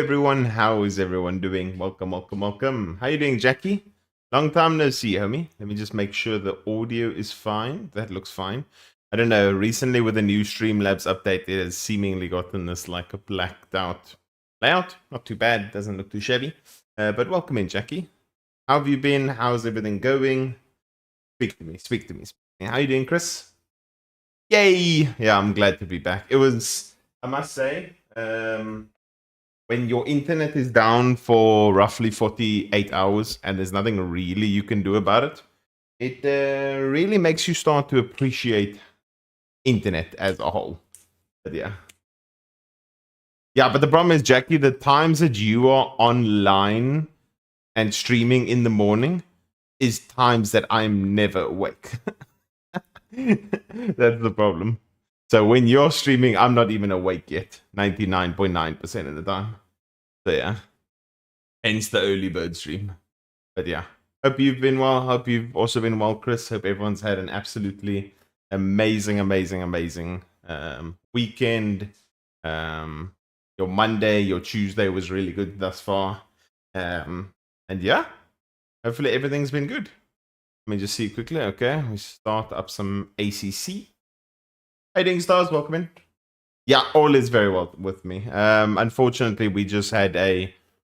everyone. How is everyone doing? Welcome, welcome, welcome. How you doing, Jackie? Long time no see, homie. Let me just make sure the audio is fine. That looks fine. I don't know. Recently, with the new Streamlabs update, it has seemingly gotten this like a blacked out layout. Not too bad. Doesn't look too shabby. But welcome in, Jackie. How have you been? How's everything going? Speak to me. Speak to me. How you doing, Chris? Yay! Yeah, I'm glad to be back. It was, I must say, when your internet is down for roughly 48 hours and there's nothing really you can do about it, it really makes you start to appreciate internet as a whole. But yeah. Yeah, but the problem is, Jackie, the times that you are online and streaming in the morning is times that I'm never awake. That's the problem. So when you're streaming, I'm not even awake yet. 99.9% of the time. So yeah. Hence the early bird stream. But yeah. Hope you've been well. Hope you've also been well, Chris. Hope everyone's had an absolutely amazing weekend. Your Monday, your Tuesday was really good thus far. And yeah. Hopefully everything's been good. Let me just see quickly. Okay. We start up some ACC. Hey, Ding Stars, welcome in. Yeah, all is very well with me. Unfortunately, we just had a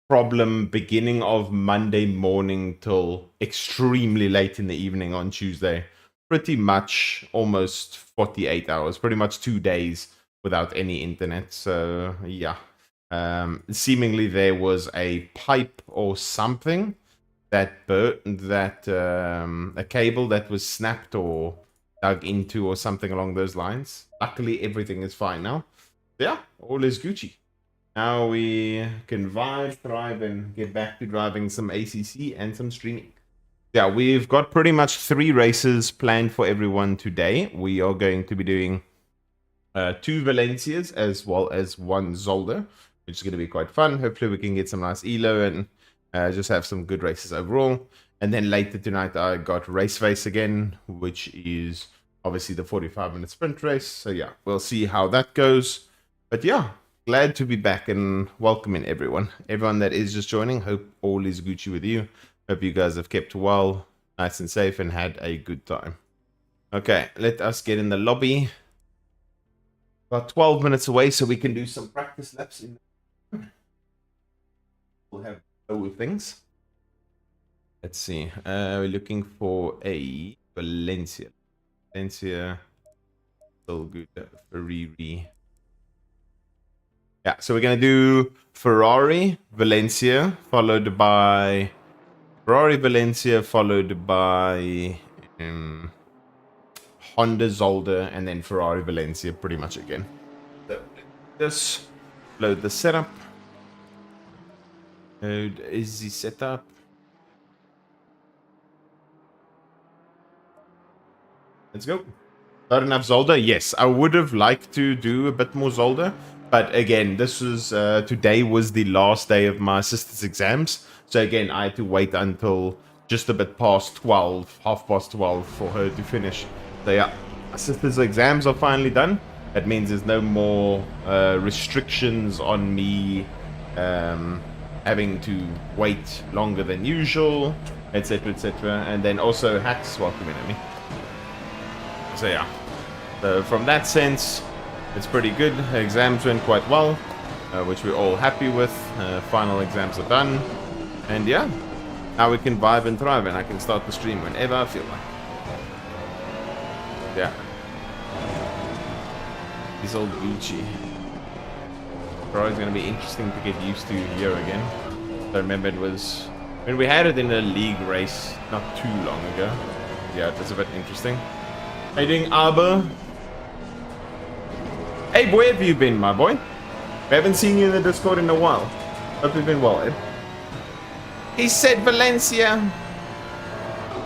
problem beginning of Monday morning till extremely late in the evening on Tuesday. Pretty much almost 48 hours, pretty much 2 days without any internet. So, yeah. Seemingly there was a pipe or something that a cable that was snapped or dug into or something along those lines. Luckily, everything is fine now. Yeah, all is Gucci. Now we can vibe, thrive, and get back to driving some ACC and some streaming. Yeah, we've got pretty much 3 races planned for everyone today. We are going to be doing 2 Valencias as well as 1 Zolder, which is going to be quite fun. Hopefully we can get some nice elo and just have some good races overall. And then later tonight, I got Race Face again, which is obviously the 45-minute sprint race. So yeah, we'll see how that goes. But yeah, glad to be back and welcoming everyone. Everyone that is just joining, hope all is Gucci with you. Hope you guys have kept well, nice and safe, and had a good time. Okay, let us get in the lobby. About 12 minutes away, so we can do some practice laps. We'll have with things. Let's see. We're looking for a Valencia. Valencia. Still good. Ferrari. Yeah, so we're going to do Ferrari, Valencia, followed by Ferrari, Valencia, followed by Honda, Zolder, and then Ferrari, Valencia pretty much again. So this, load the setup. Load is the setup. Let's go. Not enough Zolder? Yes, I would have liked to do a bit more Zolder. But again, this was today was the last day of my sister's exams. So again, I had to wait until just a bit past 12, half past 12 for her to finish. So yeah, my sister's exams are finally done. That means there's no more restrictions on me having to wait longer than usual, etc, etc. And then also Hacks welcoming at me. So yeah, so from that sense, it's pretty good. Exams went quite well, which we're all happy with. Final exams are done. And yeah, now we can vibe and thrive, and I can start the stream whenever I feel like. Yeah. This old Gucci. Probably going to be interesting to get used to here again. I remember it was when we had it in a league race not too long ago. Yeah, it was a bit interesting. How you doing, Aber? Hey, where have you been, my boy? We haven't seen you in the Discord in a while. Hope you've been well, Ed. He said Valencia.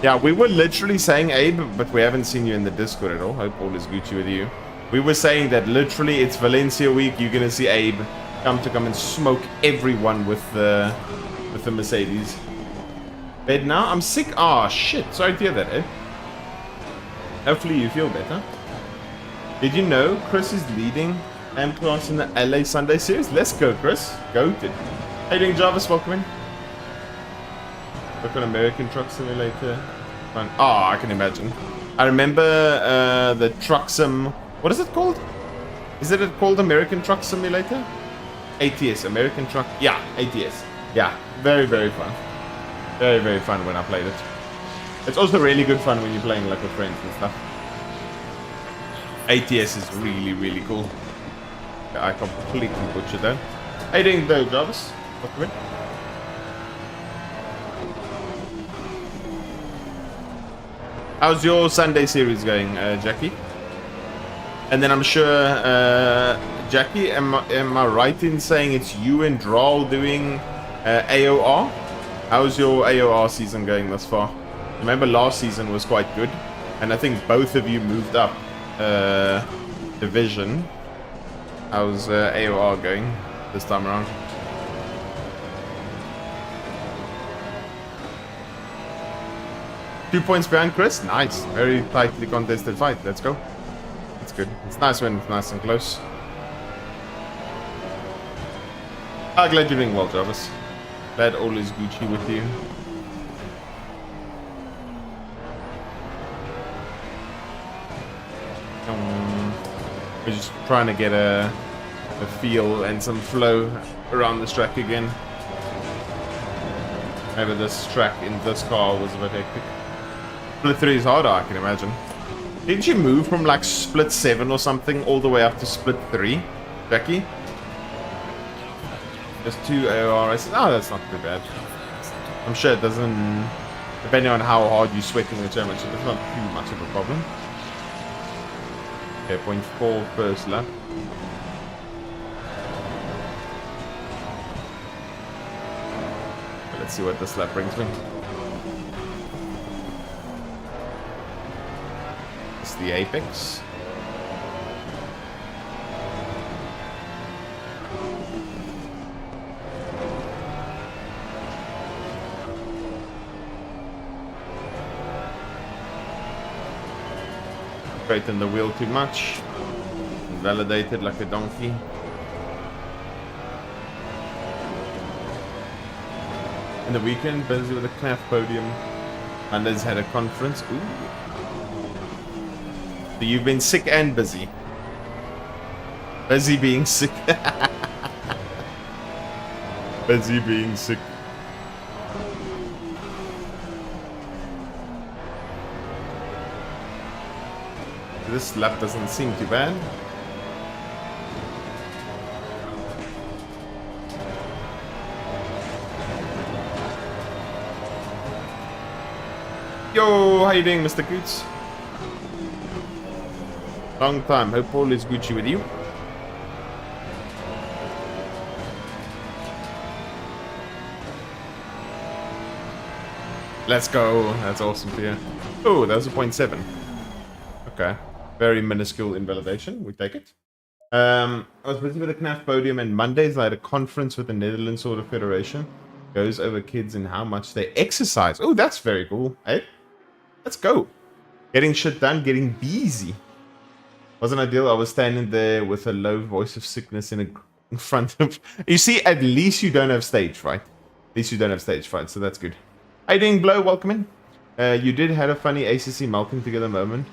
Yeah, we were literally saying, Abe, but we haven't seen you in the Discord at all. Hope all is Gucci with you. We were saying that literally it's Valencia week. You're gonna see Abe come and smoke everyone with the Mercedes. Bed now? I'm sick. Ah, shit. Sorry to hear that, Ed. Hopefully you feel better. Did you know Chris is leading AM class in the LA Sunday series. Let's go, Chris. Goated. How you doing, Jarvis? Welcome in. Look on American Truck Simulator. Fun. Oh, I can imagine. I remember the Truck Sim. What is it called? Is it called American Truck Simulator? ATS, American Truck. Yeah, ATS. Yeah, very, very fun. Very, very fun when I played it. It's also really good fun when you're playing like with friends and stuff. ATS is really, really cool. I completely butchered that. How you doing though, Jarvis? Welcome in. How's your Sunday series going, Jackie? And then I'm sure, Jackie, am I right in saying it's you and Drawl doing AOR? How's your AOR season going thus far? Remember last season was quite good, and I think both of you moved up division. How's AOR going this time around? Two points behind Chris. Nice. Very tightly contested fight. Let's go. That's good. It's nice when it's nice and close. I'm glad you're doing well, Jarvis. Glad all is Gucci with you. We're just trying to get a feel and some flow around this track again. Maybe this track in this car was a bit hectic. Split 3 is harder, I can imagine. Didn't you move from like split 7 or something all the way up to split 3, Becky? Just 2 AOR races. Oh, that's not too bad. I'm sure it doesn't, depending on how hard you're sweating the championship, it's not too much of a problem. Okay, 0.4 first lap. Let's see what this lap brings me. It's the apex. Straighten the wheel too much. Validated like a donkey. In the weekend, busy with a CNAF podium. Mondays had a conference. Ooh. So you've been sick and busy. Busy being sick. Busy being sick. This lap doesn't seem too bad. Yo, how you doing, Mr. Coots? Long time. Hope all is Gucci with you. Let's go. That's awesome for you. Oh, that was a 0.7. Okay. Very minuscule invalidation. We take it. I was busy with the CNAF podium, and Mondays I had a conference with the Netherlands Auto Federation. Goes over kids and how much they exercise. Oh, that's very cool. Hey, let's go. Getting shit done, getting busy. Wasn't ideal. I was standing there with a low voice of sickness in front of... You see, at least you don't have stage fright. At least you don't have stage fright, so that's good. How you doing, Blow? Welcome in. You did have a funny ACC melting together moment.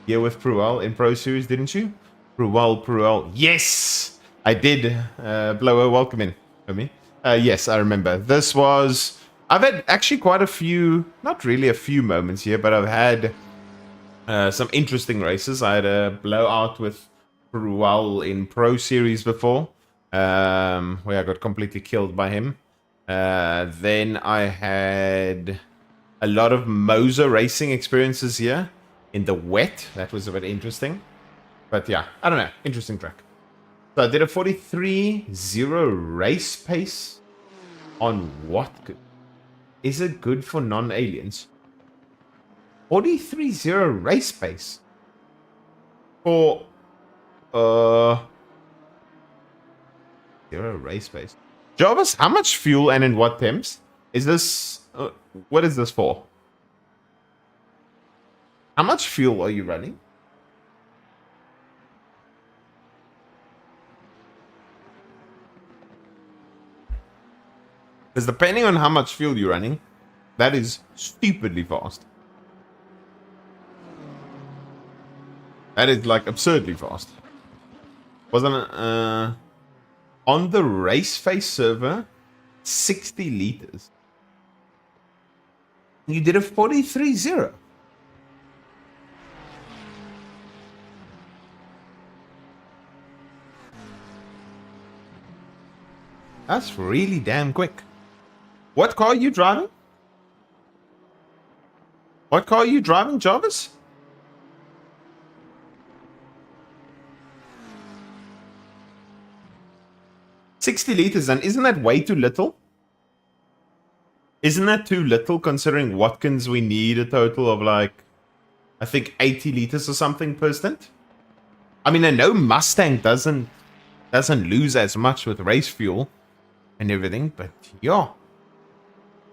Yeah, with Pruel in Pro Series, didn't you? Pruel. Yes! I did. Blower, welcome in for me. Yes, I remember. This was... I've had actually quite a few... Not really a few moments here, but I've had some interesting races. I had a blowout with Pruel in Pro Series before, where I got completely killed by him. Then I had a lot of Moser racing experiences here. In the wet, that was a bit interesting. But yeah, I don't know. Interesting track. So I did a 43.0 race pace on what? Is it good for non-aliens? 43.0 race pace? For, 0 race pace. Jarvis, how much fuel and in what temps? Is this, what is this for? How much fuel are you running? Because depending on how much fuel you're running, that is stupidly fast. That is like absurdly fast. Wasn't it? On the race face server, 60 liters. You did a 43.0. That's really damn quick. What car are you driving? What car are you driving, Jarvis? $60 liters, and isn't that way too little? Isn't that too little considering Watkins we need a total of like, I think 80 liters or something per stint? I mean, I know Mustang doesn't lose as much with race fuel and everything, but yeah.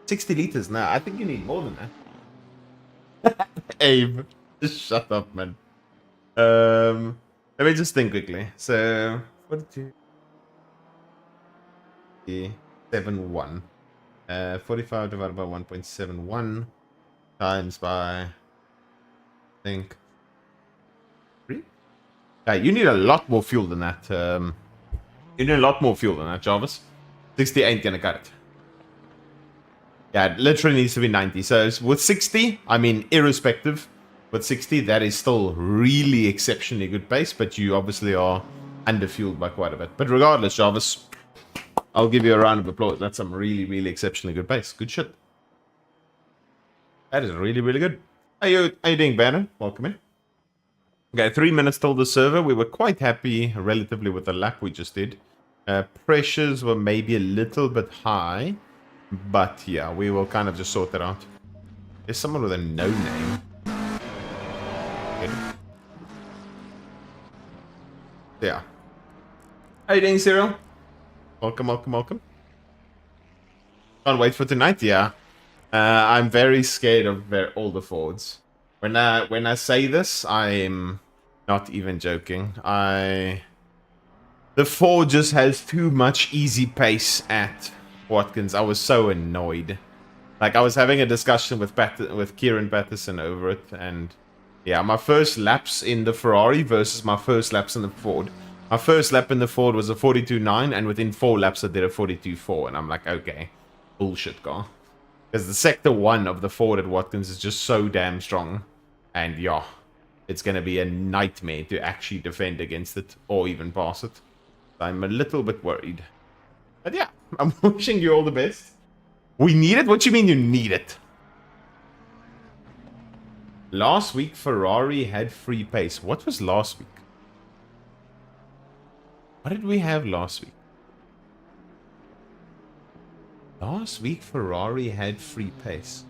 60 liters now. I think you need more than that. Abe, just shut up, man. Let me just think quickly. So, 42. 71. 45 divided by 1.71 times by, I think, 3. You need a lot more fuel than that. You need a lot more fuel than that, Jarvis. 60 ain't gonna cut it. Yeah, it literally needs to be 90. So with 60, I mean, irrespective, with 60, that is still really exceptionally good pace, but you obviously are underfueled by quite a bit. But regardless, Jarvis, I'll give you a round of applause. That's some really, really exceptionally good pace. Good shit. That is really, really good. How you doing, Banner? Welcome in. Okay, 3 minutes till the server. We were quite happy, relatively, with the lap we just did. Pressures were maybe a little bit high, but yeah, we will kind of just sort that out. There's someone with a no name. Okay. Yeah. How you doing, Cyril? Welcome, welcome, welcome. Can't wait for tonight, yeah. I'm very scared of all the Fords. When I say this, I'm not even joking. The Ford just has too much easy pace at Watkins. I was so annoyed. Like, I was having a discussion with Kieran Patterson over it, and yeah, my first laps in the Ferrari versus my first laps in the Ford. My first lap in the Ford was a 42.9, and within 4 laps I did a 42.4, and I'm like, okay, bullshit car. Because the Sector 1 of the Ford at Watkins is just so damn strong, and yeah, it's going to be a nightmare to actually defend against it, or even pass it. I'm a little bit worried. But yeah, I'm wishing you all the best. We need it? What do you mean you need it? Last week, Ferrari had free pace. What was last week? What did we have last week? Last week, Ferrari had free pace.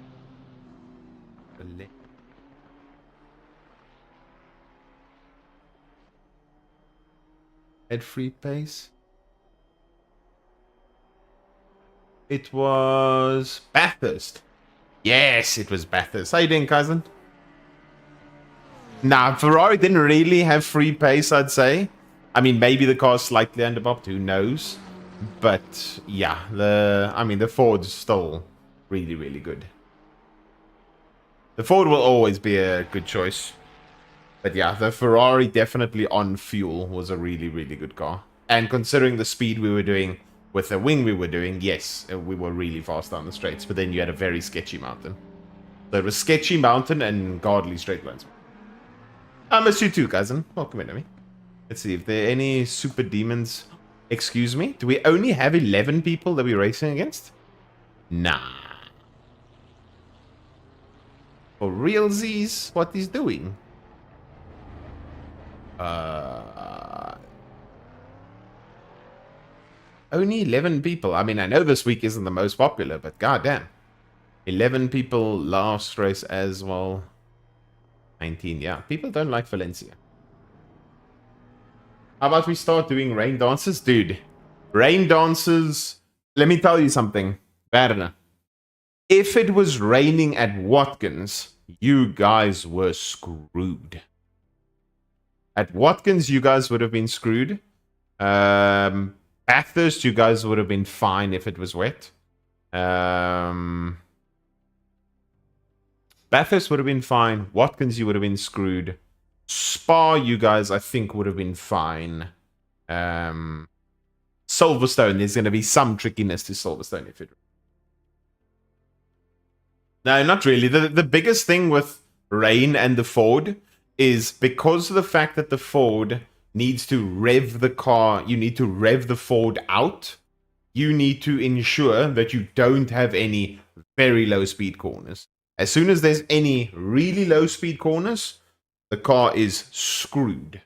Had free pace? It was Bathurst. Yes, it was Bathurst. How you doing, cousin? Nah, Ferrari didn't really have free pace, I'd say. I mean, maybe the car's slightly underbopped, who knows? But yeah, the Ford's still really, really good. The Ford will always be a good choice. But yeah, the Ferrari definitely on fuel was a really, really good car. And considering the speed we were doing with the wing we were doing, yes, we were really fast down the straights. But then you had a very sketchy mountain. So it was sketchy mountain and godly straight lines. I miss you too, cousin. Welcome in to me. Let's see if there are any super demons. Excuse me? Do we only have 11 people that we're racing against? Nah. For realsies, what he's doing? Only 11 people. I mean, I know this week isn't the most popular, but goddamn. 11 people last race as well. 19, yeah. People don't like Valencia. How about we start doing rain dances? Dude, rain dances... Let me tell you something, Werner. If it was raining at Watkins, you guys were screwed. At Watkins, you guys would have been screwed. Bathurst, you guys would have been fine if it was wet. Bathurst would have been fine. Watkins, you would have been screwed. Spa, you guys, I think, would have been fine. Silverstone, there's going to be some trickiness to Silverstone if it... No, not really. The biggest thing with Rain and the Ford is because of the fact that the Ford needs to rev the car, you need to rev the Ford out. You need to ensure that you don't have any very low speed corners. As soon as there's any really low speed corners, the car is screwed.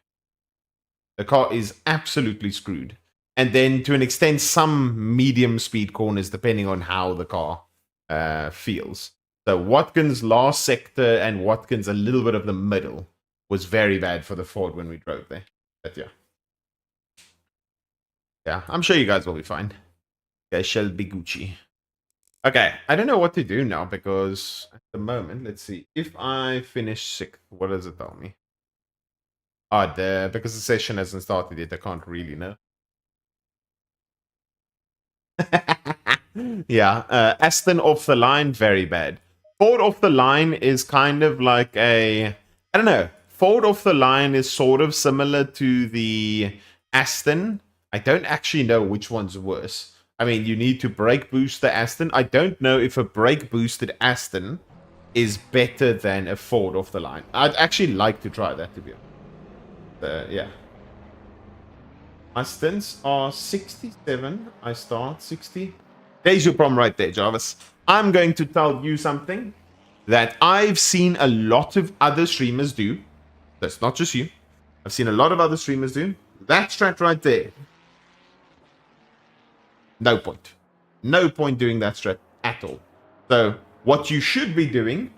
The car is absolutely screwed. And then to an extent, some medium speed corners, depending on how the car feels. So Watkins last sector and Watkins a little bit of the middle was very bad for the Ford when we drove there. But yeah. Yeah, I'm sure you guys will be fine. Okay, shall be Gucci. Okay, I don't know what to do now because at the moment, let's see. If I finish 6th, what does it tell me? Because the session hasn't started yet, I can't really know. Yeah, Aston off the line, very bad. Ford off the line is kind of like I don't know. Ford off the line is sort of similar to the Aston. I don't actually know which one's worse. I mean, you need to brake boost the Aston. I don't know if a brake boosted Aston is better than a Ford off the line. I'd actually like to try that, to be honest. Yeah. My stints are 67. I start 60. There's your problem right there, Jarvis. I'm going to tell you something that I've seen a lot of other streamers do. That's not just you. I've seen a lot of other streamers do. That strat right there. No point. No point doing that strat at all. So what you should be doing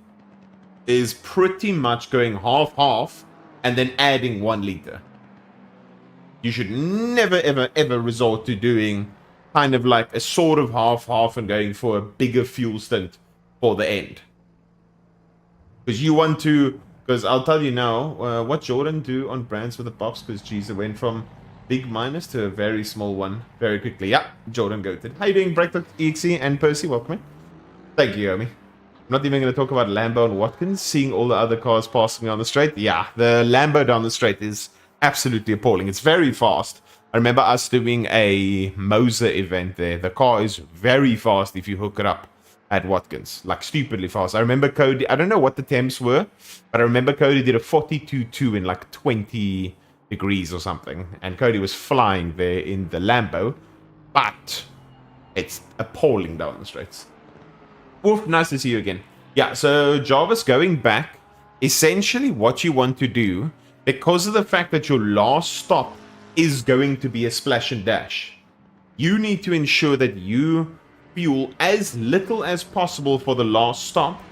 is pretty much going half-half and then adding 1 liter. You should never, ever, ever resort to doing kind of like a sort of half-half and going for a bigger fuel stint for the end. Because you want to... Because I'll tell you now, what Jordan do on brands with the pops, because geez, it went from big minus to a very small one very quickly. Yeah, Jordan goated. How you doing, Breakdown EXE and Percy? Welcome in. Thank you, Yomi. I'm not even going to talk about Lambo and Watkins, seeing all the other cars passing me on the straight. Yeah, the Lambo down the straight is absolutely appalling. It's very fast. I remember us doing a Moser event there. The car is very fast if you hook it up at Watkins. Like, stupidly fast. I remember Cody... I don't know what the temps were, but I remember Cody did a 42.2 in like 20 degrees or something. And Cody was flying there in the Lambo. But it's appalling down the straights. Wolf, nice to see you again. Yeah, so Jarvis, going back, essentially what you want to do, because of the fact that your last stop is going to be a splash and dash, you need to ensure that you fuel as little as possible for the last stop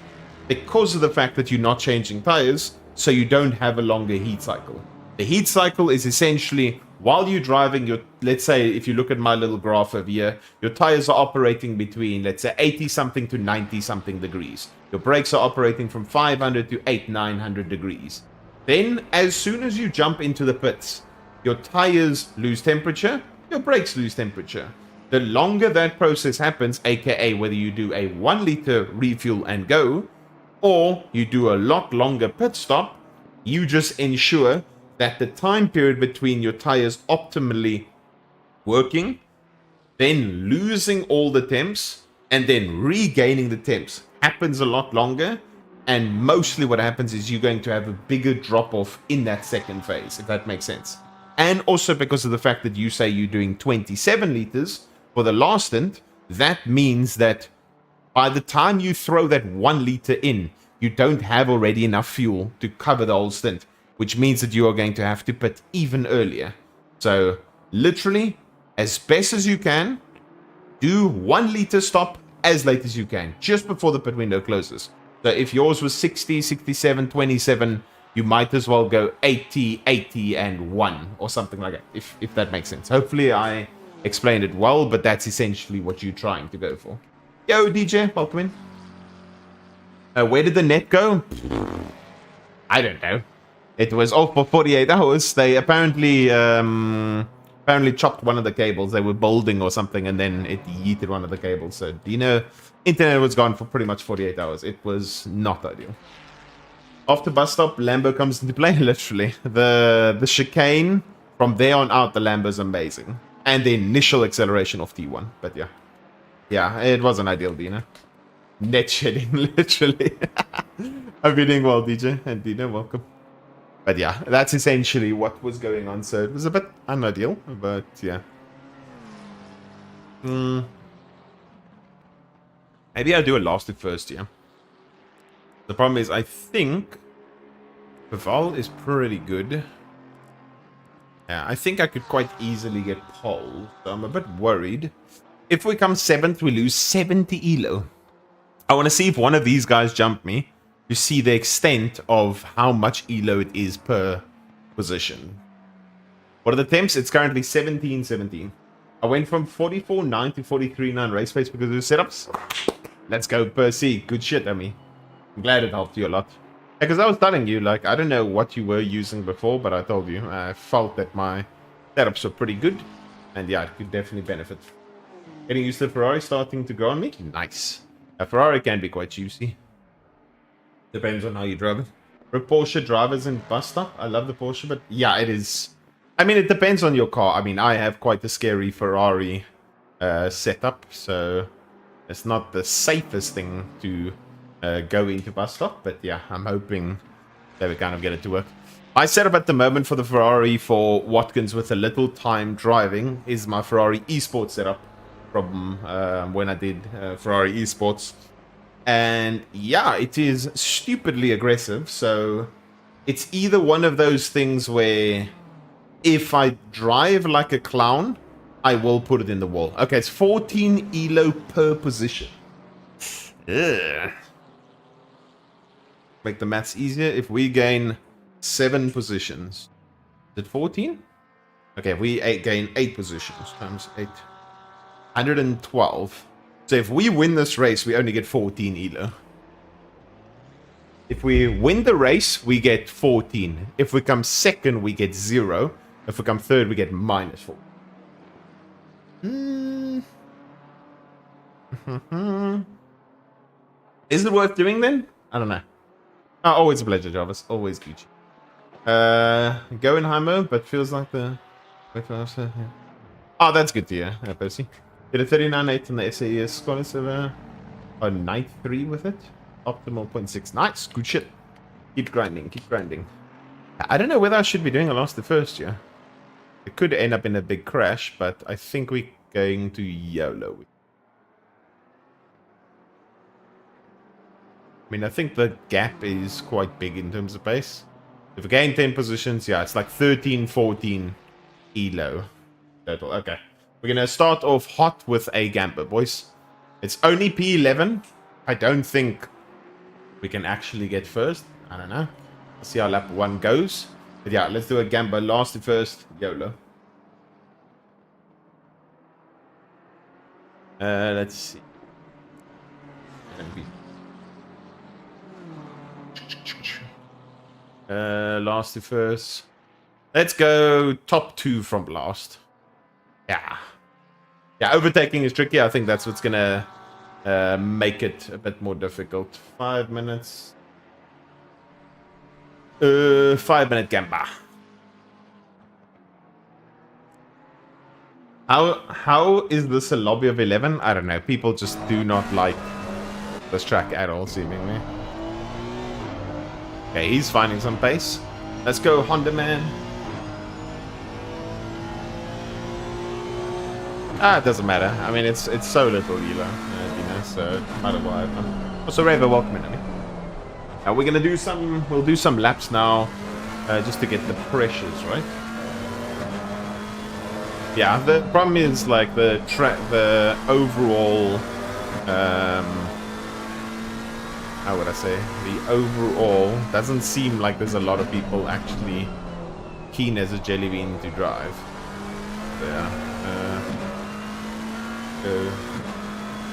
because of the fact that you're not changing tires, so you don't have a longer heat cycle. The heat cycle is essentially while you're driving your, let's say if you look at my little graph over here, your tires are operating between, let's say, 80 something to 90 something degrees. Your brakes are operating from 500 to 900 degrees. Then as soon as you jump into the pits, your tires lose temperature, your brakes lose temperature. The longer that process happens, aka whether you do a 1 liter refuel and go, or you do a lot longer pit stop, you just ensure that the time period between your tires optimally working, then losing all the temps, and then regaining the temps happens a lot longer. And mostly what happens is you're going to have a bigger drop off in that second phase, if that makes sense. And also because of the fact that you say you're doing 27 liters for the last stint, that means that by the time you throw that 1 liter in, you don't have already enough fuel to cover the whole stint, which means that you are going to have to pit even earlier. So literally, as best as you can, do 1 liter stop as late as you can, just before the pit window closes. So if yours was 60, 67, 27, you might as well go 80, 80, and 1, or something like that, if that makes sense. Hopefully I explained it well, but that's essentially what you're trying to go for. Yo, DJ, welcome in. Where did the net go? I don't know. It was off for 48 hours. They apparently apparently chopped one of the cables. They were building or something, and then it yeeted one of the cables. So, internet was gone for pretty much 48 hours. It was not ideal. After bus stop, Lambo comes into play, literally. The chicane, from there on out, the Lambo's amazing. And the initial acceleration of T1. But yeah. Yeah, it wasn't ideal, Dino. Net shedding, literally. I'm doing well, DJ. And Dino, welcome. But yeah, that's essentially what was going on. So it was a bit unideal, but yeah. Maybe I'll do a last first, yeah. The problem is, I think Vival is pretty good. Yeah, I think I could quite easily get pole, so I'm a bit worried. If we come 7th, we lose 70 elo. I want to see if one of these guys jump me to see the extent of how much elo it is per position. What are the temps? It's currently 17-17. I went from 44.9 to 43.9 race pace because of the setups. Let's go, Percy. Good shit, Amy. I'm glad it helped you a lot. Because I was telling you, like, I don't know what you were using before, but I told you, I felt that my setups were pretty good. And yeah, it could definitely benefit. Getting used to the Ferrari starting to grow on me? Nice. A Ferrari can be quite juicy. Depends on how you drive it. For Porsche drivers and bus stop, I love the Porsche, but yeah, it is. I mean, it depends on your car. I mean, I have quite a scary Ferrari setup, so it's not the safest thing to go into bus stop, but yeah, I'm hoping that we kind of get it to work. My setup at the moment for the Ferrari for Watkins with a little time driving is my Ferrari Esports setup from when I did Ferrari Esports. And yeah, it is stupidly aggressive, so it's either one of those things where if I drive like a clown, I will put it in the wall. Okay, it's 14 elo per position. Ugh. Make the maths easier. If we gain 7 positions, is it 14? Okay, we gain 8 positions times 8. 112. So if we win this race, we only get 14 elo. If we win the race, we get 14. If we come second, we get 0. If we come third, we get -4. Is it worth doing then? I don't know. Oh, always a pleasure, Jarvis. Always Gucci. Goenheimer, but feels like the... Oh, that's good to hear, Percy. Did a 39.8 on the SAES squad server. A 9.3 with it. Optimal 0.6. Nice. Good shit. Keep grinding. Keep grinding. I don't know whether I should be doing a last the first year. It could end up in a big crash, but I think we're going to YOLO. I mean, I think the gap is quite big in terms of pace. If we gain 10 positions, yeah, it's like 13, 14 elo total. Okay. We're going to start off hot with a Gamper, boys. It's only P11. I don't think we can actually get first. I don't know. Let's see how lap 1 goes. But yeah, let's do a Gamper last to first. YOLO. Let's see. Last to first. Let's go top 2 from last. Yeah. Yeah, overtaking is tricky. I think that's what's gonna make it a bit more difficult. 5 minutes. 5-minute Gamba. How is this a lobby of 11? I don't know. People just do not like this track at all, seemingly. Okay, he's finding some pace. Let's go, Honda Man. It doesn't matter. I mean, it's so little, you know, so no matter what. Also, Raver, welcome in, I mean. We're gonna do some. We'll do some laps now, just to get the pressures right. Yeah, the problem is like the overall. How would I say? The overall doesn't seem like there's a lot of people actually keen as a jelly bean to drive. So, yeah. Go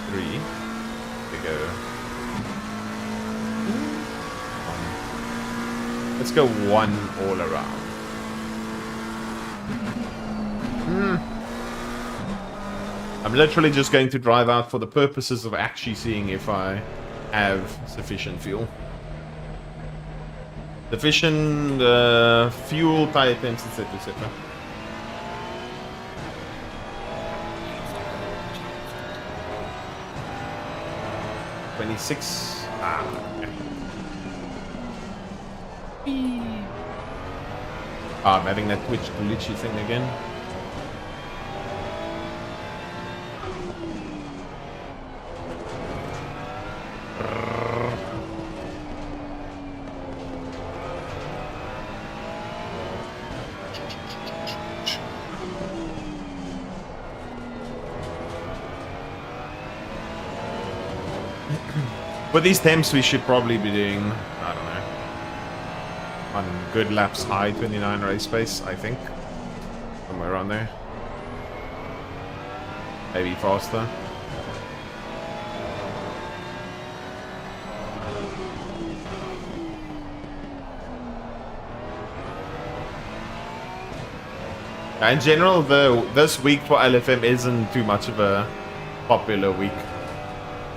3. We go 1. Let's go 1 all around. I'm literally just going to drive out for the purposes of actually seeing if I have sufficient fuel. Sufficient fuel, tire temps, etc, etc. $26. I'm having that Twitch glitchy thing again. With these temps, we should probably be doing, I don't know, on good laps high 29 race pace, I think. Somewhere around there. Maybe faster. In general, this week for LFM isn't too much of a popular week.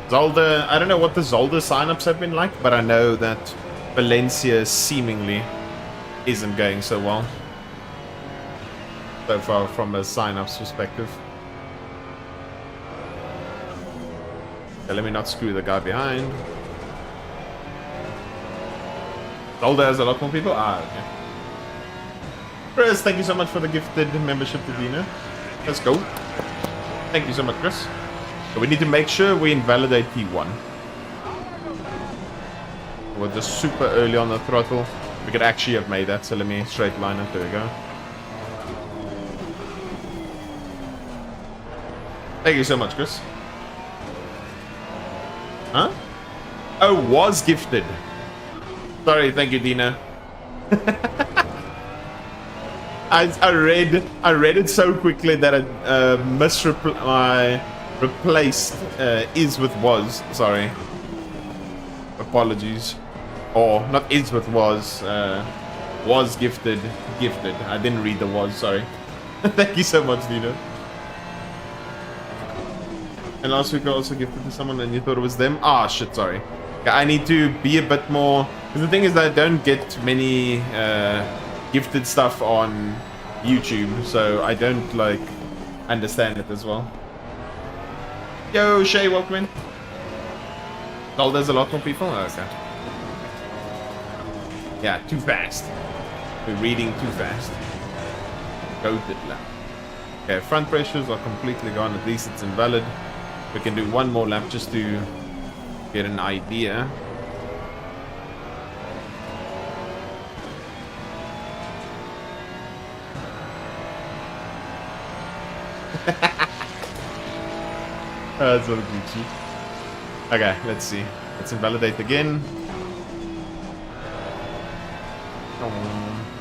Zolder, I don't know what the Zolder signups have been like, but I know that Valencia seemingly isn't going so well so far from a signups perspective. Okay, let me not screw the guy behind. Zolder has a lot more people? Ah, okay. Chris, thank you so much for the gifted membership to Dina. Let's go. Thank you so much, Chris. So we need to make sure we invalidate T1. We're just super early on the throttle. We could actually have made that, so let me straight line it. There we go. Thank you so much, Chris. Huh? Oh, was gifted. Sorry, thank you, Dina. I read it so quickly that I replaced is with was. Sorry. Apologies. Or not is with was gifted. I didn't read the was, sorry. Thank you so much, Dino. And last week I also gifted to someone and you thought it was them? Ah, shit, sorry. I need to be a bit more... Because the thing is that I don't get many gifted stuff on YouTube, so I don't, like, understand it as well. Yo, Shay, welcome in. Oh, there's a lot more people? Oh, okay. Yeah, too fast. We're reading too fast. Goated lap. Okay, front pressures are completely gone. At least it's invalid. We can do one more lap just to get an idea. That's what Gucci. Okay, let's see. Let's invalidate again.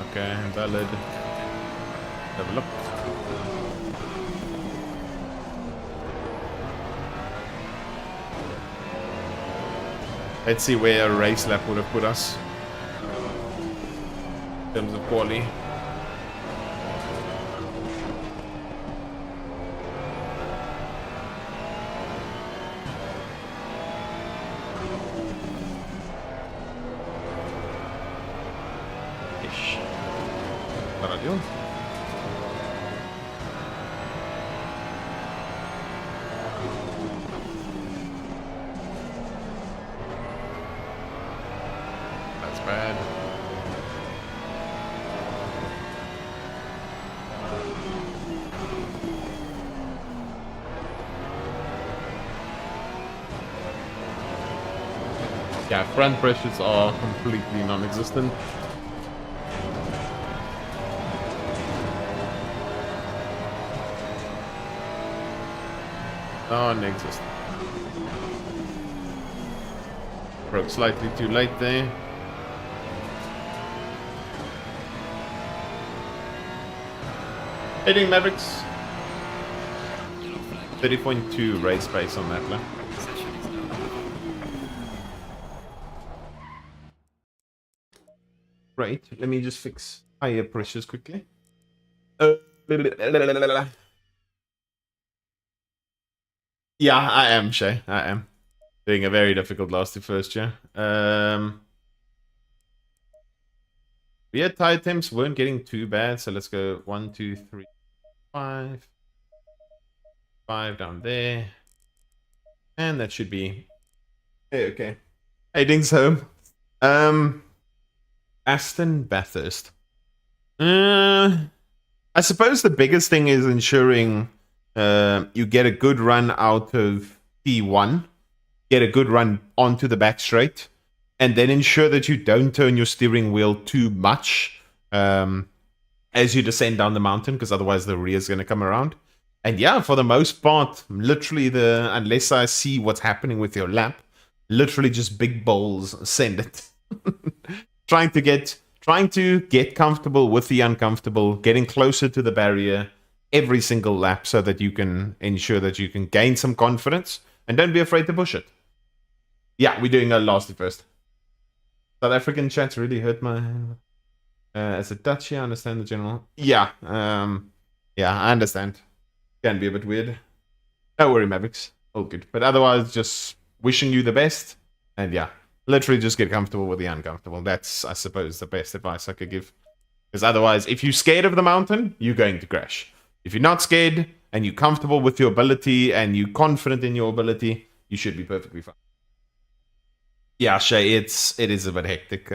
Okay, invalid. Have a look. Let's see where a race lap would have put us in terms of quality. That's bad. Yeah, front pressures are completely non-existent. Non-existent. Broke slightly too late there. Hitting Mavericks. 30.2 race pace on that lap. Right, let me just fix higher pressures quickly. Yeah, I am, Shay. I am. Doing a very difficult last to first, yeah. Weird tie attempts weren't getting too bad, so let's go 1, 2, 3, 5. 5 down there. And that should be okay. Hey, Dings home. Aston Bathurst. I suppose the biggest thing is ensuring you get a good run out of P1, get a good run onto the back straight, and then ensure that you don't turn your steering wheel too much as you descend down the mountain, because otherwise the rear is going to come around. And yeah, for the most part, literally unless I see what's happening with your lap, literally just big bowls, send it. trying to get comfortable with the uncomfortable, getting closer to the barrier every single lap so that you can ensure that you can gain some confidence and don't be afraid to push it. Yeah, we're doing a last first. South African chats really hurt my as a Dutchie, I understand the general. Yeah, yeah, I understand. Can be a bit weird. Don't worry, Mavericks. All good. But otherwise, just wishing you the best. And yeah, literally just get comfortable with the uncomfortable. That's, I suppose, the best advice I could give. Because otherwise, if you're scared of the mountain, you're going to crash. If you're not scared and you're comfortable with your ability and you're confident in your ability, you should be perfectly fine. Yeah, Shay, it is a bit hectic.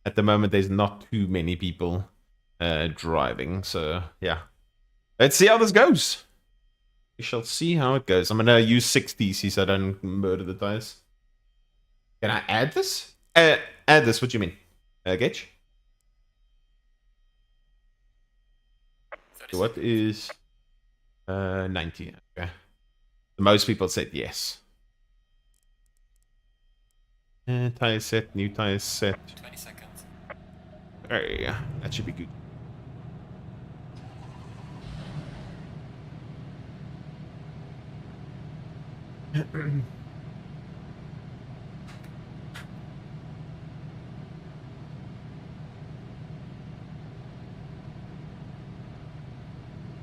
At the moment, there's not too many people driving. So, yeah. Let's see how this goes. We shall see how it goes. I'm going to use 6DC so I don't murder the tires. Can I add this? Add this, what do you mean? Gage? So what is 90? Okay. Most people said yes. Tire set, new tire set. 20 seconds. Hey, that should be good.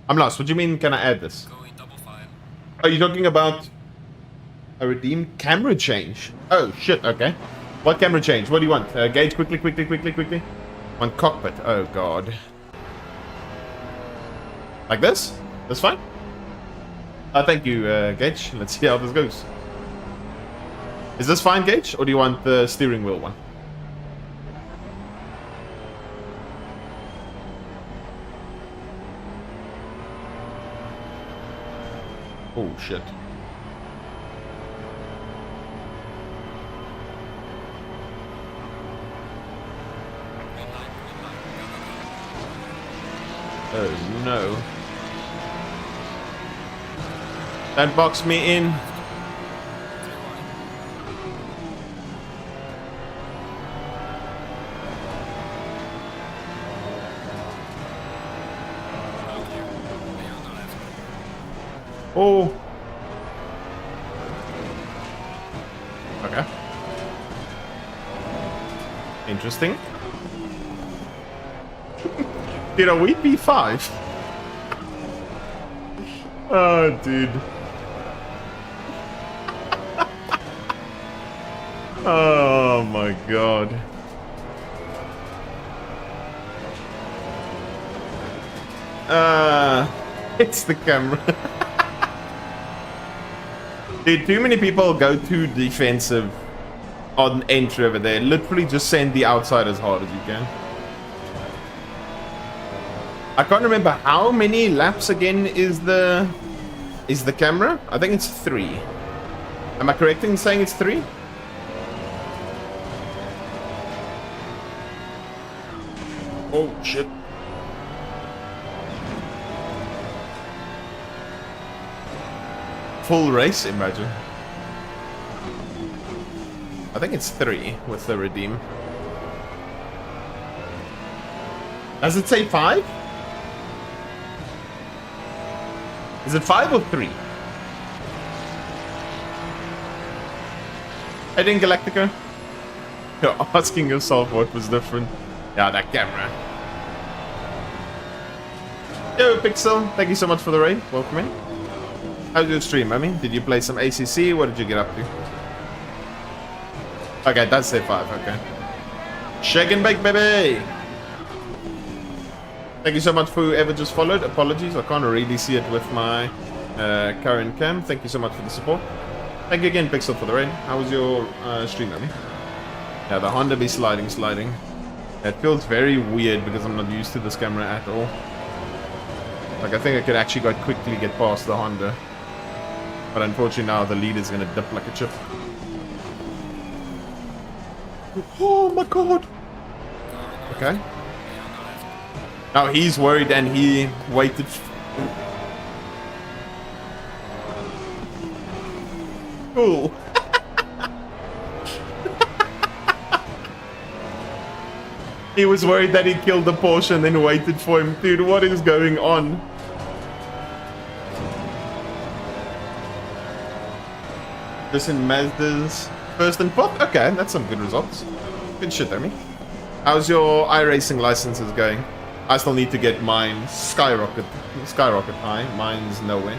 I'm lost. What do you mean, can I add this? Go in double file. Are you talking about a redeem camera change? Oh, shit, okay. What camera change? What do you want? Gage, quickly. One cockpit. Oh, God. Like this? That's fine? Thank you, Gage. Let's see how this goes. Is this fine, Gage? Or do you want the steering wheel one? Oh, shit. Oh, no. That boxed me in. Oh. Okay. Interesting. Did a wheat B5? Oh, dude. Oh my god. It's the camera. Dude, too many people go too defensive on entry over there. Literally just send the outside as hard as you can. I can't remember how many laps again is the camera? I think it's 3. Am I correct in saying it's 3? Oh shit. Full race, imagine. I think it's 3 with the redeem. Does it say 5? Is it 5 or 3? Heading Galactica? You're asking yourself what was different. Yeah, that camera. Yo, Pixel, thank you so much for the raid. Welcome in. How's your stream, I mean? Did you play some ACC? What did you get up to? Okay, that's day 5, okay. Shake and bake, baby! Thank you so much for whoever just followed. Apologies, I can't really see it with my current cam. Thank you so much for the support. Thank you again, Pixel, for the raid. How was your stream, I mean? Yeah, the Honda be sliding. It feels very weird because I'm not used to this camera at all. Like, I think I could actually quite quickly get past the Honda. But unfortunately now the lead is going to dip like a chip. Oh my god! Okay. Now he's worried and he waited. Cool. He was worried that he killed the Porsche and then waited for him. Dude, what is going on? Listen, Mazda's first and fourth? Okay, that's some good results. Good shit, Amy. How's your iRacing licenses going? I still need to get mine skyrocket high. Mine's nowhere.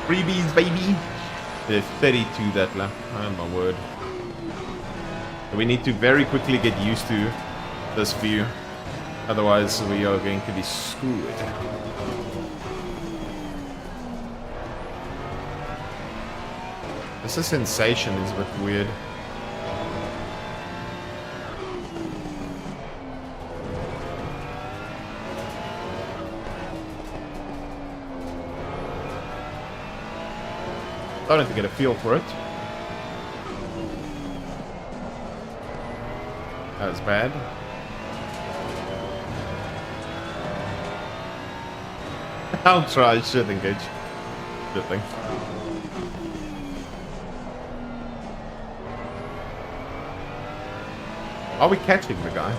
Freebies, baby. There's 32 that lap. Oh my word. We need to very quickly get used to this view. Otherwise, we are going to be screwed. This sensation is a bit weird. Starting to get a feel for it. That was bad. I'll try. Should engage. Good thing. Are we catching the guy?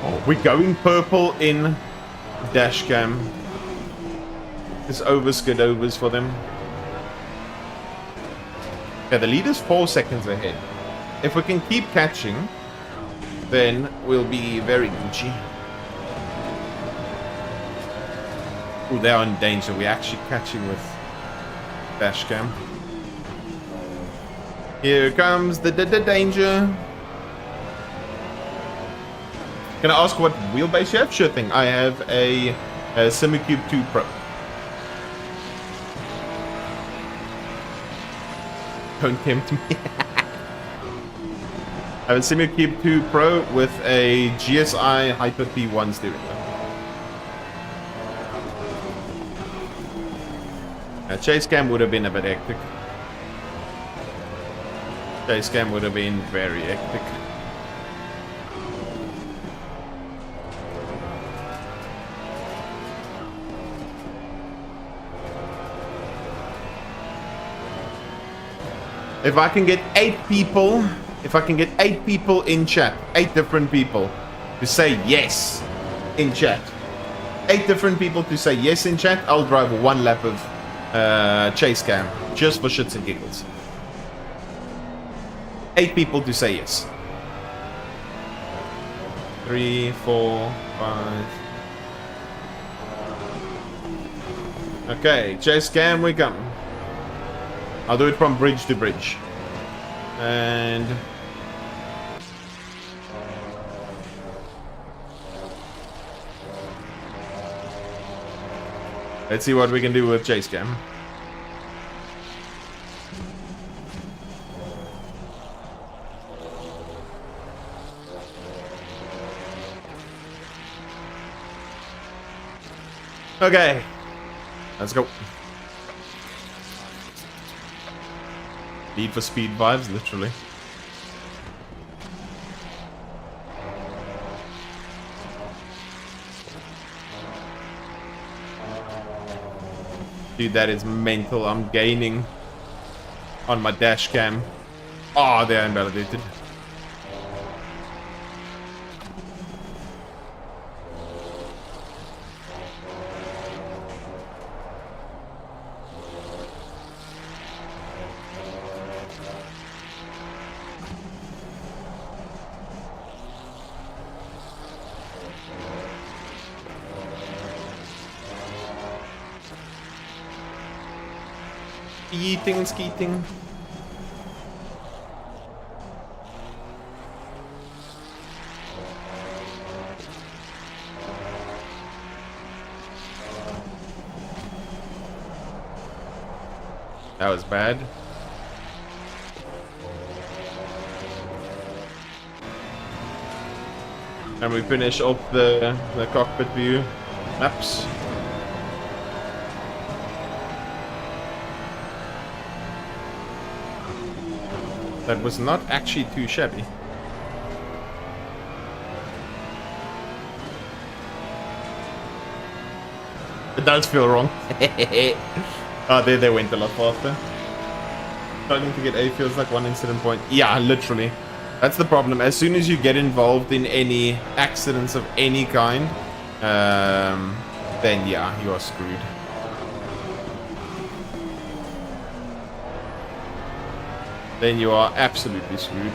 Oh, we're going purple in dash cam. It's overs for them. Yeah, the lead is 4 seconds ahead. If we can keep catching, then we'll be very Gucci. Ooh, they are in danger. We're actually catching with dashcam. Here comes the danger. Can I ask what wheelbase you have? Sure thing. I have a Simicube 2 Pro. Don't tempt me. I have a Simicube 2 Pro with a GSI Hyper P1 steering wheel. Chase cam would have been a bit hectic. Chase cam would have been very hectic. If I can get 8 people, in chat, 8 different people to say yes in chat. 8 different people to say yes in chat, I'll drive 1 lap of chase cam, just for shits and giggles. 8 people to say yes. 3, 4, 5. Okay, chase cam, we come. I'll do it from bridge to bridge. And... let's see what we can do with chase cam. Okay. Let's go. Need for Speed vibes, literally. Dude, that is mental. I'm gaining on my dash cam. Oh, they're invalidated. Yeeting and skeeting. That was bad. And we finish off the cockpit view maps. That was not actually too shabby. It does feel wrong. Oh, they went a lot faster. Starting to get A feels like one incident point. Yeah, literally. That's the problem. As soon as you get involved in any accidents of any kind, then yeah, you are screwed. Then you are absolutely screwed.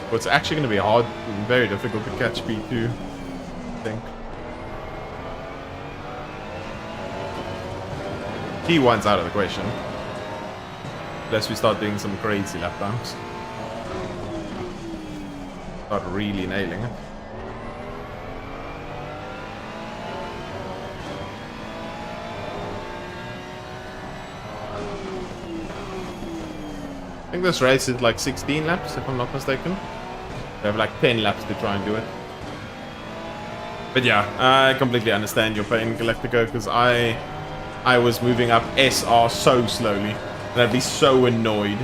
But it's actually going to be hard, very difficult to catch P2, I think. P1's out of the question. Unless we start doing some crazy lap times. Start really nailing it. I think this race is like 16 laps, if I'm not mistaken. We have like 10 laps to try and do it. But yeah, I completely understand your pain, Galactico, because I was moving up SR so slowly. And I'd be so annoyed.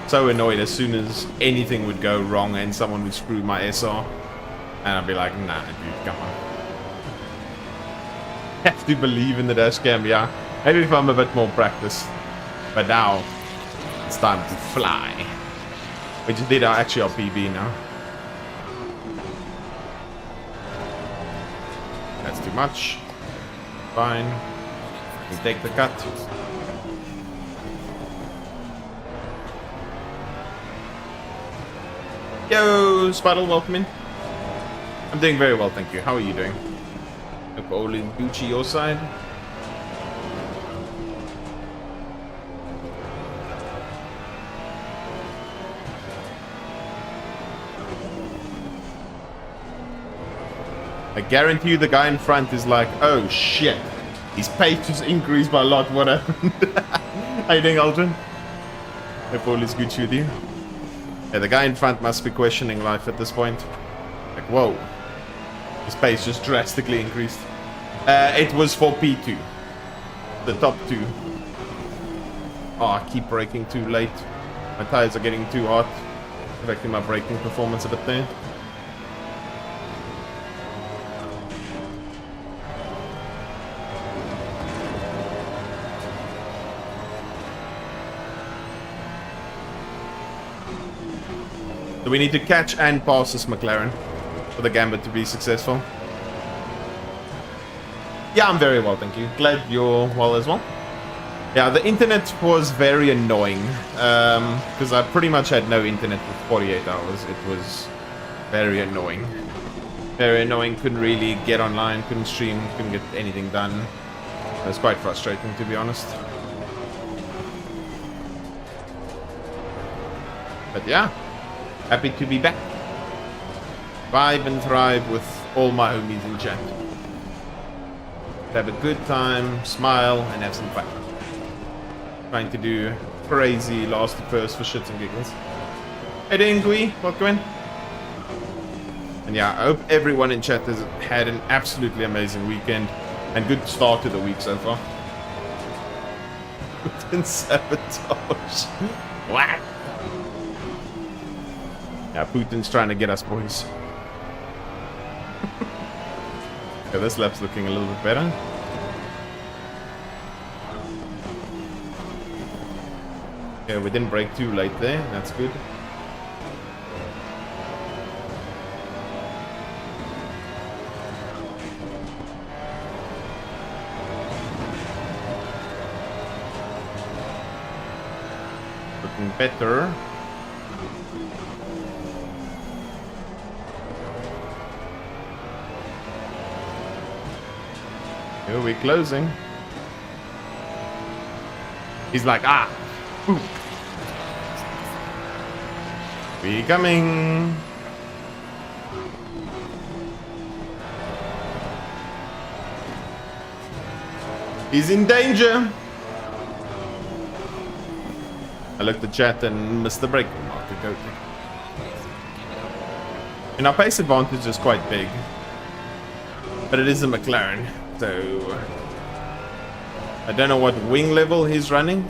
So annoyed as soon as anything would go wrong and someone would screw my SR. And I'd be like, nah, dude, come on. Have to believe in the dash cam, yeah. Maybe if I'm a bit more practiced. But now, it's time to fly. We just did actually our PB now. That's too much. Fine. We take the cut. Yo, Spuddle, welcome in. I'm doing very well, thank you. How are you doing? Hope all in Gucci your side. I guarantee you the guy in front is like, oh shit, his pace just increased by a lot, what happened? How you doing, Aldrin? Hope all is Gucci with you. Yeah, the guy in front must be questioning life at this point. Like, whoa. His pace just drastically increased. It was for P2. The top two. Oh, I keep braking too late. My tires are getting too hot. Affecting my braking performance a bit there. So we need to catch and pass this McLaren for the Gambit to be successful. Yeah, I'm very well, thank you. Glad you're well as well. Yeah, the internet was very annoying because I pretty much had no internet for 48 hours. It was very annoying. Very annoying, couldn't really get online, couldn't stream, couldn't get anything done. It was quite frustrating, to be honest. But yeah. Happy to be back. Vibe and thrive with all my homies in chat. Have a good time, smile, and have some fun. Trying to do crazy last to first for shits and giggles. Hey there, Ngui, welcome in. And yeah, I hope everyone in chat has had an absolutely amazing weekend and good start to the week so far. Putin sabotage. What? Yeah, Putin's trying to get us, boys. Okay, this lap's looking a little bit better. Yeah, we didn't brake too late there. That's good. Looking better. Here we're closing. He's like, ah! Boom. We coming. He's in danger. I looked at chat and missed the break marker. Go. And our pace advantage is quite big, but it is a McLaren, so I don't know what wing level he's running.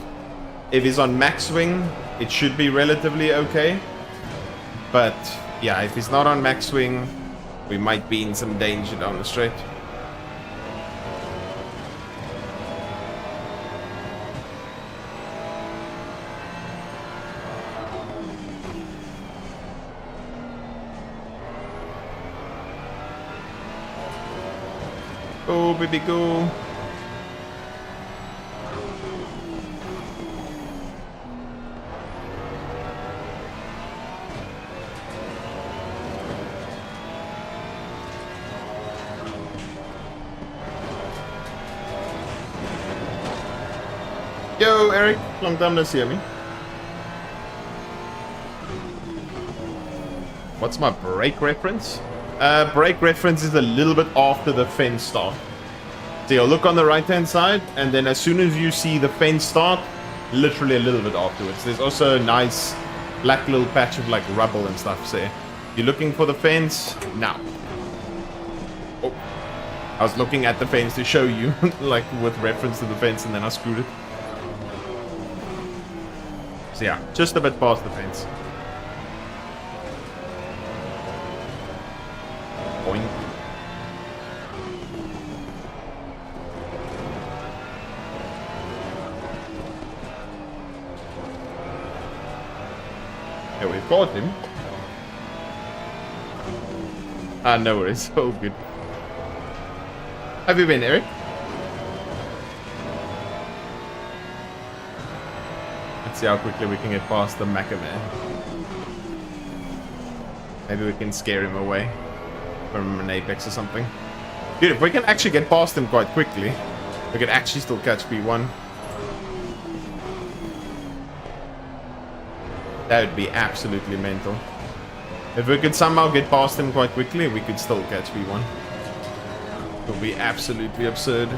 If he's on max wing, it should be relatively okay. But yeah, if he's not on max wing, we might be in some danger down the straight. Go, baby, go. Yo, Eric, long time no see me. What's my brake reference? Brake reference is a little bit after the fence start. So you'll look on the right hand side, and then as soon as you see the fence start, literally a little bit afterwards. There's also a nice black little patch of like rubble and stuff. So you're looking for the fence now. Oh, I was looking at the fence to show you, like with reference to the fence, and then I screwed it. So yeah, just a bit past the fence. Boing. Yeah, we've got him. Ah, no worries. Oh, good. Have you been, Eric? Let's see how quickly we can get past the Mecha Man. Maybe we can scare him away from an Apex or something. Dude, if we can actually get past him quite quickly, we could actually still catch P1. That would be absolutely mental. If we could somehow get past him quite quickly, we could still catch P1. It would be absolutely absurd.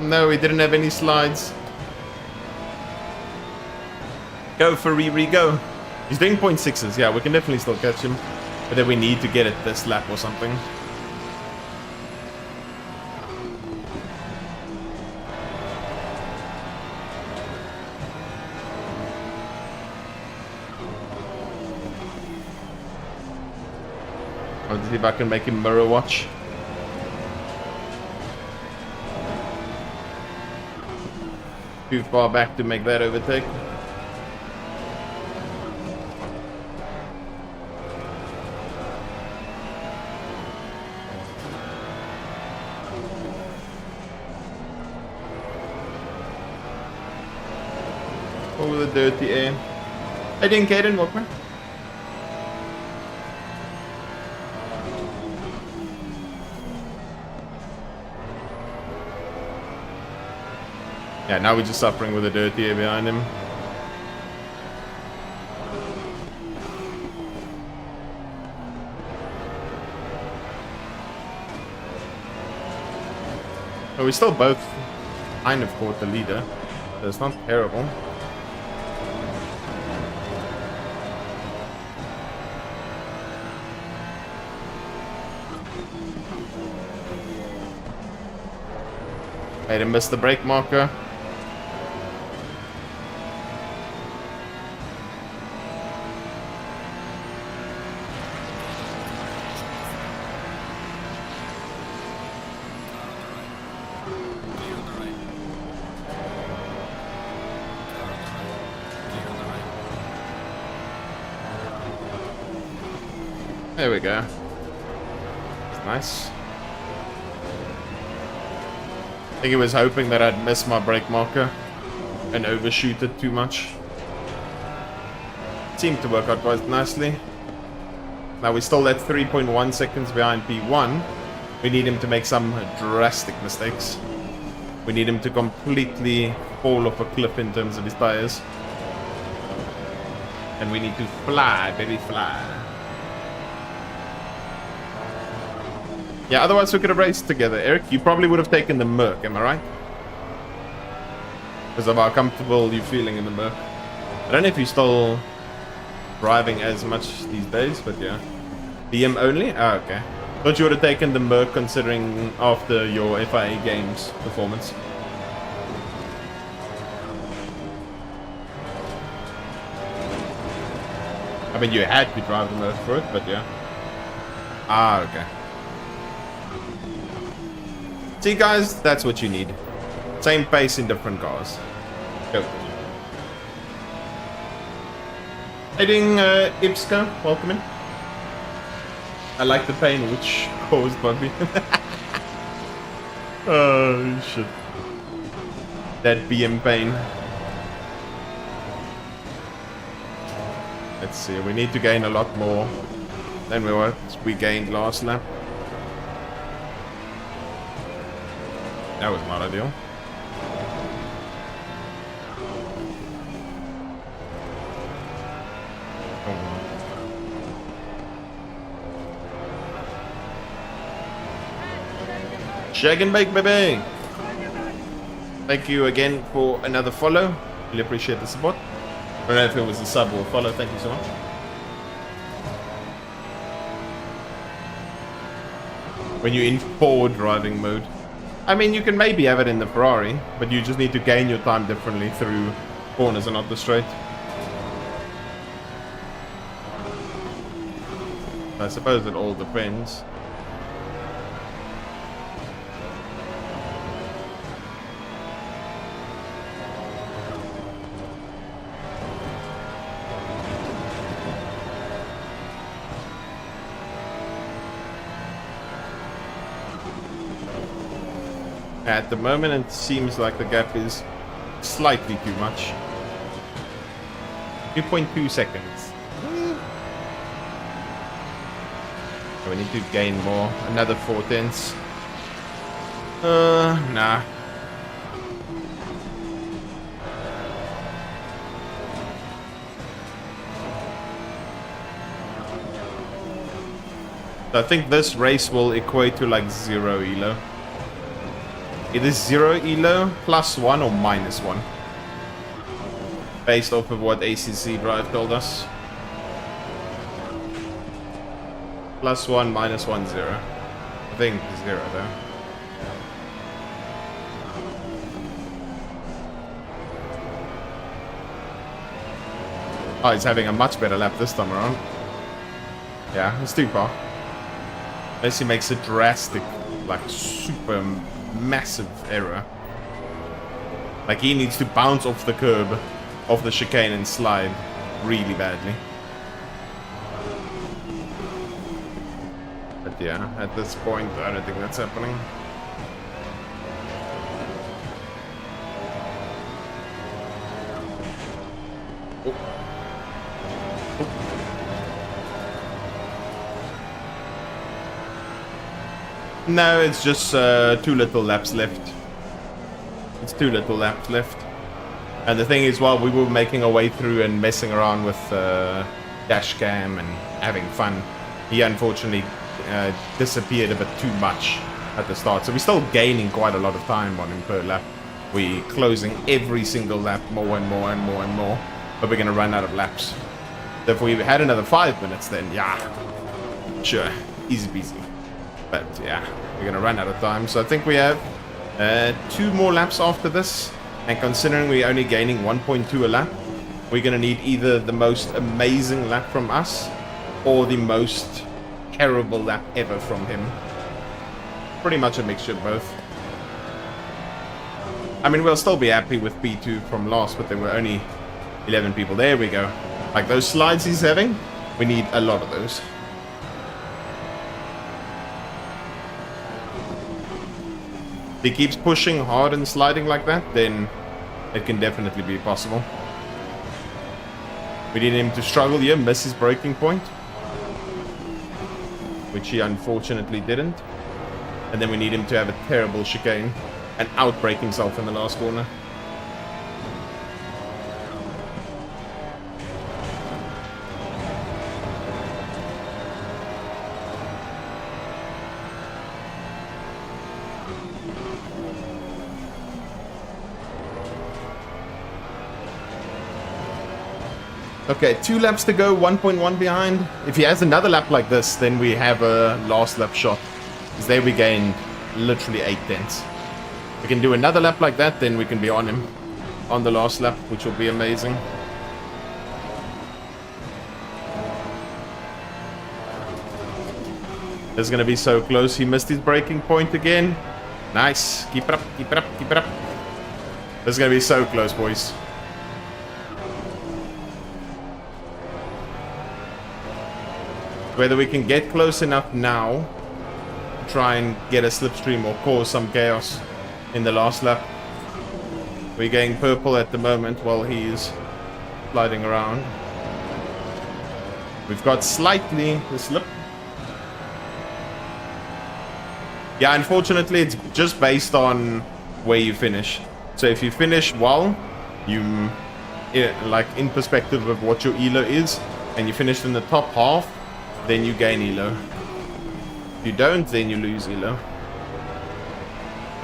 No, he didn't have any slides. Go for Riri, go. He's doing 0.6s. Yeah, we can definitely still catch him. But then we need to get it this lap or something. I'll see if I can make him mirror watch. Too far back to make that overtake. Oh, the dirty air. Hey, Ding Caden, welcome. Yeah, now we're just suffering with the dirty air behind him. But we still both kind of caught the leader, so it's not terrible. Made him miss the brake marker. There we go. It's nice. I think he was hoping that I'd miss my brake marker and overshoot it too much. Seemed to work out quite nicely. Now we're still at 3.1 seconds behind P1. We need him to make some drastic mistakes. We need him to completely fall off a cliff in terms of his tires. And we need to fly, baby, fly. Yeah, otherwise we could have raced together. Eric, you probably would have taken the Merc, am I right? Because of how comfortable you're feeling in the Merc. I don't know if you're still driving as much these days, but yeah. BM only? Ah, okay. Thought you would have taken the Merc considering after your FIA Games performance. I mean, you had to drive the Merc for it, but yeah. Ah, okay. See, guys, that's what you need. Same pace in different cars. Go. Hey, doing Ipska, welcome in. I like the pain which caused Bobby. Oh, shit. That BM pain. Let's see, we need to gain a lot more than we gained last lap. That was not ideal. Shag and bake, baby! Thank you again for another follow. Really appreciate the support. I don't know if it was a sub or a follow. Thank you so much. When you're in forward driving mode. I mean, you can maybe have it in the Ferrari, but you just need to gain your time differently through corners and not the straight. I suppose it all depends. At the moment, it seems like the gap is slightly too much. 2.2 seconds. We need to gain more. Another 4 tenths. Nah. So I think this race will equate to like 0 elo. It is 0 elo, +1 or -1. Based off of what ACC Drive told us. +1, -1, 0. I think 0 though. Oh, he's having a much better lap this time around. Yeah, it's too far. Unless he makes a drastic, like super massive error. Like he needs to bounce off the curb, off the chicane and slide really badly. But yeah, at this point, I don't think that's happening. Oh. Oh. No, it's just 2 little laps left. It's 2 little laps left. And the thing is, while we were making our way through and messing around with dash cam and having fun, he unfortunately disappeared a bit too much at the start. So we're still gaining quite a lot of time on him per lap. We're closing every single lap more and more and more and more. But we're going to run out of laps. So if we had another 5 minutes, then yeah, sure, easy peasy. But yeah, we're going to run out of time. So I think we have 2 more laps after this. And considering we're only gaining 1.2 a lap, we're going to need either the most amazing lap from us or the most terrible lap ever from him. Pretty much a mixture of both. I mean, we'll still be happy with P2 from last, but there were only 11 people. There we go. Like those slides he's having, we need a lot of those. If he keeps pushing hard and sliding like that, then it can definitely be possible. We need him to struggle here, miss his breaking point, which he unfortunately didn't. And then we need him to have a terrible chicane and outbrake himself in the last corner. Okay, 2 laps to go, 1.1 behind. If he has another lap like this, then we have a last lap shot. Because there we gained literally 8 tenths. We can do another lap like that, then we can be on him on the last lap, which will be amazing. This is going to be so close. He missed his breaking point again. Nice. Keep it up, keep it up, keep it up. This is going to be so close, boys. Whether we can get close enough now to try and get a slipstream or cause some chaos in the last lap. We're getting purple at the moment while he's sliding around. We've got slightly the slip. Yeah, unfortunately, it's just based on where you finish. So if you finish well, you, like in perspective of what your elo is, and you finish in the top half, then you gain elo. If you don't, then you lose elo.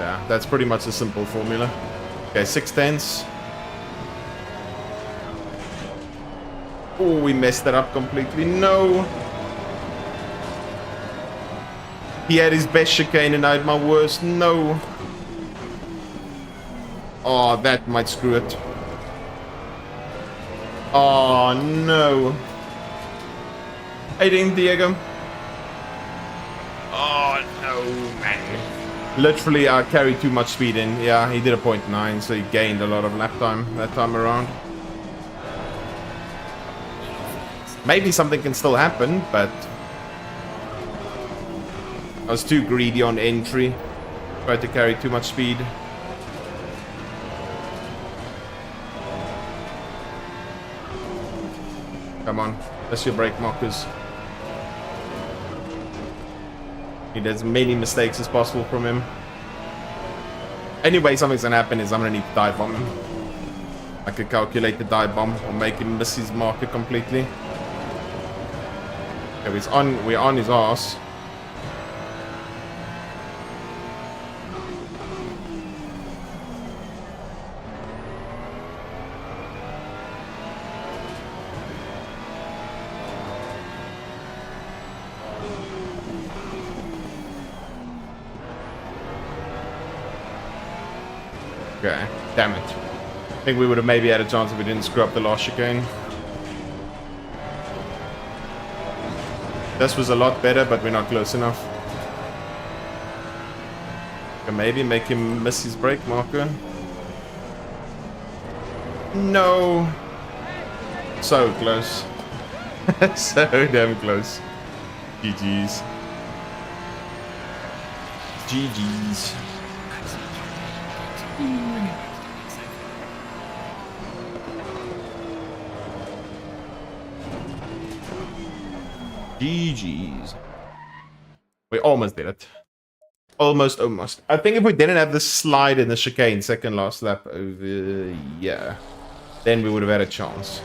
Yeah, that's pretty much a simple formula. Okay, 6 tenths. Oh, we messed that up completely. No. He had his best chicane and I had my worst. No. Oh, that might screw it. Oh, no. Hey, Diego. Oh, no, man. Literally, I carried too much speed in. Yeah, he did a 0.9, so he gained a lot of lap time that time around. Maybe something can still happen, but I was too greedy on entry. Tried to carry too much speed. Come on, that's your brake markers. He does as many mistakes as possible from him. Anyway, something's gonna happen is I'm gonna need to dive bomb him. I could calculate the dive bomb or make him miss his marker completely. Okay, we're on his ass. Okay, damn it. I think we would have maybe had a chance if we didn't screw up the last chicane. This was a lot better, but we're not close enough. Okay, maybe make him miss his brake marker. No. So close. So damn close. GG's. GG's. GG's. We almost did it. Almost. I think if we didn't have the slide in the chicane second last lap over, yeah, then we would have had a chance.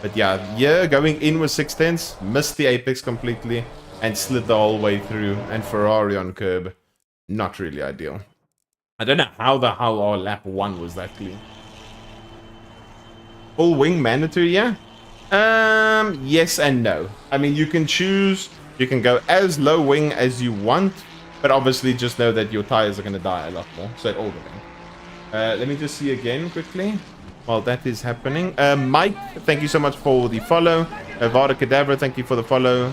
But yeah, going in with 6 tenths, missed the apex completely, and slid the whole way through, and Ferrari on curb. Not really ideal. I don't know how the hell our lap 1 was that clean. Full wing mandatory, yeah? Yes and no. I mean, you can choose, you can go as low wing as you want, but obviously just know that your tires are going to die a lot more. So it all depends. Let me just see again quickly while that is happening. Mike, thank you so much for the follow. Vada Cadabra, thank you for the follow.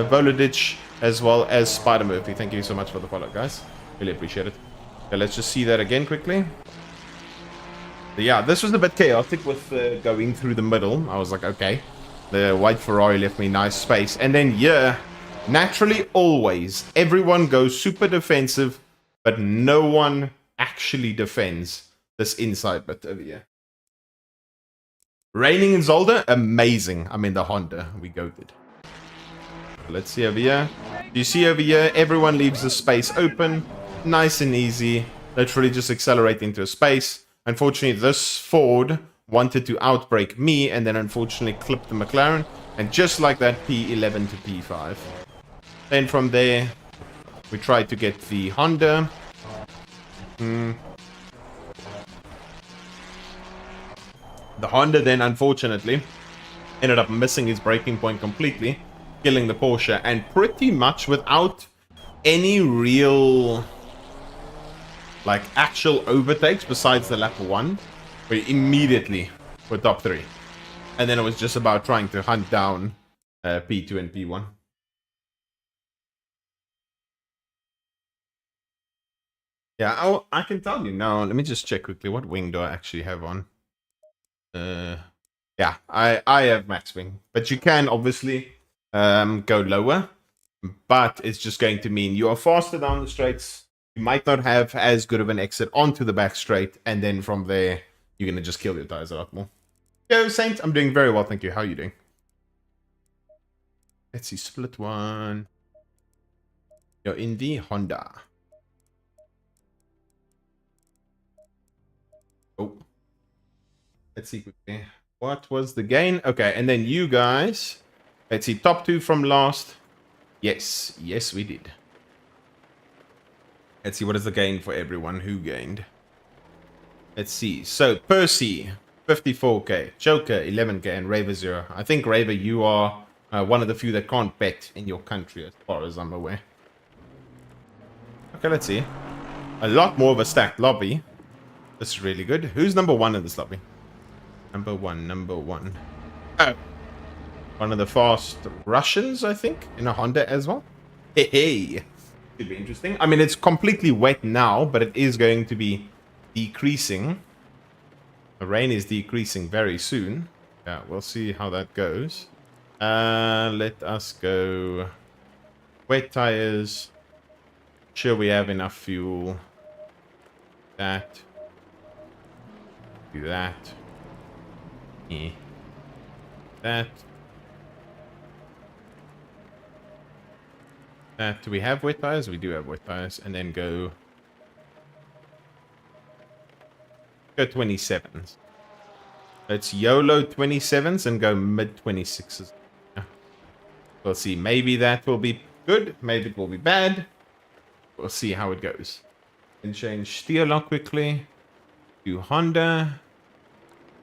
Volodich, as well as Spider Murphy, thank you so much for the follow, guys. Really appreciate it. Okay, let's just see that again quickly. Yeah, this was a bit chaotic with going through the middle. I was like, okay. The white Ferrari left me nice space. And then, yeah, naturally, always, everyone goes super defensive but no one actually defends this inside bit over here. Raining in Zolder, amazing. I mean, the Honda, we goated. Let's see over here. You see over here, everyone leaves the space open. Nice and easy. Literally just accelerate into a space. Unfortunately, this Ford wanted to outbrake me and then unfortunately clipped the McLaren. And just like that, P11 to P5. Then from there, we tried to get the Honda. The Honda then, unfortunately, ended up missing his braking point completely, killing the Porsche, and pretty much without any real, like, actual overtakes besides the lap 1, we immediately were top 3. And then it was just about trying to hunt down P2 and P1. Yeah, I can tell you now. Let me just check quickly. What wing do I actually have on? Yeah, I have max wing. But you can obviously go lower. But it's just going to mean you are faster down the straights. You might not have as good of an exit onto the back straight. And then from there, you're going to just kill your tires a lot more. Yo, Saint, I'm doing very well, thank you. How are you doing? Let's see, split one. You're in the Honda. Oh. Let's see quickly. What was the gain? Okay, and then you guys. Let's see, top 2 from last. Yes, yes, we did. Let's see, what is the gain for everyone who gained? Let's see. So, Percy, 54k. Joker, 11k. And Raver, 0. I think, Raver, you are one of the few that can't bet in your country, as far as I'm aware. Okay, let's see. A lot more of a stacked lobby. This is really good. Who's number 1 in this lobby? Number one. Oh. One of the fast Russians, I think, in a Honda as well. Hey. Could be interesting. I mean, it's completely wet now, but it is going to be decreasing. The rain is decreasing very soon. Yeah, we'll see how that goes. Let us go. Wet tires. Sure, we have enough fuel. That. Do that. Yeah. That. Do we have wet tires? We do have wet tires. And then go 27s. Let's YOLO 27s and go mid 26s. Yeah. We'll see. Maybe that will be good. Maybe it will be bad. We'll see how it goes. And change steer lock quickly to Honda.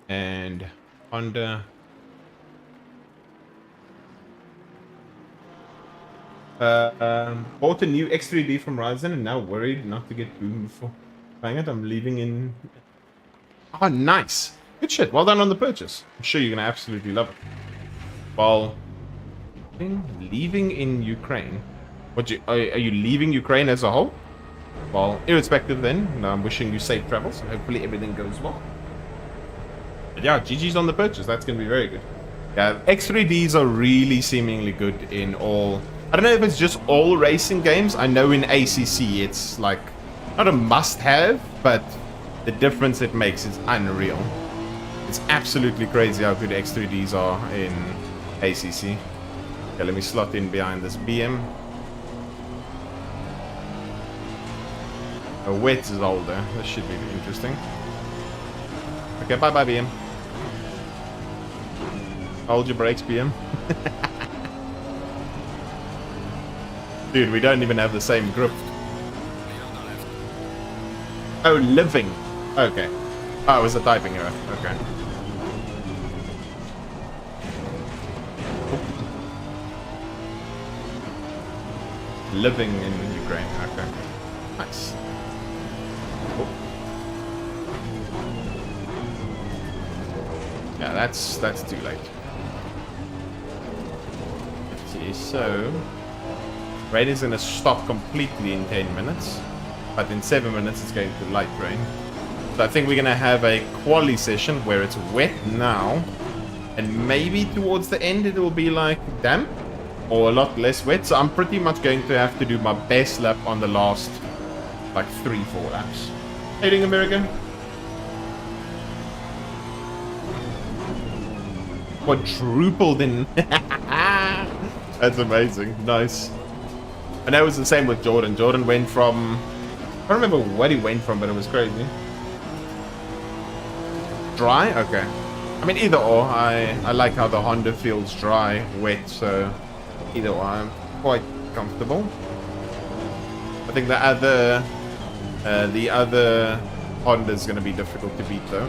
And Honda. Bought a new X3D from Ryzen and now worried not to get boomed before buying it. I'm leaving in... Oh, nice. Good shit. Well done on the purchase. I'm sure you're going to absolutely love it. While leaving in Ukraine. Are you leaving Ukraine as a whole? Well, irrespective then, I'm wishing you safe travels and hopefully everything goes well. But yeah, GG's on the purchase. That's going to be very good. Yeah, X3Ds are really seemingly good in all... I don't know if it's just all racing games. I know in ACC it's like not a must-have, but the difference it makes is unreal. It's absolutely crazy how good X3Ds are in ACC. Okay, let me slot in behind this BM. A wet is older. This should be interesting. Okay, bye-bye, BM. Hold your brakes, BM. Dude, we don't even have the same grip. Oh, living. Okay. Oh, it was a typing error. Okay. Living in Ukraine. Okay. Nice. Oh. Yeah, that's too late. Let's see, so... Rain is going to stop completely in 10 minutes. But in 7 minutes it's going to light rain. So I think we're going to have a quali session where it's wet now. And maybe towards the end it will be like damp. Or a lot less wet. So I'm pretty much going to have to do my best lap on the last like 3-4 laps. Hating America. Quadrupled in. That's amazing. Nice. And that was the same with Jordan. Jordan went from, I don't remember what he went from, but it was crazy. Dry? Okay. I mean, either or. I like how the Honda feels dry, wet, so either or. I'm quite comfortable. I think the other Honda is going to be difficult to beat, though.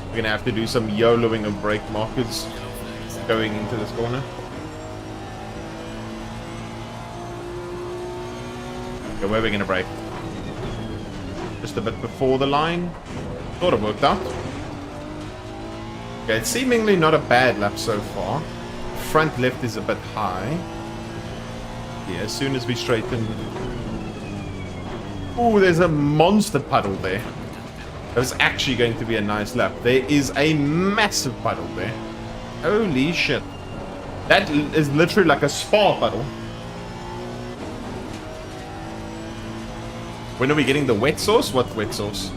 We're going to have to do some YOLOing of brake markers going into this corner. Okay, where are we going to brake? Just a bit before the line. Sort of worked out. Okay, it's seemingly not a bad lap so far. Front left is a bit high. Yeah, as soon as we straighten... Ooh, there's a monster puddle there. That was actually going to be a nice lap. There is a massive puddle there. Holy shit. That is literally like a spa puddle. When are we getting the wet sauce? What wet sauce?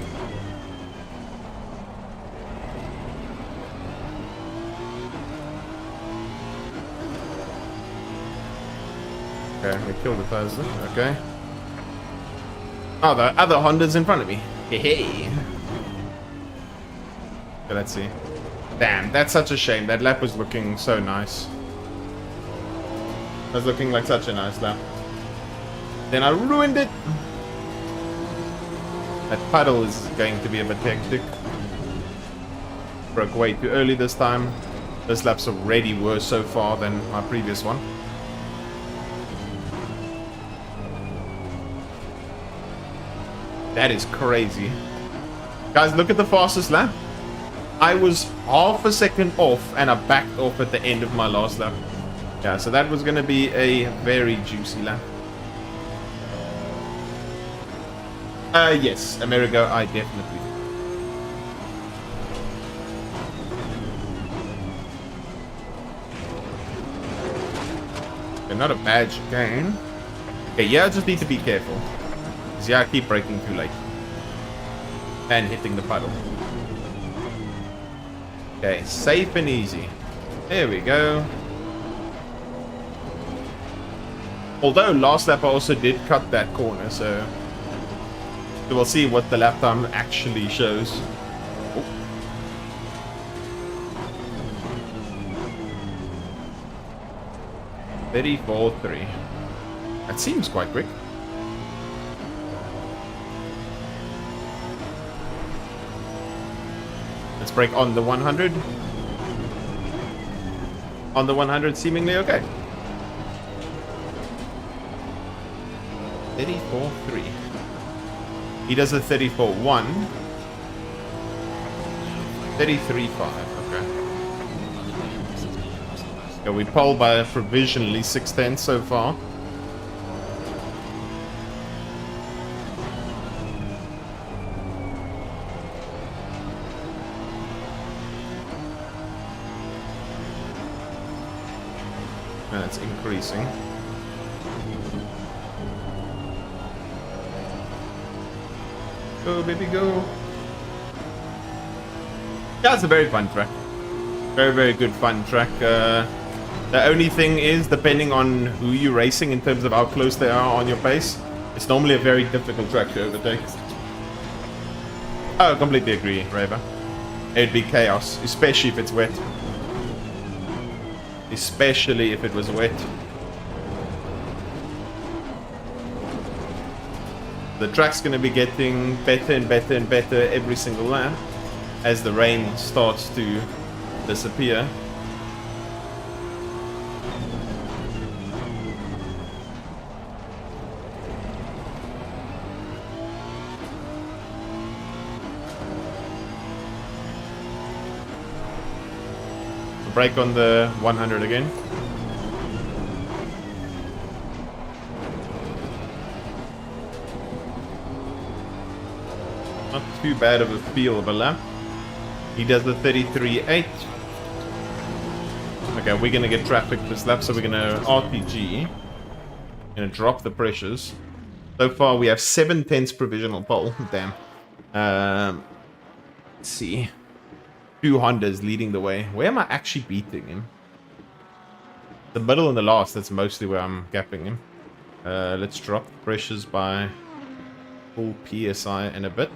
Okay, we killed the Tesla. Okay. Oh, the other Honda's in front of me. Hey. Okay, let's see. Damn, that's such a shame. That lap was looking so nice. It was looking like such a nice lap. Then I ruined it. That puddle is going to be a bit hectic. Broke way too early this time. This lap's already worse so far than my previous one. That is crazy. Guys, look at the fastest lap. I was half a second off and I backed off at the end of my last lap. Yeah, so that was going to be a very juicy lap. Yes, Amerigo, I definitely do. Okay, not a bad chicane. Okay, yeah, I just need to be careful. Because, yeah, I keep braking too late. And hitting the puddle. Okay, safe and easy. There we go. Although last lap I also did cut that corner, so we'll see what the lap time actually shows. Oh. Very 4-3. That seems quite quick. Let's brake on the 100. On the 100, seemingly okay. 34.3. He does a 34.1. 33.5. Okay. Yeah, we pole by provisionally 6/10 so far. And it's increasing. Go, baby, go. Yeah, it's a very fun track. Very, very good fun track. The only thing is, depending on who you're racing in terms of how close they are on your pace, it's normally a very difficult track to overtake. Oh, I completely agree, Raver. It'd be chaos, especially if it's wet. Especially if it was wet. The track's going to be getting better and better and better every single lap as the rain starts to disappear. Brake on the 100 again. Not too bad of a feel of a lap. He does the 33.8. Okay, we're gonna get traffic this lap, so we're gonna RPG. Gonna drop the pressures. So far, we have 7/10 provisional pole. Damn. Let's see. 2 Hondas leading the way. Where am I actually beating him? The middle and the last, that's mostly where I'm gapping him. Let's drop the pressures by full PSI in a bit.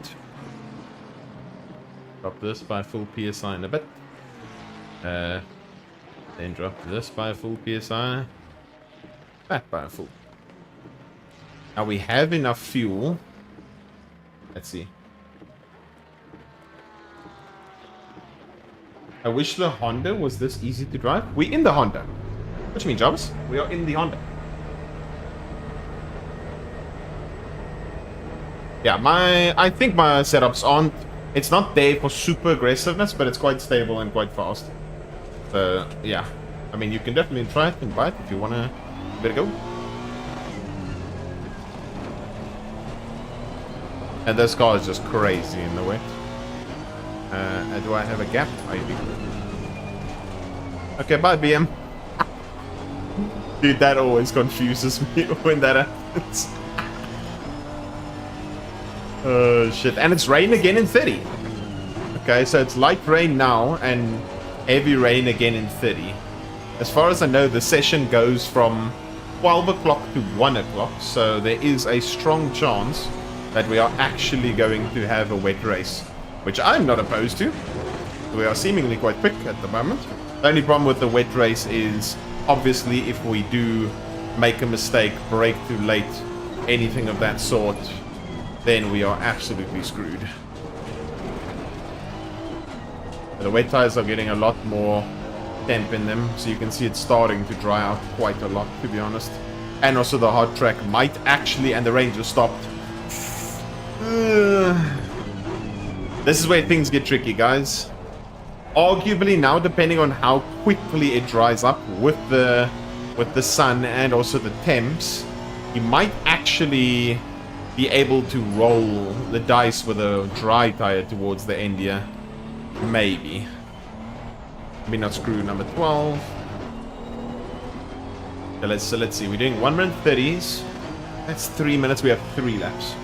Drop this by full PSI in a bit. Then drop this by full PSI. That by full. Now we have enough fuel. Let's see. I wish the Honda was this easy to drive. We're in the Honda. What do you mean, Jarvis? We are in the Honda. Yeah, I think my setups aren't... It's not there for super aggressiveness, but it's quite stable and quite fast. So, yeah. I mean, you can definitely try it and buy it if you want to give it a go. And this car is just crazy in the way. Do I have a gap? I do. Okay, bye, BM. Dude, that always confuses me when that happens. Oh, shit. And it's rain again in 30. Okay, so it's light rain now and heavy rain again in 30. As far as I know, the session goes from 12 o'clock to 1 o'clock, so there is a strong chance that we are actually going to have a wet race, which I'm not opposed to. We are seemingly quite quick at the moment. The only problem with the wet race is, obviously, if we do make a mistake, brake too late, anything of that sort, then we are absolutely screwed. The wet tires are getting a lot more temp in them, so you can see it's starting to dry out quite a lot, to be honest. And also the hard track might actually, and the rain just stopped. This is where things get tricky, guys. Arguably now, depending on how quickly it dries up with the sun and also the temps, you might actually be able to roll the dice with a dry tire towards the end here. Maybe. Maybe not screw number 12. Okay, so let's see. We're doing 1 minute 30s. That's 3 minutes. We have 3 laps.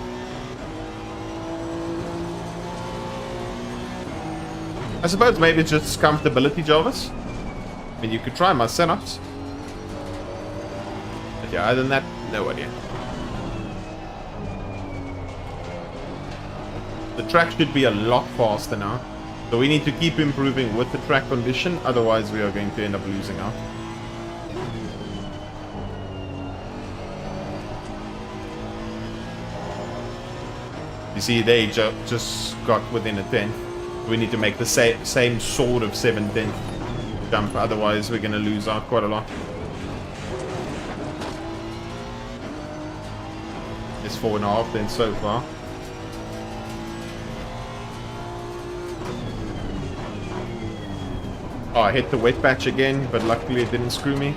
I suppose maybe it's just comfortability, Jarvis. I mean, you could try my setups. But yeah, other than that, no idea. The track should be a lot faster now. So we need to keep improving with the track condition, otherwise we are going to end up losing out. You see, they just got within a 10. We need to make the same sort of 7/10 jump, otherwise we're going to lose out quite a lot. It's 4.5 then so far. Oh, I hit the wet patch again, but luckily it didn't screw me.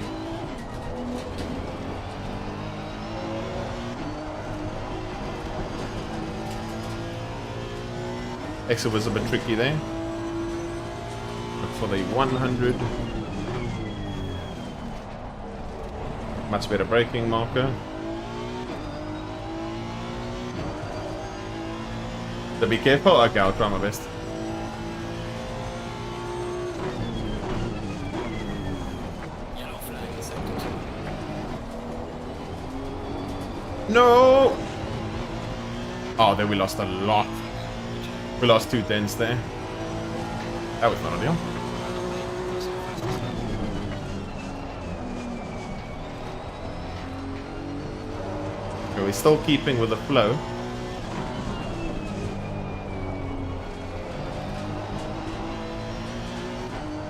Exit was a bit tricky there. Look for the 100. Much better braking marker. So be careful. Okay, I'll try my best. No! Oh, then we lost a lot. We lost 2 tenths there. That was not ideal. Okay, we're still keeping with the flow.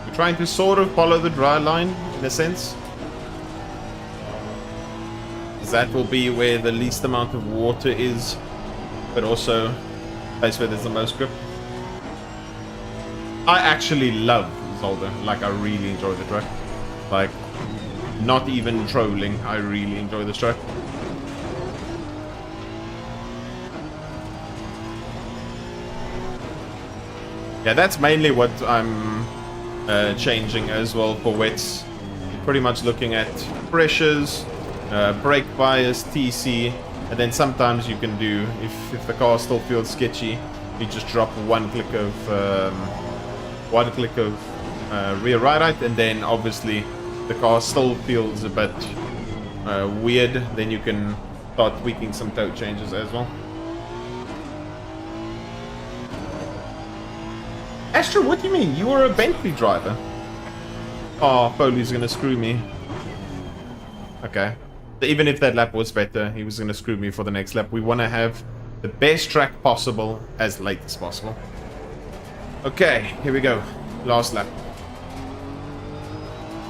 We're trying to sort of follow the dry line, in a sense. That will be where the least amount of water is, but also the place where there's the most grip. I actually love Zolder. Like, I really enjoy the track. Like, not even trolling, I really enjoy this track. Yeah, that's mainly what I'm changing as well for wets. Pretty much looking at pressures, brake bias, TC, and then sometimes you can do, if the car still feels sketchy, you just drop one click of rear right, and then obviously the car still feels a bit weird, then you can start tweaking some toe changes as well. Astro, what do you mean? You were a Bentley driver? Oh, Foley's gonna screw me. Okay. Even if that lap was better, he was gonna screw me for the next lap. We want to have the best track possible as late as possible. Okay, here we go. Last lap.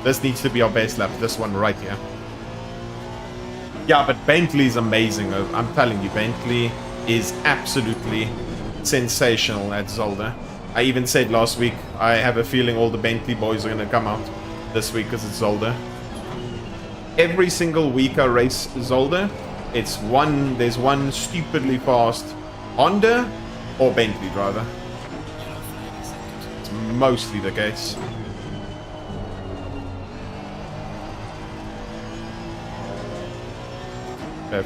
This needs to be our best lap. This one right here. Yeah, but Bentley's amazing. I'm telling you, Bentley is absolutely sensational at Zolder. I even said last week, I have a feeling all the Bentley boys are going to come out this week because it's Zolder. Every single week I race Zolder, there's one stupidly fast Honda or Bentley driver. It's mostly the case.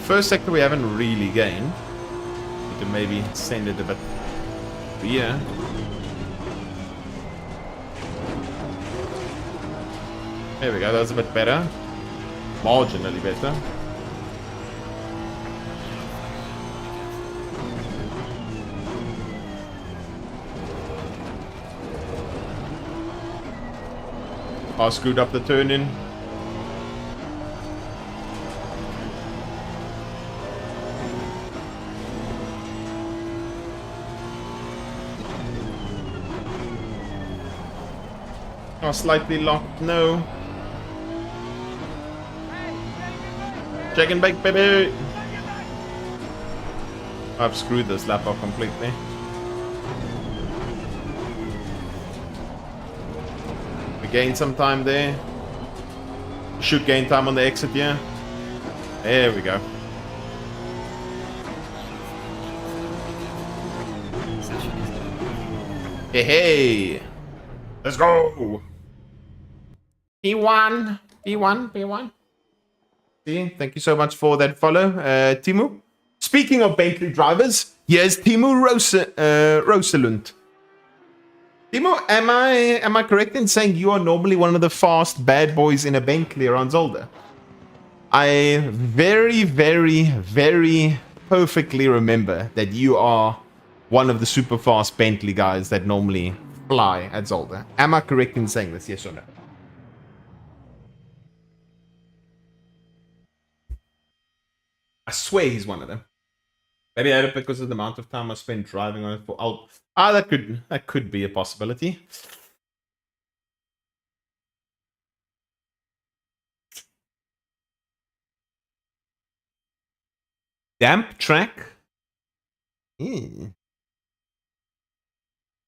First sector we haven't really gained. We can maybe send it a bit here. There we go, that's a bit better. Marginally better. I screwed up the turn in. Oh, slightly locked, no. Check and bake, baby! I've screwed this lap up completely. We gained some time there. Should gain time on the exit here. There we go. Hey, hey! Let's go! P1, P1, P1. Thank you so much for that follow, Timu. Speaking of Bentley drivers, here's Timu Rosalund. Timu, am I correct in saying you are normally one of the fast bad boys in a Bentley around Zolder? I very, very, very perfectly remember that you are one of the super fast Bentley guys that normally fly at Zolder. Am I correct in saying this? Yes or no? I swear he's one of them. Maybe I don't because of the amount of time I spent driving on it for. That could be a possibility. Damp track.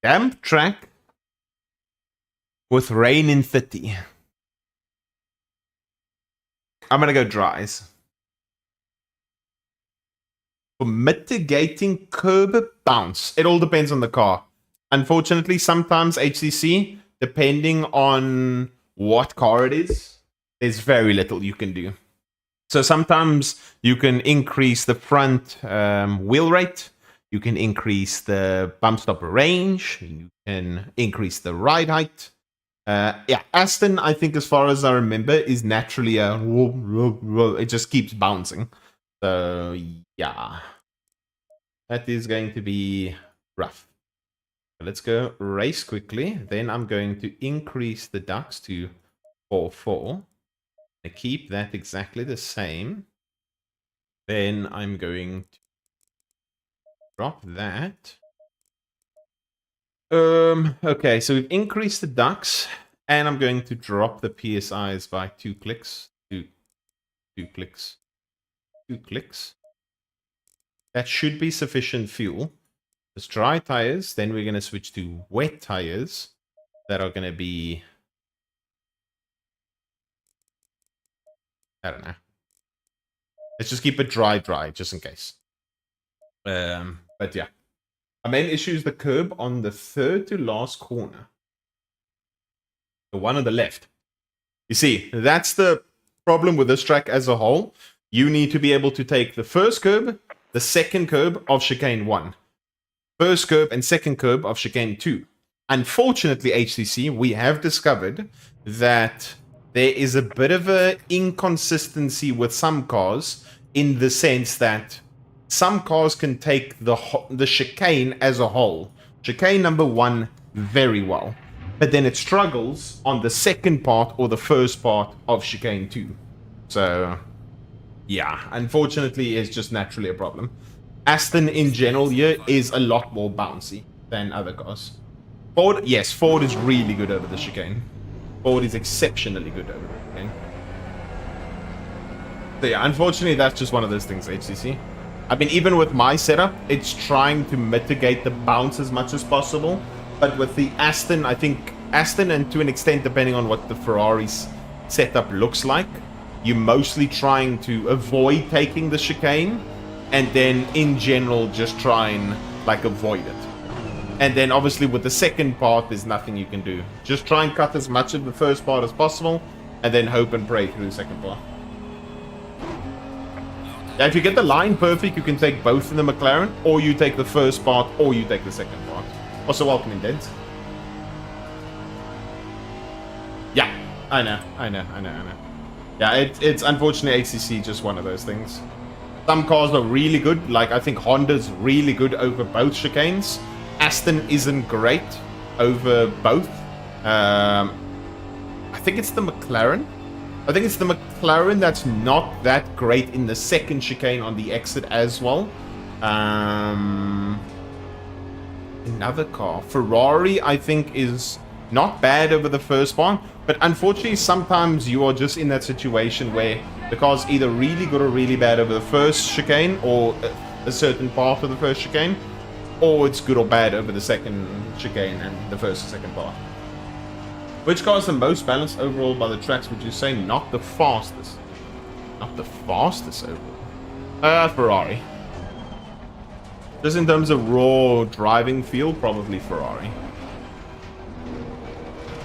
Damp track with rain in 30. I'm gonna go dries. For mitigating curb bounce, it all depends on the car. Unfortunately, sometimes HCC, depending on what car it is, there's very little you can do. So sometimes you can increase the front wheel rate, you can increase the bump stop range, you can increase the ride height. Yeah, Aston, I think as far as I remember, is naturally it just keeps bouncing. So, yeah. That is going to be rough. Let's go race quickly. Then I'm going to increase the ducks to 4-4. And keep that exactly the same. Then I'm going to drop that. Okay, so we've increased the ducks. And I'm going to drop the PSIs by 2 clicks. 2 clicks. 2 clicks. That should be sufficient fuel. Just dry tires. Then we're going to switch to wet tires that are going to be... I don't know. Let's just keep it dry, just in case. But yeah. Our main issue is the curb on the third to last corner. The one on the left. You see, that's the problem with this track as a whole. You need to be able to take the first curb, the second curb of chicane 1. First curb and second curb of chicane 2. Unfortunately, HCC, we have discovered that there is a bit of an inconsistency with some cars in the sense that some cars can take the chicane as a whole. Chicane number 1 very well. But then it struggles on the second part or the first part of chicane 2. So, yeah, unfortunately, it's just naturally a problem. Aston in general here is a lot more bouncy than other cars. Ford, yes, Ford is really good over the chicane. Ford is exceptionally good over the chicane. So yeah, unfortunately, that's just one of those things, HCC. I mean, even with my setup, it's trying to mitigate the bounce as much as possible. But with the Aston, I think Aston, and to an extent, depending on what the Ferrari's setup looks like, you're mostly trying to avoid taking the chicane, and then in general, just try and like avoid it. And then obviously with the second part, there's nothing you can do. Just try and cut as much of the first part as possible, and then hope and pray through the second part. Yeah, if you get the line perfect, you can take both in the McLaren, or you take the first part, or you take the second part. Also, welcome in, Dent. Yeah, I know. Yeah, it's unfortunately HCC, just one of those things. Some cars are really good, like I think Honda's really good over both chicanes. Aston isn't great over both. I think it's the McLaren. I think it's the McLaren that's not that great in the second chicane on the exit as well. Another car. Ferrari, I think, is not bad over the first one. But unfortunately, sometimes you are just in that situation where the car's either really good or really bad over the first chicane, or a certain part of the first chicane, or it's good or bad over the second chicane and the first and second part. Which car is the most balanced overall by the tracks, would you say? Not the fastest. Not the fastest overall. Ferrari. Just in terms of raw driving feel, probably Ferrari.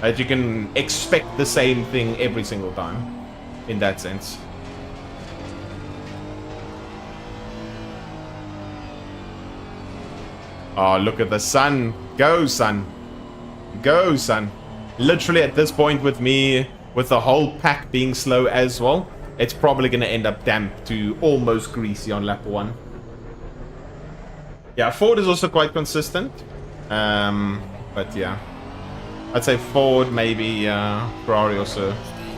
As you can expect the same thing every single time, in that sense. Oh, look at the sun. Go, sun. Go, sun. Literally at this point with me, with the whole pack being slow as well, it's probably going to end up damp to almost greasy on lap 1. Yeah, Ford is also quite consistent. But yeah. I'd say Ford, maybe Ferrari also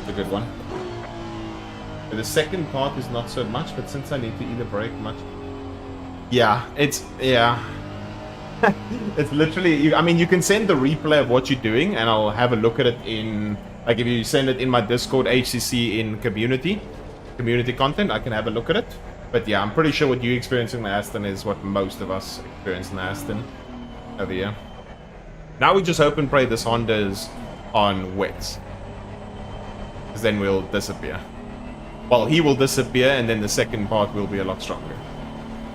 a good one. The second part is not so much, but since I need to either brake much... Yeah, it's... Yeah. It's literally... I mean, you can send the replay of what you're doing, and I'll have a look at it in... Like, if you send it in my Discord, HCC in community content, I can have a look at it. But yeah, I'm pretty sure what you experience in the Aston is what most of us experience in the Aston over here. Now we just hope and pray this Honda is on wets. Because then we'll disappear. Well, he will disappear, and then the second part will be a lot stronger.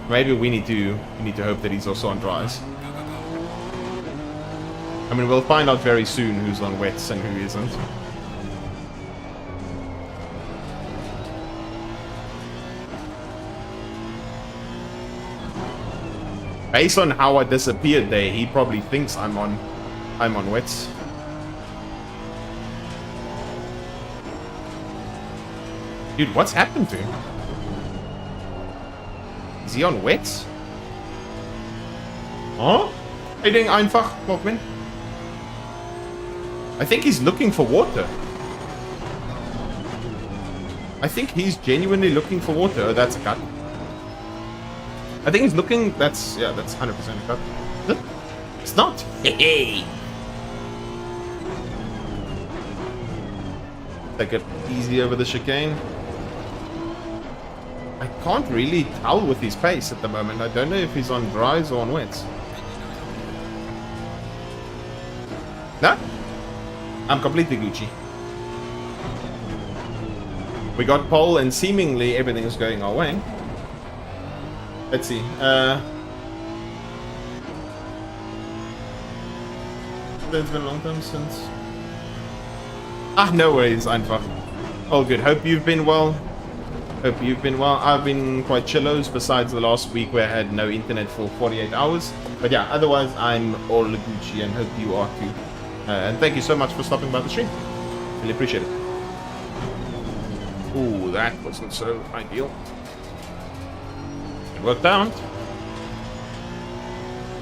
Maybe we need to hope that he's also on dries. I mean, we'll find out very soon who's on wets and who isn't. Based on how I disappeared there, he probably thinks I'm on wets. Dude, what's happened to him? Is he on wets? Huh? How you doing, einfach, Walkman? I think he's looking for water. I think he's genuinely looking for water. Oh, that's a cut. I think he's looking... That's 100% a cut. It's not. Hey. Take it easy over the chicane. I can't really tell with his pace at the moment. I don't know if he's on dries or on wets. No? I'm completely Gucci. We got pole and seemingly everything is going our way. Let's see. It's been a long time since. Ah, no worries, einfach. All good. Hope you've been well. Hope you've been well. I've been quite chillos besides the last week where I had no internet for 48 hours. But yeah, otherwise I'm all Gucci and hope you are too. And thank you so much for stopping by the stream. Really appreciate it. Ooh, that wasn't so ideal. It worked out.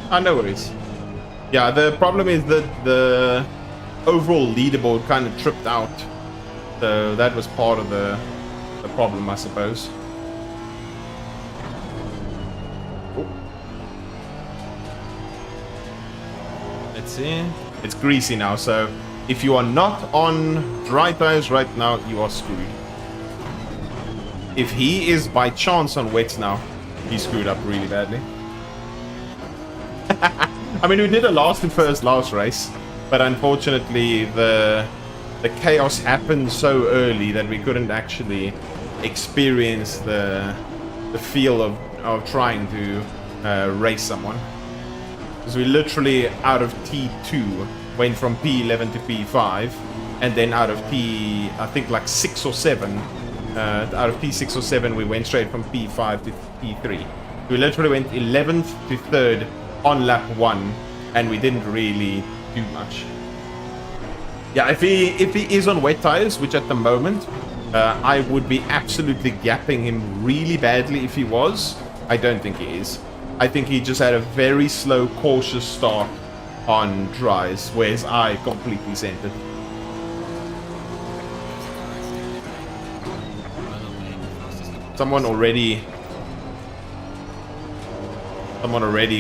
Ah, no worries. Yeah, the problem is that the overall leaderboard kind of tripped out. So that was part of the problem, I suppose. Oh. Let's see. It's greasy now, so if you are not on dry tires right now, you are screwed. If he is by chance on wets now, he screwed up really badly. I mean, we did a last to first last race, but unfortunately the chaos happened so early that we couldn't actually experience the feel of trying to race someone. Because we literally out of T2 went from P11 to P5, and then out of P, I think like 6 or 7, out of P6 or 7 we went straight from P5 to P3. We literally went 11th to 3rd on lap 1, and we didn't really do much. Yeah, if he is on wet tires, which at the moment I would be absolutely gapping him really badly if he was. I don't think he is. I think he just had a very slow, cautious start on dries, whereas I completely sent it. Someone already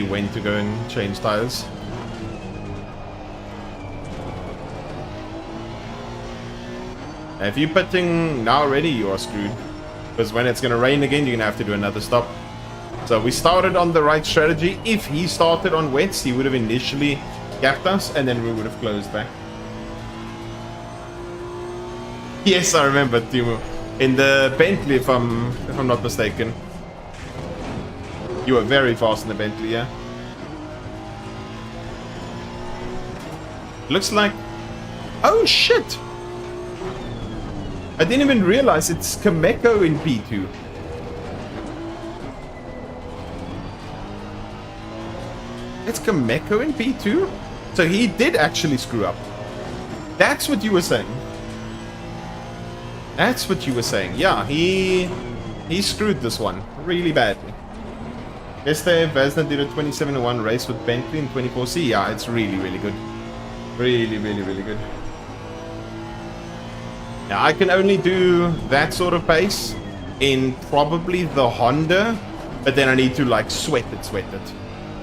went to go and change tires. If you're pitting now already, you are screwed. Because when it's going to rain again, you're going to have to do another stop. So we started on the right strategy. If he started on wets, he would have initially gapped us, and then we would have closed back. Yes, I remember, Timo. In the Bentley, if I'm not mistaken. You were very fast in the Bentley, yeah? Looks like... Oh, shit! I didn't even realize it's Kameko in P2. It's Kameko in P2? So he did actually screw up. That's what you were saying. That's what you were saying. Yeah, he screwed this one really badly. Yesterday, Vesna did a 27-1 race with Bentley in 24C. Yeah, it's really, really good. Really, really, really good. Now, I can only do that sort of pace in probably the Honda, but then I need to, like, sweat it.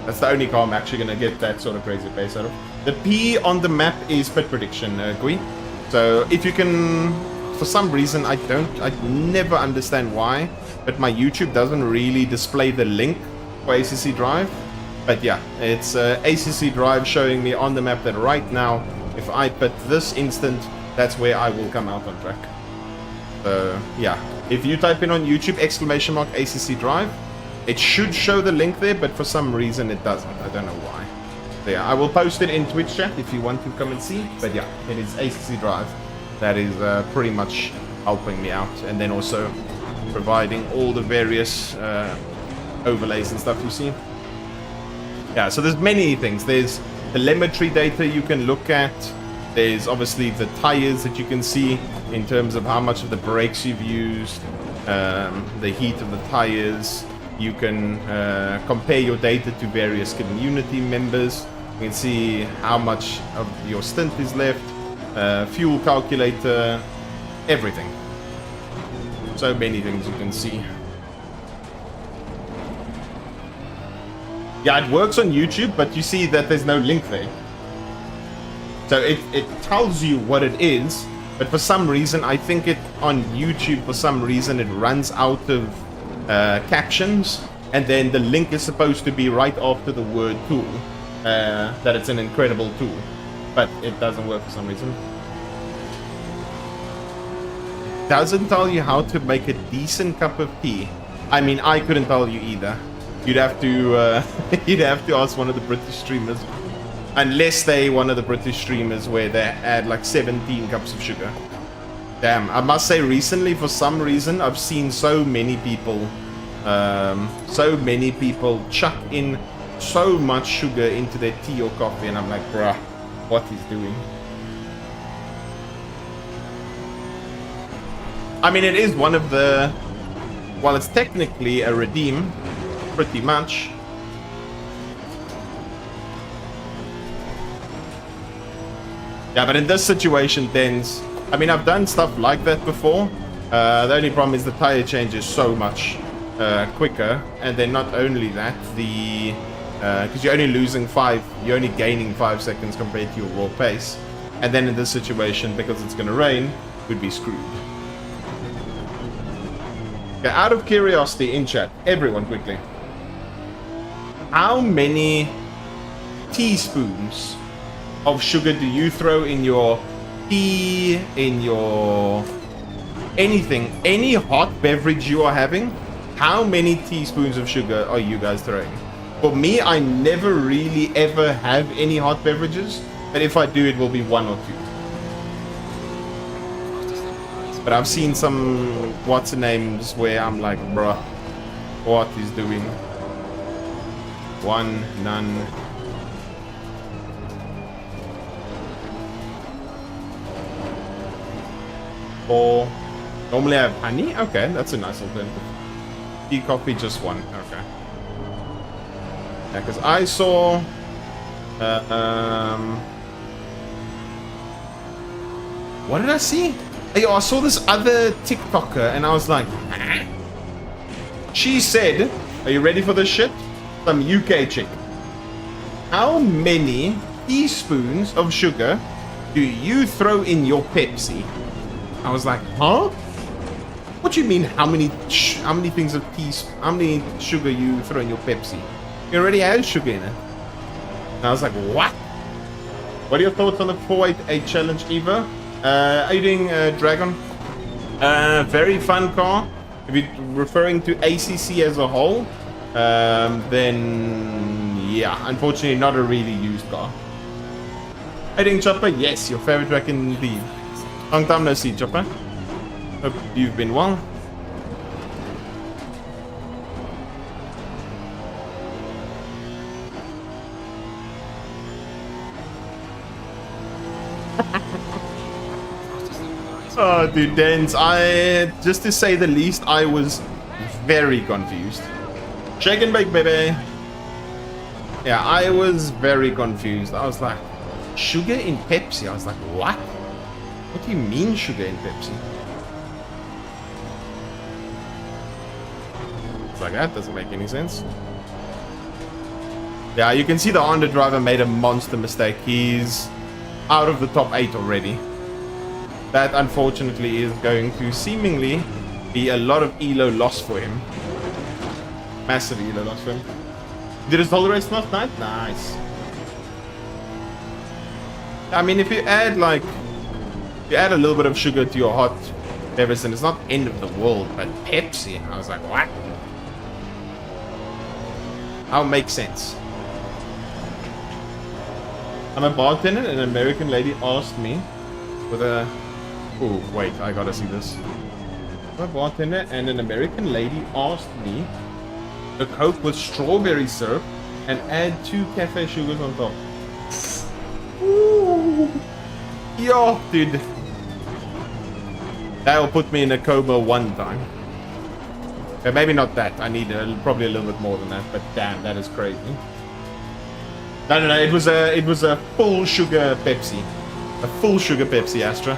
That's the only car I'm actually going to get that sort of crazy pace out of. The P on the map is pit prediction, Gui. So, if you can... For some reason, I never understand why, but my YouTube doesn't really display the link for ACC Drive. But yeah, it's ACC Drive showing me on the map that right now, if I put this instant, that's where I will come out on track. So yeah, if you type in on YouTube ! ACC Drive, it should show the link there, but for some reason it doesn't. I don't know why. So yeah, I will post it in Twitch chat if you want to come and see. But yeah, it is ACC Drive. That is pretty much helping me out, and then also providing all the various overlays and stuff you see. Yeah, so there's many things. There's telemetry data you can look at. There's obviously the tires that you can see in terms of how much of the brakes you've used, the heat of the tires. You can compare your data to various community members. You can see how much of your stint is left. Fuel calculator, everything. So many things you can see. Yeah, it works on YouTube, but you see that there's no link there. So it tells you what it is, but for some reason, I think it on YouTube, for some reason, it runs out of captions, and then the link is supposed to be right after the word tool, that it's an incredible tool. But it doesn't work for some reason. It doesn't tell you how to make a decent cup of tea. I mean, I couldn't tell you either. You'd have to you'd have to ask one of the British streamers. Unless they one of the British streamers where they add like 17 cups of sugar. Damn, I must say recently, for some reason, I've seen so many people chuck in so much sugar into their tea or coffee, and I'm like, bruh, what he's doing. I mean, it is one of the, well, it's technically a redeem, pretty much. Yeah, but in this situation, then, I mean, I've done stuff like that before. The only problem is the tire change is so much quicker, and then not only that, the because you're only losing 5, you're only gaining 5 seconds compared to your raw pace, and then in this situation, because it's going to rain, we'd be screwed. Okay, out of curiosity, in chat, everyone quickly, how many teaspoons of sugar do you throw in your tea, in your anything, any hot beverage you are having? How many teaspoons of sugar are you guys throwing? For me, I never really ever have any hot beverages, but if I do, it will be 1 or 2. But I've seen some what's-the-names where I'm like, bruh, what is doing? 1, none. Or normally I have honey. Okay, that's a nice alternative. Tea, coffee, just 1. Okay. Yeah, because I saw what did I see? Yo, I saw this other TikToker and I was like, she said, are you ready for this shit? Some UK chick. How many teaspoons of sugar do you throw in your Pepsi? I was like, huh? What do you mean? How many things of how many sugar you throw in your Pepsi? You already had sugar in it. And I was like, what? What are your thoughts on the 488 challenge, Eva? Are you doing Dragon? Very fun car. If you're referring to ACC as a whole, then yeah, unfortunately, not a really used car. Are you doing Chopper? Yes, your favorite track indeed. Long time no see, Chopper. Hope you've been well. Oh, dude, Dens, just to say the least, I was very confused. Shake and bake, baby. Yeah, I was very confused. I was like, sugar in Pepsi? I was like, what? What do you mean sugar in Pepsi? It's like, that doesn't make any sense. Yeah, you can see the Honda driver made a monster mistake. He's out of the top 8 already. That, unfortunately, is going to seemingly be a lot of ELO loss for him. Massive ELO loss for him. Did his whole race last night? Nice. I mean, if you add, like... If you add a little bit of sugar to your hot beverage, and it's not end of the world, but Pepsi. I was like, what? That would make sense. I'm a bartender, and an American lady asked me with a... Oh, wait, I gotta see this. I'm a bartender, and an American lady asked me a Coke with strawberry syrup and add 2 cafe sugars on top. Ooh. Yo, dude. That'll put me in a coma one time. Okay, maybe not that. I need probably a little bit more than that, but damn, that is crazy. No, it was a full sugar Pepsi. A full sugar Pepsi, Astra.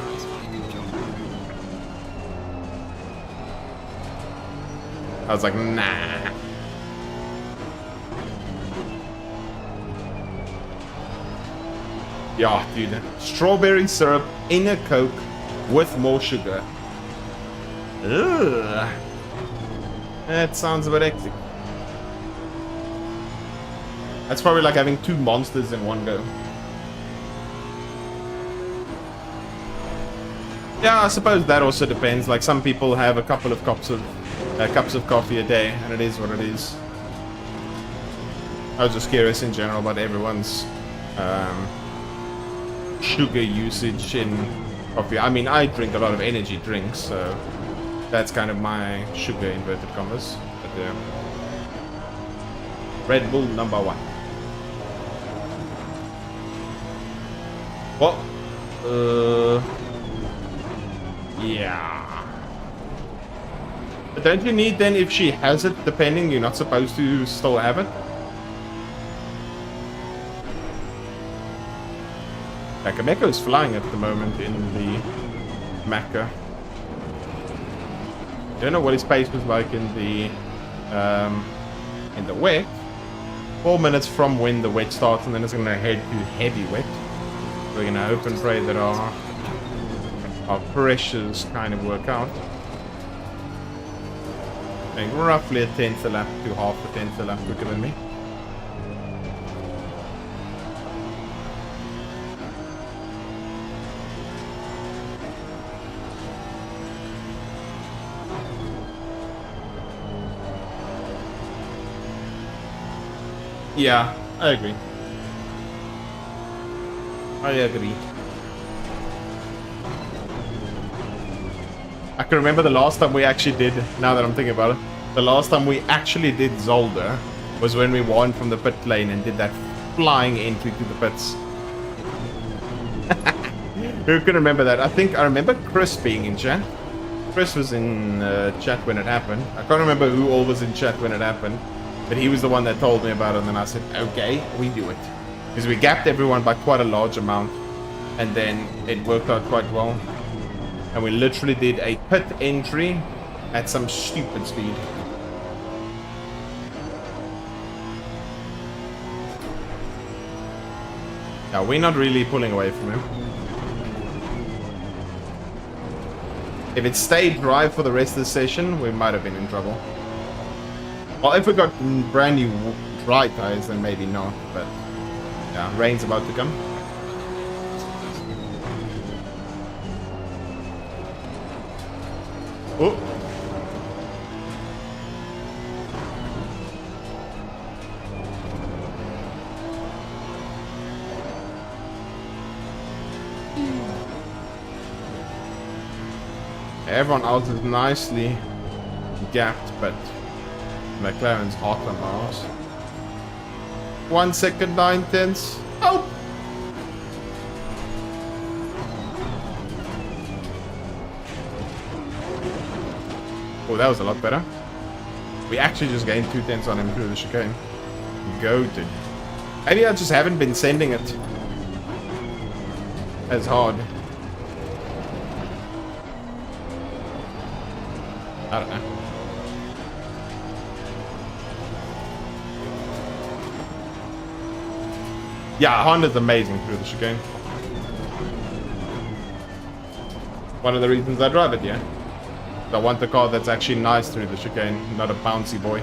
I was like, nah. Yeah, dude. Strawberry syrup in a Coke with more sugar. Ugh. That sounds a bit hectic. That's probably like having 2 monsters in one go. Yeah, I suppose that also depends. Like, some people have a couple of cups of coffee a day, and it is what it is. I was just curious in general about everyone's sugar usage in coffee. I mean, I drink a lot of energy drinks, so that's kind of my sugar inverted commas. But Red Bull #1. Well, yeah. But don't you need then, if she has it, depending, you're not supposed to still have it? Kameko is flying at the moment in the Macca. Don't know what his pace was like in the wet. 4 minutes from when the wet starts, and then it's gonna head to heavy wet. We're gonna hope and pray that our pressures kind of work out. I think roughly a tenth a lap to half a tenth a lap quicker than me. Yeah, I agree. I agree. I can remember the last time we actually did, now that I'm thinking about it, the last time we actually did Zolder was when we won from the pit lane and did that flying entry to the pits. Who can remember that? I think I remember Chris being in chat. Chris was in chat when it happened. I can't remember who all was in chat when it happened, but he was the one that told me about it, and then I said, okay, we do it. Because we gapped everyone by quite a large amount, and then it worked out quite well. And we literally did a pit entry at some stupid speed. Yeah, we're not really pulling away from him. If it stayed dry for the rest of the session, we might have been in trouble. Well, if we got brand new dry tires, then maybe not, but yeah, rain's about to come. Oh. Everyone else is nicely gapped, but McLaren's hot on ours. 1 second, 9 tenths. Oh! Oh, that was a lot better. We actually just gained 2 tenths on him through the chicane. Goated. Maybe I just haven't been sending it as hard. I don't know. Yeah, Honda's amazing through the chicane. One of the reasons I drive it, yeah. I want the car that's actually nice through the chicane, not a bouncy boy.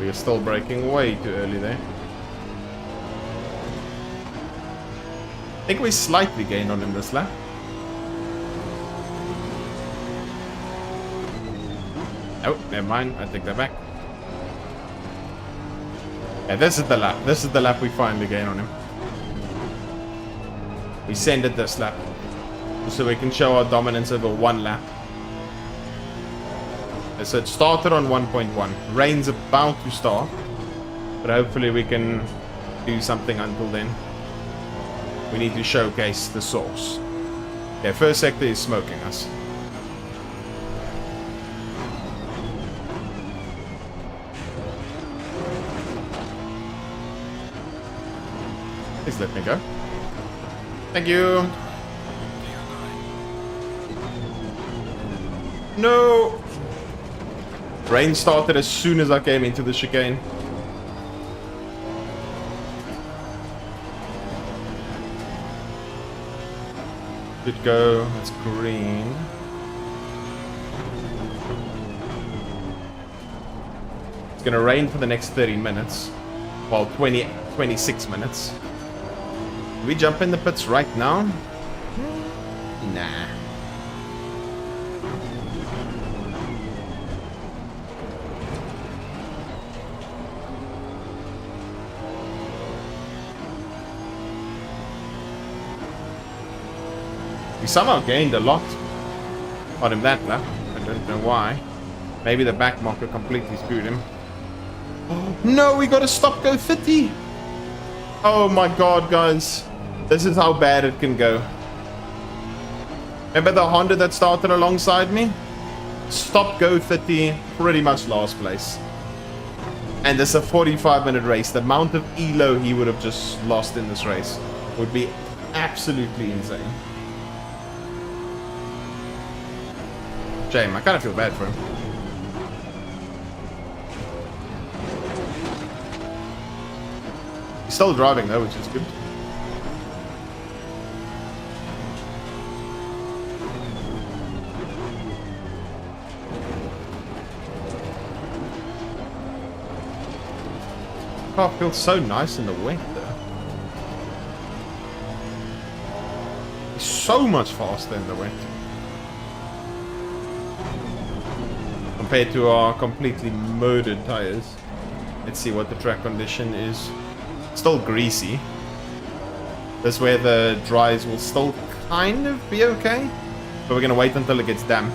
We are still braking way too early there. I think we slightly gained on him this lap. Oh, never mind. I take that back. Yeah, this is the lap. This is the lap we finally gain on him. We send it this lap, so we can show our dominance over 1 lap. So it started on 1.1. Rain's about to start, but hopefully we can do something until then. We need to showcase the source. Okay, first sector is smoking us. Please let me go. Thank you. No! Rain started as soon as I came into the chicane. Good go. That's green. It's gonna rain for the next 30 minutes. Well, 26 minutes. Do we jump in the pits right now? Nah. We somehow gained a lot on him that lap. I don't know why. Maybe the back marker completely screwed him. No, we got to stop go 50. Oh my god, guys. This is how bad it can go. Remember the Honda that started alongside me? Stop go 30, pretty much last place. And this is a 45-minute race. The amount of elo he would have just lost in this race would be absolutely insane. Shame, I kind of feel bad for him. He's still driving though, which is good. Car feels so nice in the wet though. He's so much faster in the wet. Compared to our completely murdered tires. Let's see what the track condition is. Still greasy. This where the dries will still kind of be okay. But we're gonna wait until it gets damp.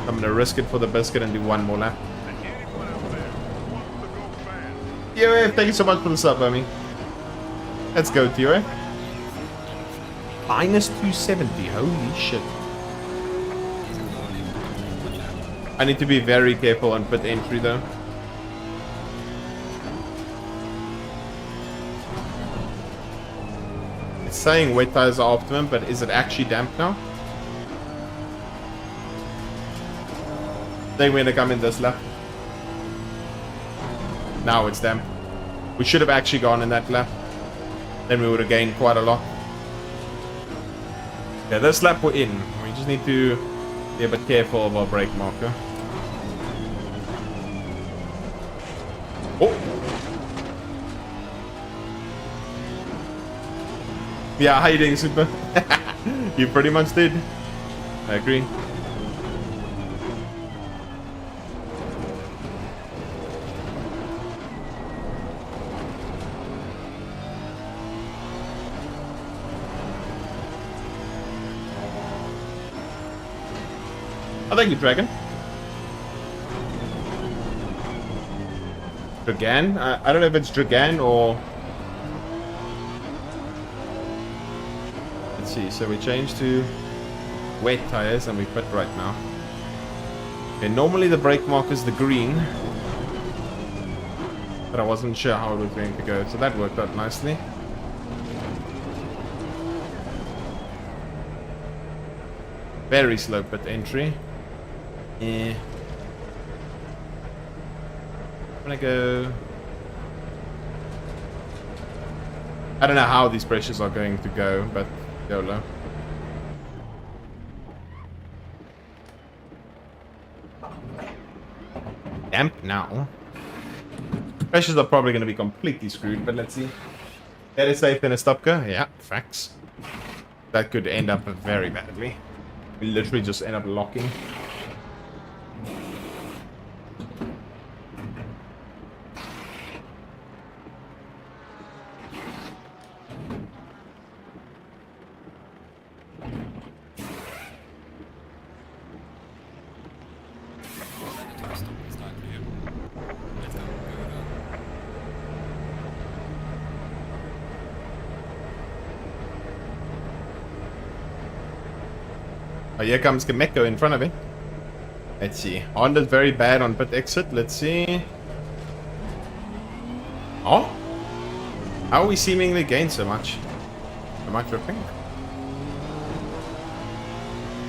I'm gonna risk it for the biscuit and do one more lap. Yo, thank you so much for the sub, homie. Let's go, Tio. Minus 270, holy shit. I need to be very careful on pit entry though. It's saying wet tires are optimum, but is it actually damp now? They going to come in this lap. Now it's damp. We should have actually gone in that lap. Then we would have gained quite a lot. Yeah, this lap we're in. We just need to be a bit careful of our brake marker. Oh! Yeah, how you doing, Super? You pretty much did. I agree. Oh, thank you, Dragon. Dragan? I don't know if it's Dragan or... Let's see, so we changed to wet tires and we put right now. Okay, normally the brake marker is the green. But I wasn't sure how it was going to go, so that worked out nicely. Very slow pit entry. I'm gonna go... I don't know how these pressures are going to go, but YOLO. Damp now. Pressures are probably going to be completely screwed, but let's see. Better safe than a stop go? Yeah, facts. That could end up very badly. We literally just end up locking. Oh, here comes Gameko in front of it. Let's see. Honda's very bad on pit exit. Let's see. Oh? How are we seemingly gained so much? Am I tripping?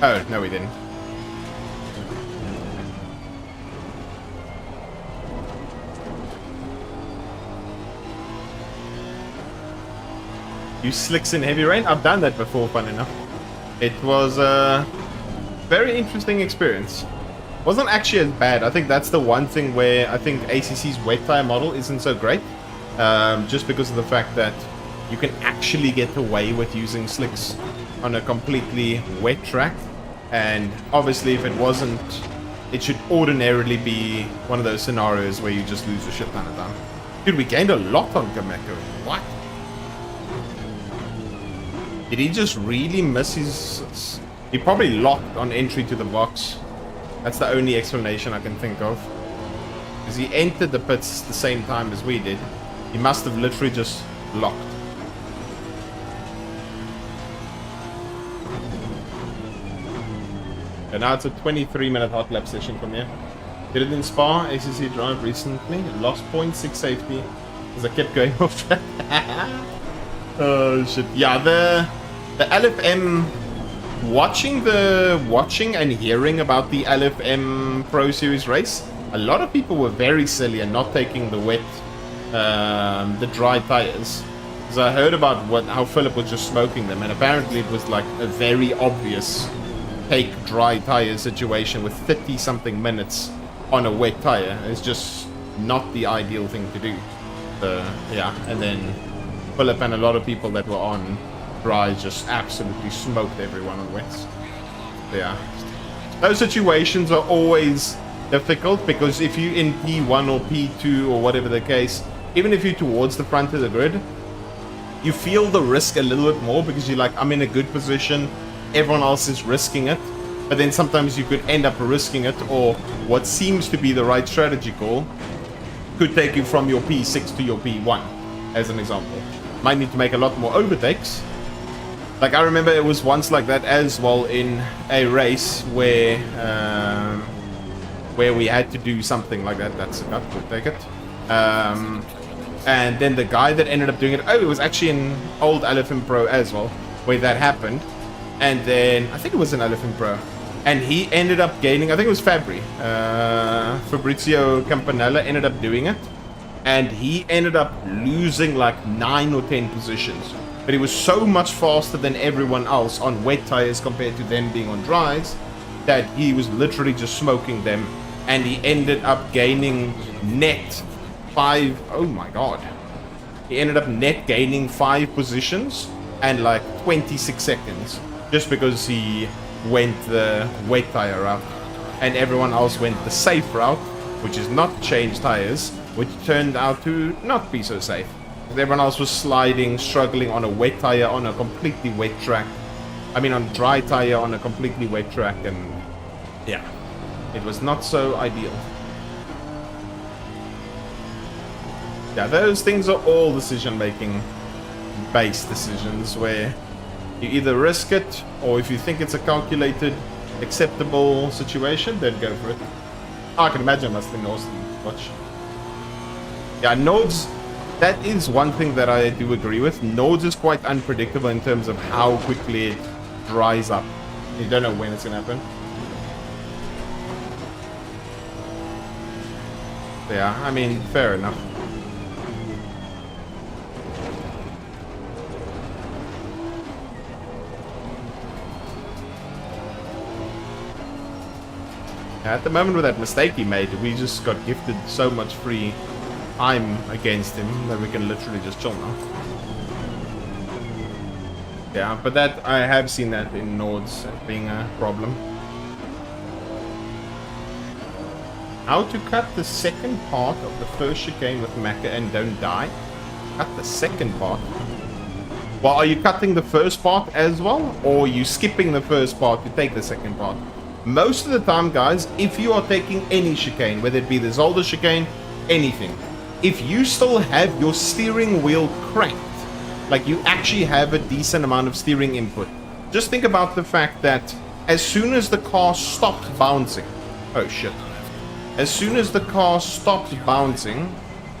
Oh, no we didn't. You slicks in heavy rain? I've done that before, fun enough. It was a very interesting experience. Wasn't actually as bad. I think that's the one thing where I think ACC's wet tire model isn't so great. Just because of the fact that you can actually get away with using slicks on a completely wet track. And obviously if it wasn't, it should ordinarily be one of those scenarios where you just lose a shit ton of time. Dude, we gained a lot on Gameko. What? Did he just really miss his... He probably locked on entry to the box. That's the only explanation I can think of. Because he entered the pits the same time as we did. He must have literally just locked. And now it's a 23-minute hot lap session from here. Did it in Spa, ACC Drive recently. Lost 0.6 safety as I kept going off track. Oh shit. Yeah, the LFM... Watching and hearing about the LFM Pro Series race, a lot of people were very silly and not taking the the dry tires. Because I heard about how Philip was just smoking them, and apparently it was like a very obvious take dry tire situation with 30-something minutes on a wet tire. It's just not the ideal thing to do. Yeah, and then Philip and a lot of people that were on dry just absolutely smoked everyone on wets. Yeah. Those situations are always difficult because if you're in P1 or P2 or whatever the case, even if you're towards the front of the grid, you feel the risk a little bit more because you're like, I'm in a good position, everyone else is risking it, but then sometimes you could end up risking it, or what seems to be the right strategy call could take you from your P6 to your P1, as an example. Might need to make a lot more overtakes. Like, I remember it was once like that as well in a race where we had to do something like that. That's enough, we'll take it. And then the guy that ended up doing it, it was actually an old LFM Pro as well, where that happened. And then, I think it was an LFM Pro. And he ended up gaining, I think it was Fabrizio Campanella ended up doing it. And he ended up losing like 9 or 10 positions. But he was so much faster than everyone else on wet tires compared to them being on dries that he was literally just smoking them. And he ended up gaining net 5, oh my god. He ended up net gaining 5 positions and like 26 seconds. Just because he went the wet tire route. And everyone else went the safe route, which is not change tires, which turned out to not be so safe. Everyone else was sliding, struggling on a wet tire on a completely wet track. I mean, on dry tire on a completely wet track, and yeah, it was not so ideal. Yeah, those things are all decision-making based decisions where you either risk it, or if you think it's a calculated, acceptable situation, then go for it. Oh, I can imagine it must have been awesome to watch. Yeah, Nodes, that is one thing that I do agree with. Nodes is quite unpredictable in terms of how quickly it dries up. You don't know when it's going to happen. Yeah, I mean, fair enough. At the moment with that mistake he made, we just got gifted so much free time against him that we can literally just chill now. Yeah, but that, I have seen that in Nords being a problem. How to cut the second part of the first chicane with Macca and don't die? Cut the second part? Well, are you cutting the first part as well? Or are you skipping the first part to take the second part? Most of the time, guys, if you are taking any chicane, whether it be the Zolder chicane, anything, if you still have your steering wheel cranked, like you actually have a decent amount of steering input, just think about the fact that as soon as the car stops bouncing, oh shit, as soon as the car stops bouncing,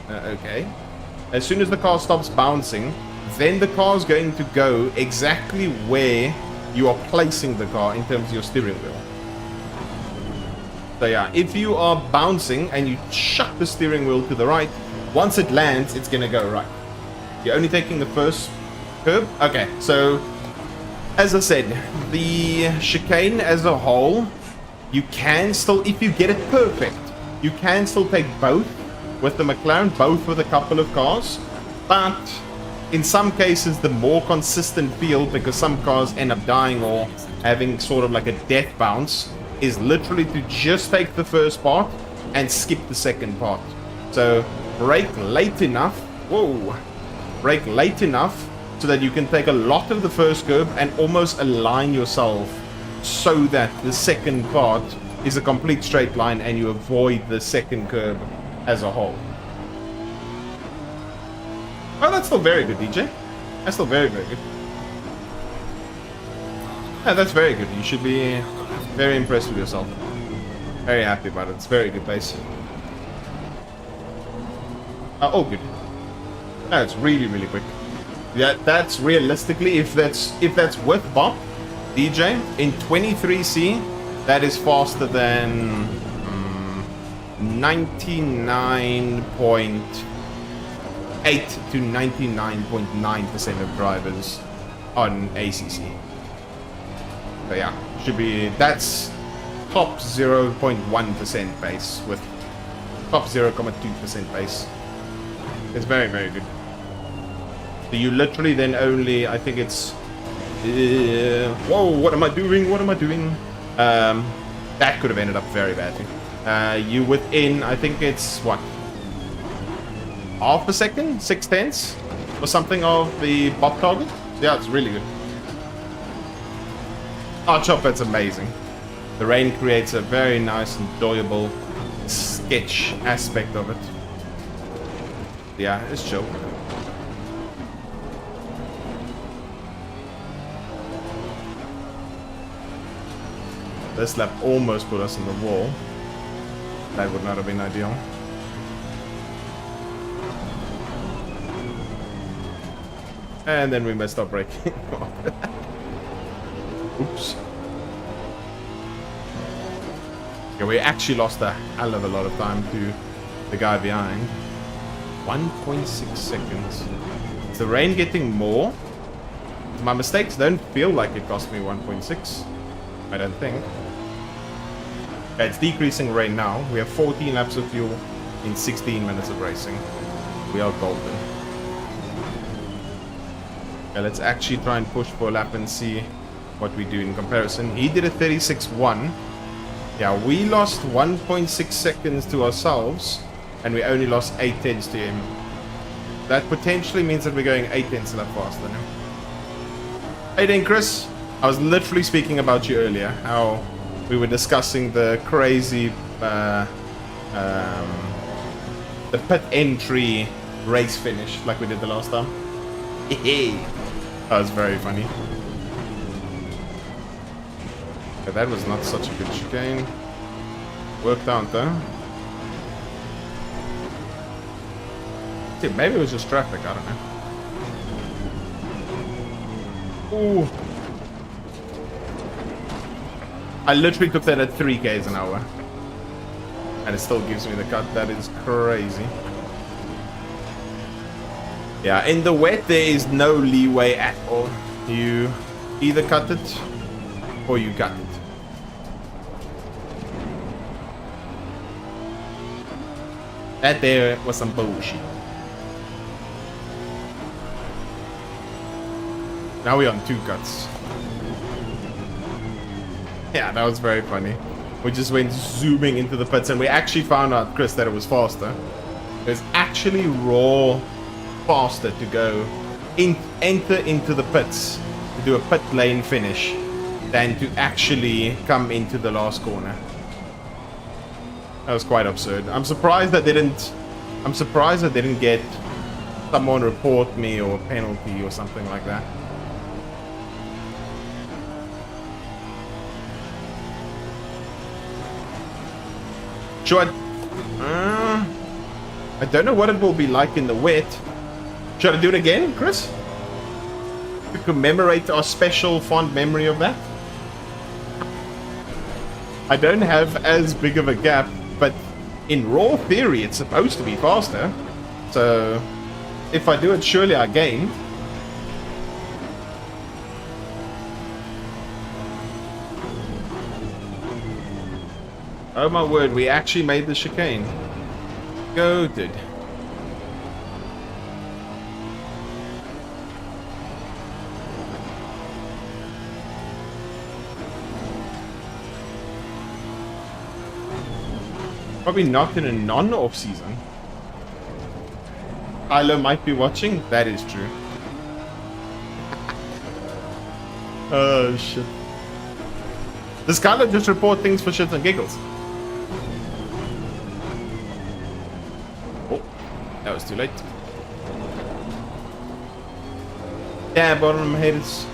as soon as the car stops bouncing, then the car is going to go exactly where you are placing the car in terms of your steering wheel. So yeah, if you are bouncing and you chuck the steering wheel to the right, once it lands, it's gonna go right. You're only taking the first curb? Okay, so as I said, the chicane as a whole, you can still, if you get it perfect, you can still take both with the McLaren, both with a couple of cars, but in some cases the more consistent feel, because some cars end up dying or having sort of like a death bounce, is literally to just take the first part and skip the second part. So brake late enough, brake late enough so that you can take a lot of the first curb and almost align yourself so that the second part is a complete straight line and you avoid the second curb as a whole. Oh, that's still very good, DJ. That's still very, very good. Yeah, that's very good. You should be very impressed with yourself. Very happy about it. It's very good pace. Oh, good. That's really, really quick. Yeah, that's realistically, if that's with bump, DJ, in 23C, that is faster than 99.8 to 99.9% of drivers on ACC. So yeah, should be, that's top 0.1% pace with top 0.2% pace. It's very, very good. So you literally then only, I think it's, whoa, what am I doing? What am I doing? That could have ended up very badly. You within, I think it's what? Half a second? 6/10 or something of the Bob target? Yeah, it's really good. Oh, Chop, that's amazing. The rain creates a very nice, enjoyable sketch aspect of it. Yeah, it's chill. This lap almost put us in the wall. That would not have been ideal. And then we messed up braking. Oops. Yeah, we actually lost a hell of a lot of time to the guy behind. 1.6 seconds. Is the rain getting more? My mistakes don't feel like it cost me 1.6. I don't think. Okay, it's decreasing rain now. We have 14 laps of fuel in 16 minutes of racing. We are golden. Okay, let's actually try and push for a lap and see what we do in comparison. He did a 36.1. Yeah, we lost 1.6 seconds to ourselves, and we only lost 8/10 to him. That potentially means that we're going 8/10 a lap faster now. Hey then, Chris. I was literally speaking about you earlier, how we were discussing the crazy, the pit entry race finish, like we did the last time. That was very funny. Okay, that was not such a good chicane. Worked out though. Dude, maybe it was just traffic, I don't know. Ooh. I literally took that at 3 k's an hour. And it still gives me the cut. That is crazy. Yeah, in the wet there is no leeway at all. You either cut it or you gut it. That there was some bullshit. Now we're on 2 cuts. Yeah, that was very funny. We just went zooming into the pits and we actually found out, Chris, that it was faster. It was actually raw faster to go enter into the pits to do a pit lane finish than to actually come into the last corner. That was quite absurd. I'm surprised that they didn't get someone report me or a penalty or something like that. Should I don't know what it will be like in the wet. Should I do it again, Chris? To commemorate our special fond memory of that? I don't have as big of a gap, but in raw theory it's supposed to be faster. So if I do it, surely I gain. Oh my word, we actually made the chicane. Go, dude. Probably not in a non-off season. Kylo might be watching. That is true. Oh, shit. Does Skylar just report things for shits and giggles? Oh, that was too late. Yeah, bottom haters.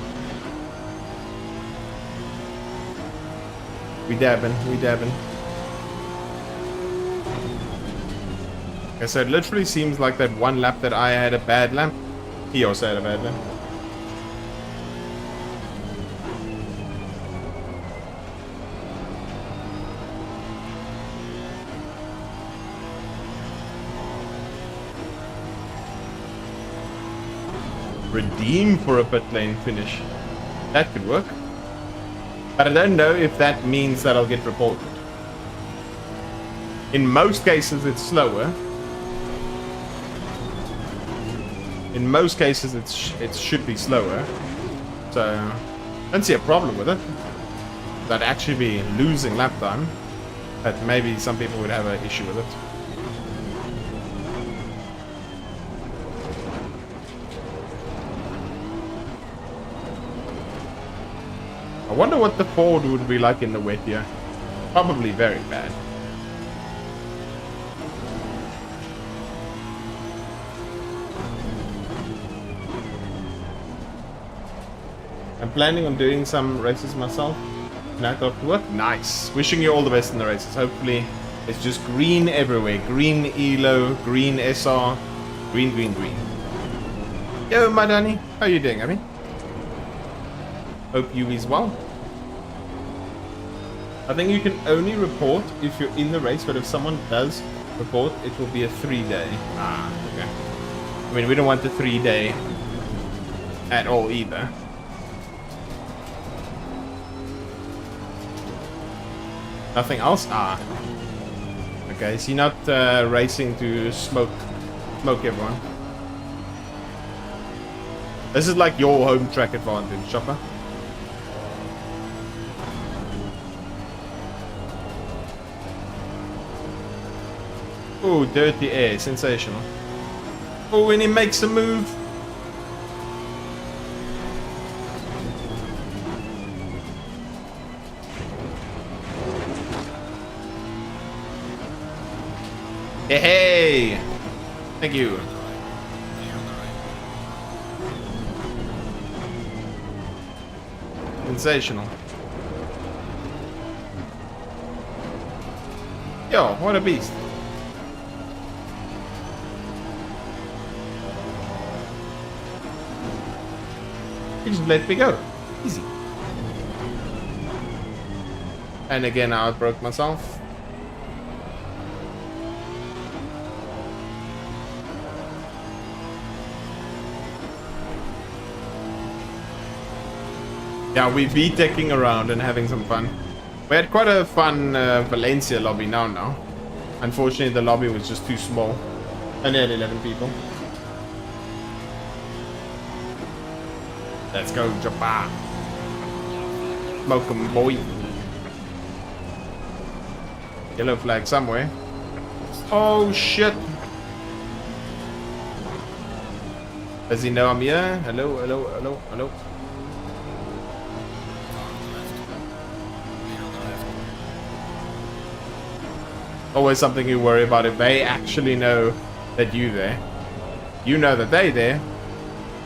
We dabbing, we dabbing. Okay, so it literally seems like that one lap that I had a bad lap. He also had a bad lap. Redeem for a pit lane finish. That could work. But I don't know if that means that I'll get reported. In most cases, it's slower. In most cases, it should be slower. So, I don't see a problem with it. That'd actually be losing lap time. But maybe some people would have an issue with it. I wonder what the Ford would be like in the wet here. Probably very bad. I'm planning on doing some races myself. Night after work. Nice. Wishing you all the best in the races. Hopefully it's just green everywhere. Green ELO, green SR, green, green, green. Yo, my Danny. How you doing, Abby? Hope you is well. I think you can only report if you're in the race, but if someone does report, it will be a 3-day. Ah, okay. I mean, we don't want the 3-day at all either. Nothing else? Ah. Okay, is he not racing to smoke everyone? This is like your home track advantage, Chopper. Oh, dirty air, sensational. Oh, and he makes a move. Hey! Thank you. Sensational. Yo, what a beast. He just let me go. Easy. And again, I outbroke myself. Yeah, we VTeching around and having some fun. We had quite a fun Valencia lobby now. Unfortunately, the lobby was just too small. Only had 11 people. Let's go, Japan. Smoke 'em, boy. Yellow flag somewhere. Oh, shit. Does he know I'm here? Hello, hello, hello, hello. Always something you worry about if they actually know that you there. You know that they there,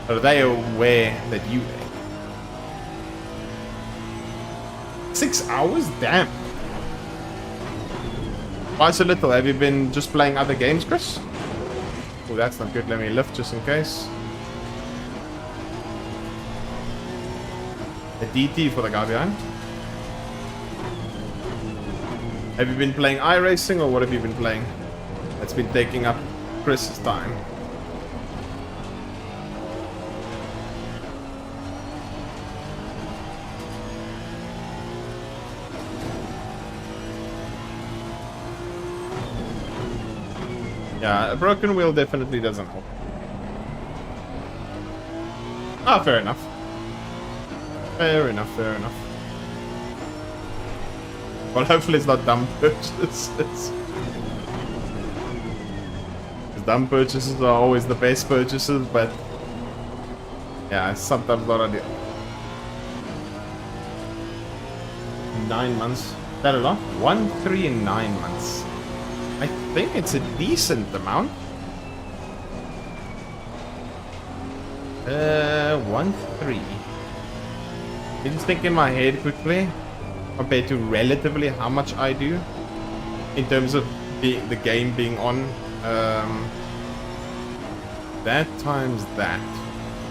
or they are aware that you there. 6 hours? Damn. Why so little? Have you been just playing other games, Chris? Oh, that's not good. Let me lift just in case. A DT for the guy behind. Have you been playing iRacing, or what have you been playing? That's been taking up Chris's time. Yeah, a broken wheel definitely doesn't help. Ah, fair enough. Fair enough, fair enough. Well, hopefully it's not dumb purchases. Because dumb purchases are always the best purchases, but yeah, it's sometimes not ideal. 9 months. Is that a lot? 1-3 in 9 months. I think it's a decent amount. 1-3. Just think in my head quickly, compared to relatively how much I do in terms of the game being on. That times that.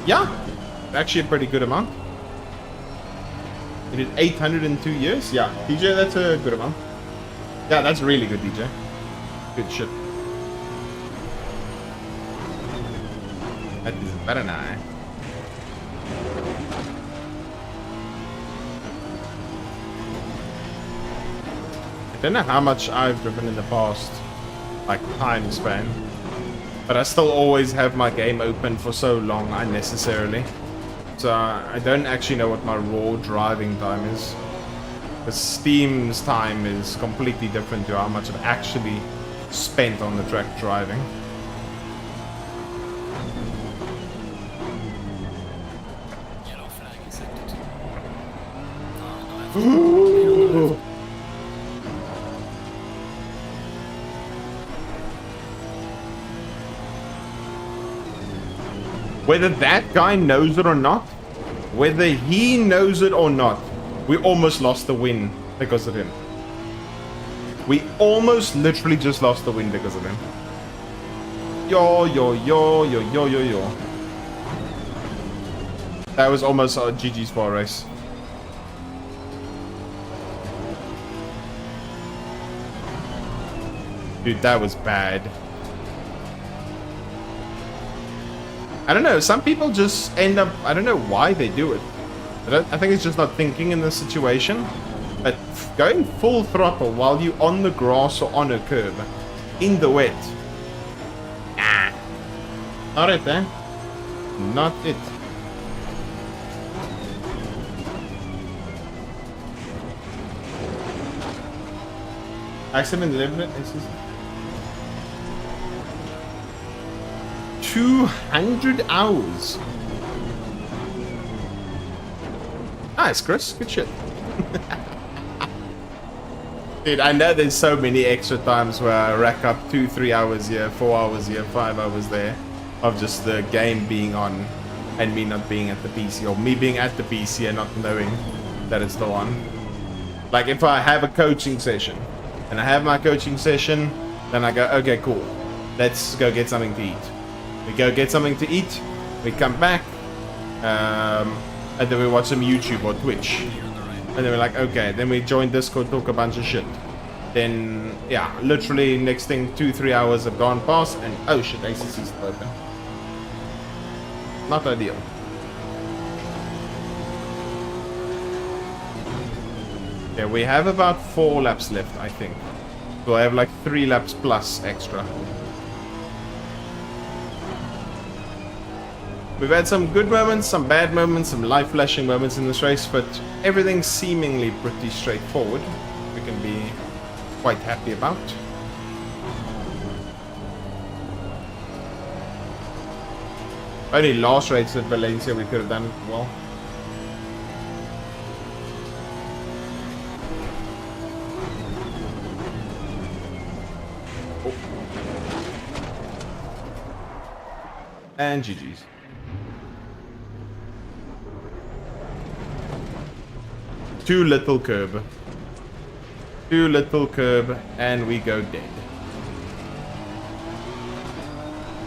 Yeah, actually a pretty good amount. You did 802 years? Yeah, DJ, that's a good amount. Yeah, that's really good, DJ. Good shit. That is very nice. I don't know how much I've driven in the past, like time span, but I still always have my game open for so long unnecessarily. So I don't actually know what my raw driving time is. Because Steam's time is completely different to how much I've actually spent on the track driving. Yellow flag is active. Whether that guy knows it or not, whether he knows it or not, we almost lost the win because of him. We almost literally just lost the win because of him. Yo, yo, yo, yo, yo, yo, yo. That was almost a GG's bar race. Dude, that was bad. I don't know, some people just end up, I don't know why they do it. I think it's just not thinking in the situation. But going full throttle while you're on the grass or on a curb, in the wet. Ah. Not it, eh? Not it. Accident limit is 200 hours. Nice, Chris. Good shit. Dude, I know there's so many extra times where I rack up 2-3 hours here, 4 hours here, 5 hours there of just the game being on and me not being at the PC, or me being at the PC and not knowing that it's still on. Like if I have a coaching session and I have my coaching session, then I go, okay, cool. Let's go get something to eat. We go get something to eat, we come back, and then we watch some YouTube or Twitch. And then we're like, okay, then we join Discord, talk a bunch of shit. Then, yeah, literally next thing, 2-3 hours have gone past, and oh shit, ACC's still open. Not ideal. Yeah, we have about 4 laps left, I think. So I have like 3 laps plus extra. We've had some good moments, some bad moments, some life-flashing moments in this race, but everything's seemingly pretty straightforward. We can be quite happy about. Only last race at Valencia we could have done it well. Oh. And GG's. Too little curb. Too little curb, and we go dead.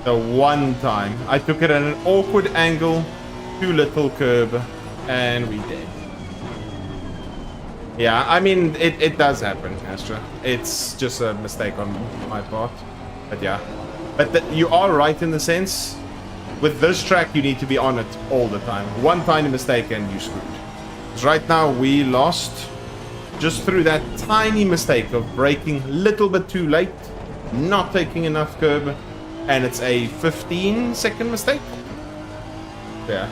The one time I took it at an awkward angle, too little curb, and we dead. Yeah, I mean, it does happen, Astra. It's just a mistake on my part. But yeah. But you are right in the sense, with this track you need to be on it all the time. One tiny mistake and you're screwed. Right now we lost just through that tiny mistake of braking a little bit too late, not taking enough curb, and it's a 15-second mistake. Yeah.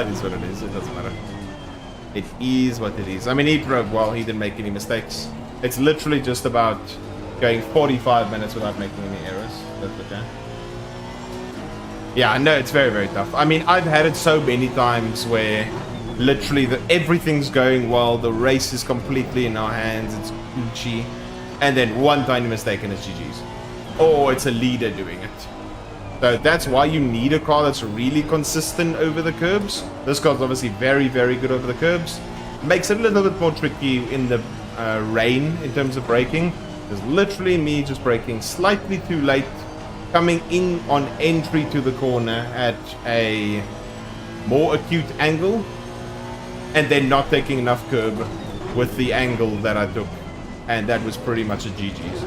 It is what it is. It doesn't matter. It is what it is. I mean, he drove well. He didn't make any mistakes. It's literally just about going 45 minutes without making any errors. That's okay. Yeah, I know it's very, very tough. I mean, I've had it so many times where literally everything's going well, the race is completely in our hands, it's Gucci, and then one tiny mistake and it's GG's. Or it's a leader doing it. So that's why you need a car that's really consistent over the curbs. This car's obviously very, very good over the curbs. Makes it a little bit more tricky in the rain in terms of braking. There's literally me just braking slightly too late, coming in on entry to the corner at a more acute angle, and then not taking enough curb with the angle that I took. And that was pretty much a GG's.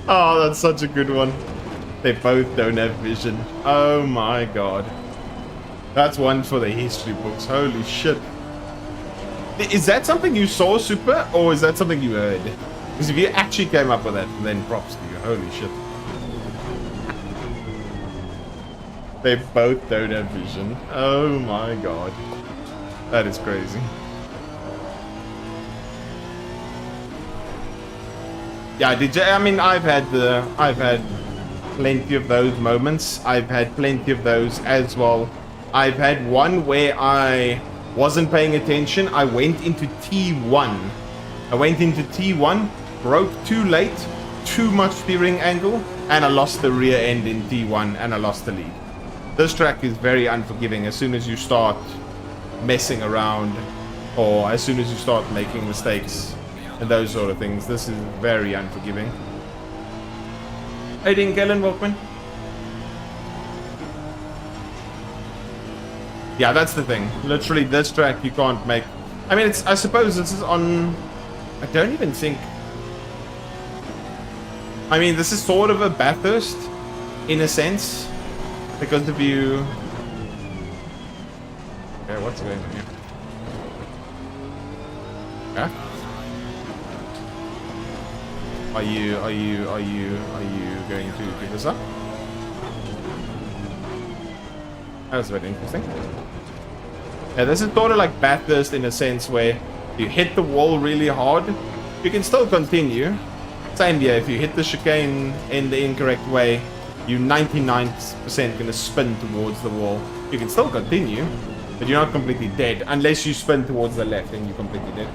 Oh, that's such a good one. They both don't have vision. Oh my god. That's one for the history books. Holy shit. Is that something you saw, Super, or is that something you heard? Because if you actually came up with that, then props to you. Holy shit. They both don't have vision. Oh my god. That is crazy. Yeah, I mean, I've had plenty of those moments. I've had plenty of those as well. I've had one where I wasn't paying attention. I went into T1. Broke too late, too much steering angle, and I lost the rear end in T1 and I lost the lead. This track is very unforgiving as soon as you start messing around or as soon as you start making mistakes and those sort of things. This is very unforgiving. Hey, Dean Kellen, welcome. Yeah, that's the thing. Literally, this track you can't make. I mean, I suppose this is on. I don't even think. I mean, this is sort of a Bathurst, in a sense, because if you. Okay, what's going on here? Yeah. Are you going to give this up? That was very interesting. Yeah, this is sort of like Bathurst in a sense where you hit the wall really hard, you can still continue. Same here, if you hit the chicane in the incorrect way, you're 99% gonna spin towards the wall. You can still continue, but you're not completely dead, unless you spin towards the left and you're completely dead.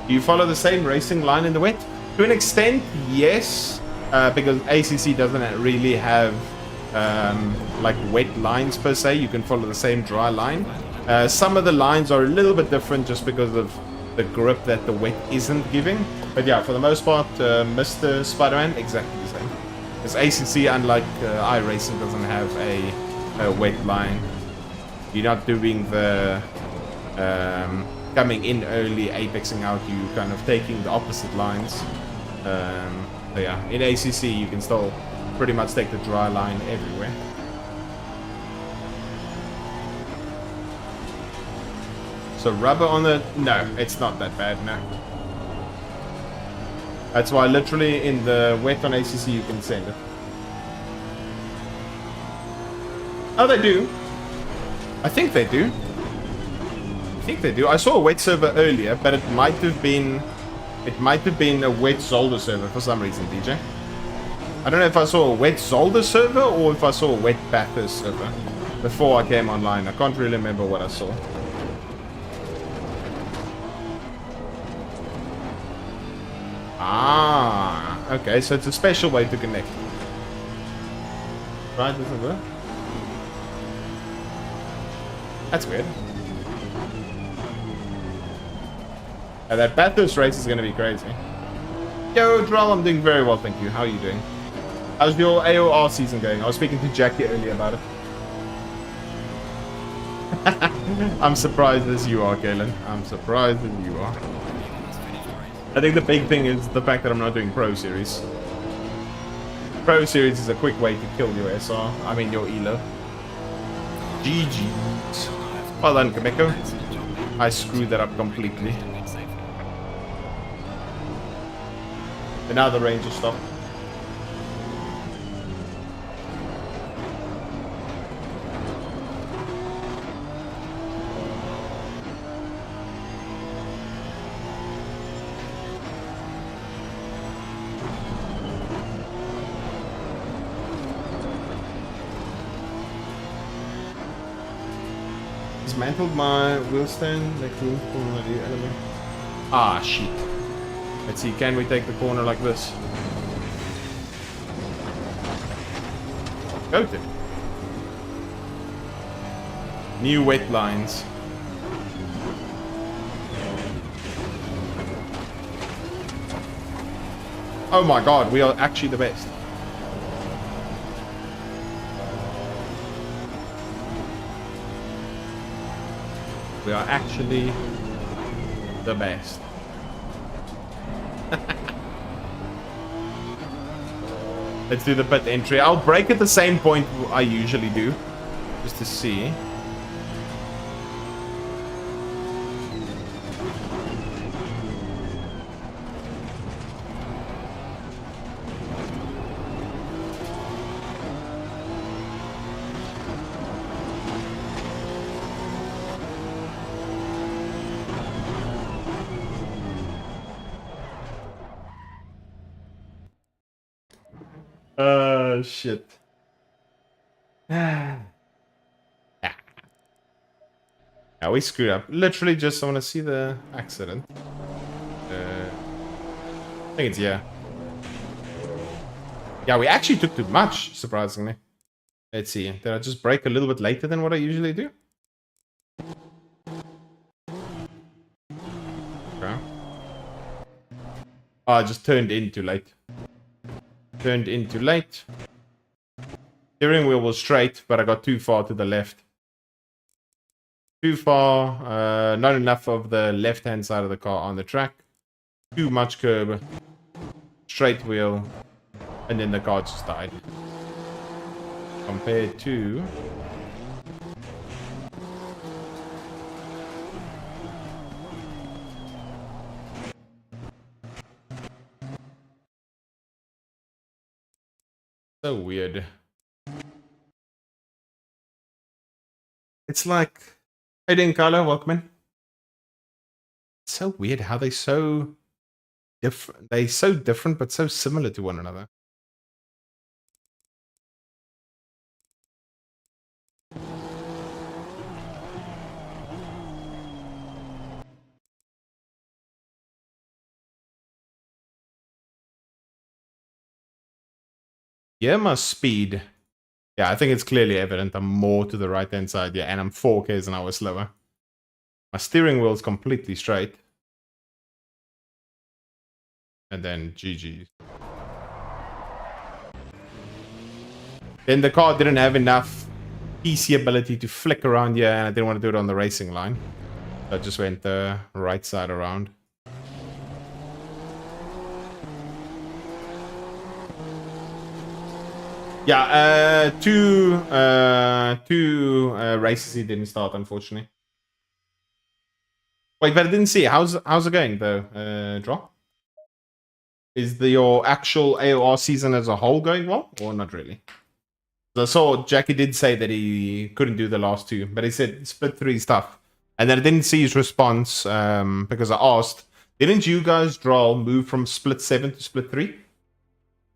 Do you follow the same racing line in the wet? To an extent, yes, because ACC doesn't really have like wet lines per se. You can follow the same dry line. Some of the lines are a little bit different just because of the grip that the wet isn't giving. But yeah, for the most part, Mr. Spider-Man, exactly the same. Because ACC, unlike iRacing, doesn't have a wet line. You're not doing the coming in early, apexing out, you kind of taking the opposite lines. So yeah, in ACC you can still pretty much take the dry line everywhere. So rubber on the... No, it's not that bad, no. That's why literally in the wet on ACC you can send it. Oh, they do. I think they do. I saw a wet server earlier, but it might have been a wet Zolder server for some reason, DJ. I don't know if I saw a wet Zolder server or if I saw a wet Bathurst server before I came online. I can't really remember what I saw. Ah, okay, so it's a special way to connect. Right, doesn't work. That's weird. That Bathurst race is going to be crazy. Yo, Droll, I'm doing very well, thank you. How are you doing? How's your AOR season going? I was speaking to Jackie earlier about it. I'm surprised as you are, Galen. I'm surprised as you are. I think the big thing is the fact that I'm not doing Pro Series. Pro Series is a quick way to kill your SR. I mean, your ELO. GG. Well done, Kameko. I screwed that up completely. And now the Ranger stop. Dismantled my wheelstone. Make room for my new element. Ah, shit. Let's see, can we take the corner like this? Go to. New wet lines. Oh my god, we are actually the best. We are actually the best. Let's do the pit entry. I'll break at the same point I usually do, just to see. Shit. Yeah, we screwed up. Literally just, I want to see the accident. I think it's, yeah. Yeah, we actually took too much, surprisingly. Let's see. Did I just break a little bit later than what I usually do? Okay. Oh, I just turned in too late. Turned in too late. Steering wheel was straight, but I got too far to the left. Too far. Not enough of the left-hand side of the car on the track. Too much curb. Straight wheel. And then the car just died. Compared to... So weird. It's like... Hey, doing, Carlo? Welcome in. It's so weird how they're so different. They're so different, but so similar to one another. Yeah, my speed. Yeah, I think it's clearly evident. I'm more to the right-hand side. Yeah, and I'm 4 k's an hour slower. My steering wheel is completely straight. And then GG. Then the car didn't have enough PC ability to flick around here, and I didn't want to do it on the racing line. So I just went the right side around. Yeah, two races he didn't start, unfortunately. Wait, but I didn't see it. How's it going though, Draw? Is your actual AOR season as a whole going well, or not really? I saw Jackie did say that he couldn't do the last 2, but he said split 3 stuff. And then I didn't see his response because I asked, didn't you guys, Draw, move from split 7 to split 3?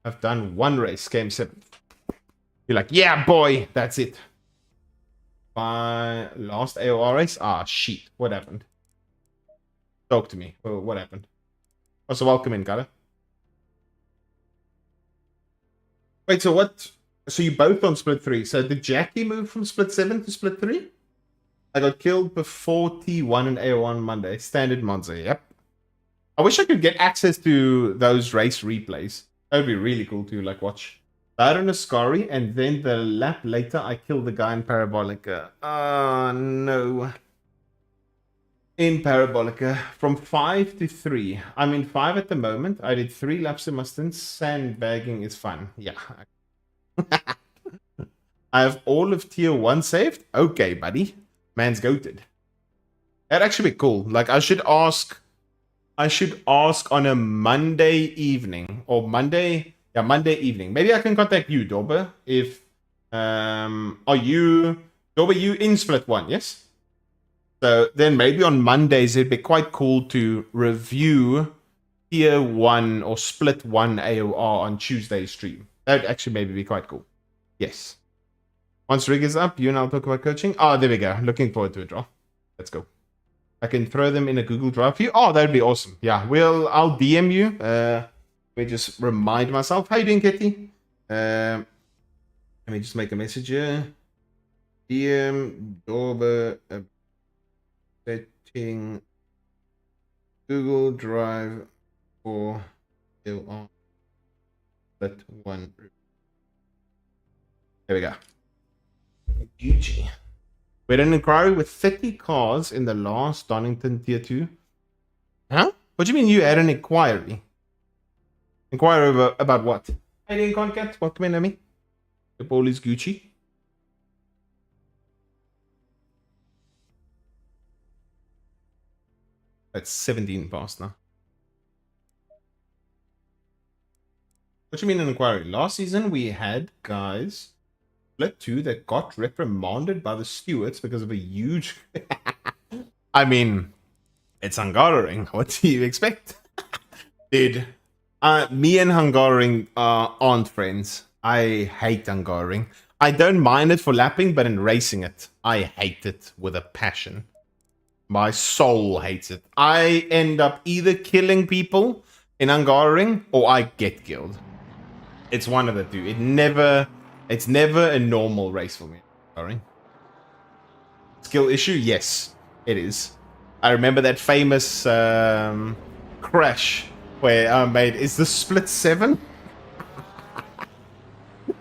I've done 1 race, game 7. You're like, yeah, boy, that's it. My last AOR race? Ah, shit. What happened? Talk to me. Oh, what happened? Also, welcome in, Carla. Wait, so what? So you both on split 3. So did Jackie move from split 7 to split 3? I got killed before T1 and AO1 on Monday. Standard Monza, yep. I wish I could get access to those race replays. That would be really cool to like watch. Died on Ascari, and then the lap later I killed the guy in Parabolica. Oh no. In Parabolica, from 5 to 3. I'm in 5 at the moment. I did 3 laps in my stint. Sandbagging is fun. Yeah. I have all of tier 1 saved? Okay, buddy. Man's goated. That'd actually be cool. Like, I should ask on a Monday evening. Or Monday... Yeah, Monday evening. Maybe I can contact you, Dorber. If... Are you... Dorber, you in split 1, yes? So, then maybe on Mondays, it'd be quite cool to review tier 1 or split 1 AOR on Tuesday's stream. That'd actually maybe be quite cool. Yes. Once rig is up, you and I'll talk about coaching. Oh, there we go. Looking forward to a draw. Let's go. I can throw them in a Google Drive for you. Oh, that'd be awesome. Yeah, I'll DM you. Let me just remind myself. How you doing, Kitty? Let me just make a message here. DM Dorber setting Google Drive for still on that one. There we go. Gucci. We had an inquiry with 30 cars in the last Donington Tier 2. Huh? What do you mean you had an inquiry? Inquiry about what? Hey, doing Concat? Welcome in, Emmy. The ball is Gucci. That's 17 past now. What do you mean an inquiry? Last season we had guys split 2 that got reprimanded by the stewards because of a huge... I mean, it's Hungaroring. What do you expect? Dude, me and Hungaroring aren't friends. I hate Hungaroring. I don't mind it for lapping, but in racing it, I hate it with a passion. My soul hates it. I end up either killing people in Hungaroring or I get killed. It's one of the two. It's never a normal race for me. Sorry. Skill issue? Yes, it is. I remember that famous crash where I made, is the split 7?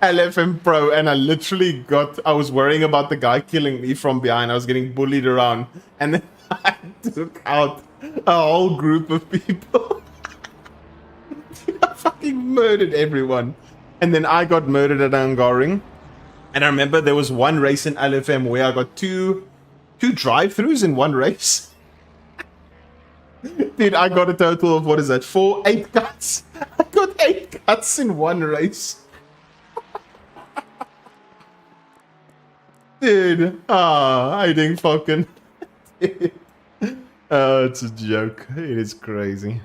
LFM Pro, and I literally I was worrying about the guy killing me from behind. I was getting bullied around, and then I took out a whole group of people. I fucking murdered everyone. And then I got murdered at Hungaroring. And I remember there was one race in LFM where I got two drive-thrus in one race. Dude, I got a total of, what is that, 8 cuts? I got 8 cuts in one race. Dude, I didn't fucking... Oh, it's a joke. It is crazy.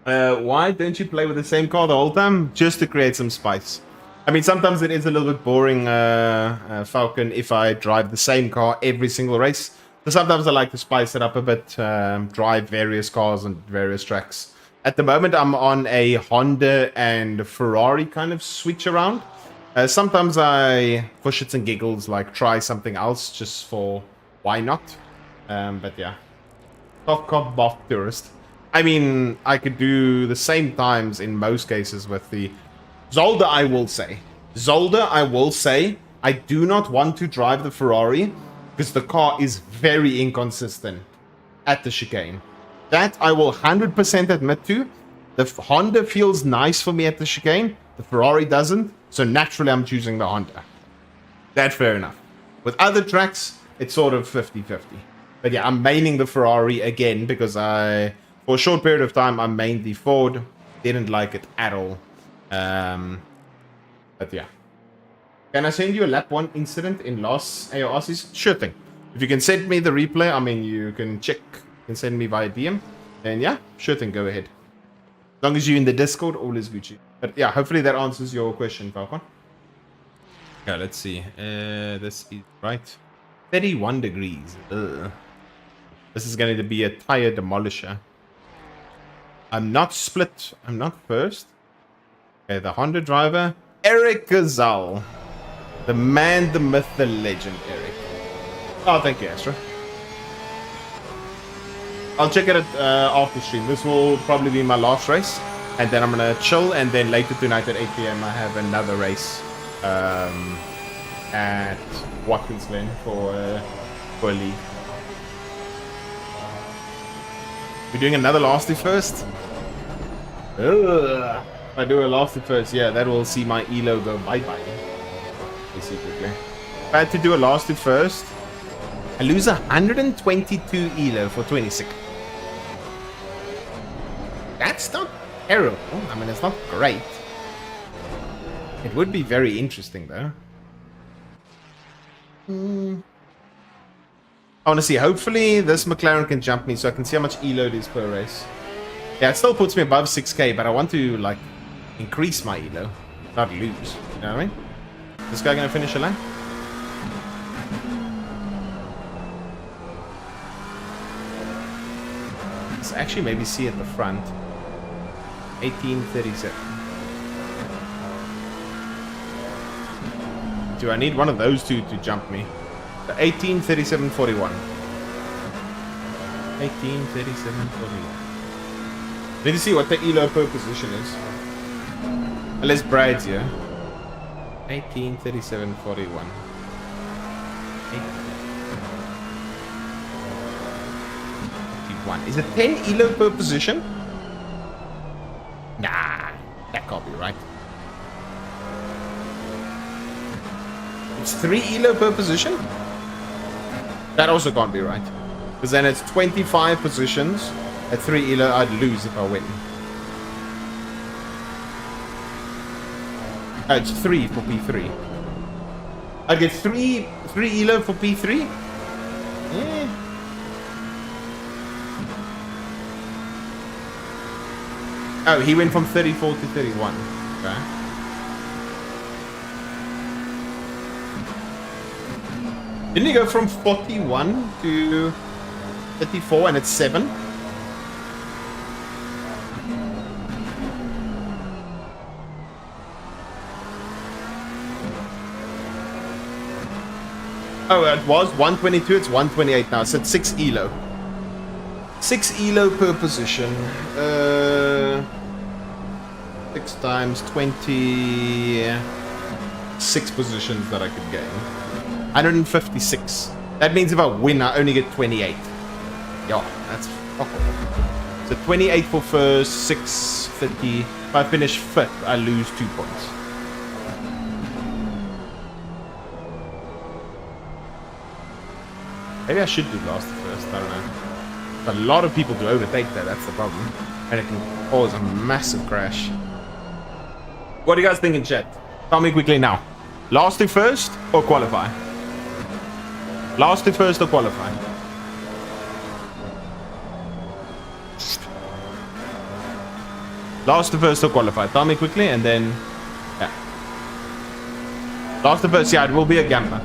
Why don't you play with the same car the whole time? Just to create some spice. I mean, sometimes it is a little bit boring, Falcon, if I drive the same car every single race. So sometimes I like to spice it up a bit, drive various cars on various tracks. At the moment, I'm on a Honda and Ferrari kind of switch around. Sometimes I, for shits and giggles, like try something else just for why not. But yeah. Top cop buff tourist. I mean, I could do the same times in most cases with the Zolder, I will say. Zolder, I will say, I do not want to drive the Ferrari because the car is very inconsistent at the chicane. That I will 100% admit to. The Honda feels nice for me at the chicane. The Ferrari doesn't. So naturally, I'm choosing the Honda. That's fair enough. With other tracks, it's sort of 50-50. But yeah, I'm maining the Ferrari again because for a short period of time, I mained the Ford. Didn't like it at all. But yeah. Can I send you a lap 1 incident in Los AORCs? Sure thing. If you can send me the replay, I mean, you can check. You can send me via DM. And yeah, sure thing, go ahead. As long as you're in the Discord, all is Gucci. But yeah, hopefully that answers your question, Falcon. Okay, let's see. This is right. 31 degrees. Ugh. This is going to be a tire demolisher. I'm not split. I'm not first. Okay, the Honda driver, Eric Gazal. The man, the myth, the legend, Eric. Oh, thank you, Astra. I'll check it after stream. This will probably be my last race. And then I'm going to chill. And then later tonight at 8 PM, I have another race at Watkins Glen for a league. We're doing another lasty first? Ugh. If I do a lasty first, yeah, that will see my elo go bye-bye. Basically. If I had to do a lasty first, I lose 122 elo for 26. That's not terrible. I mean, it's not great. It would be very interesting, though. I want to see. Hopefully, this McLaren can jump me so I can see how much elo it is per race. Yeah, it still puts me above 6k, but I want to, like, increase my elo. Not lose. You know what I mean? This guy gonna finish a lap? Let's actually maybe see at the front. 18:37. Do I need one of those two to jump me? 18:37.41. 18:37.41. Need to see what the elo per position is. Unless Brad's here. 18:37.41. 81. Is it 10 elo per position? Nah, that can't be right. It's 3 elo per position? That also can't be right. Because then it's 25 positions. At 3 elo, I'd lose if I win. Oh, it's 3 for P3. I'd get 3 elo for P3? Yeah. Oh, he went from 34 to 31. Okay. Didn't he go from 41 to 34 and it's 7? Oh, it was 122, it's 128 now, so it's 6 elo. 6 elo per position. 6 times 26 positions that I could gain. 156. That means if I win, I only get 28. Yeah, that's fuck all. So 28 for first, 650. If I finish 5th, I lose 2 points. Maybe I should do last to first, I don't know. A lot of people do overtake that, that's the problem. And it can cause a massive crash. What do you guys think in chat? Tell me quickly now. Last to first or qualify? Last to first or qualify? Last to first or qualify? Tell me quickly and then... Yeah. Last to first, yeah, it will be a gamma.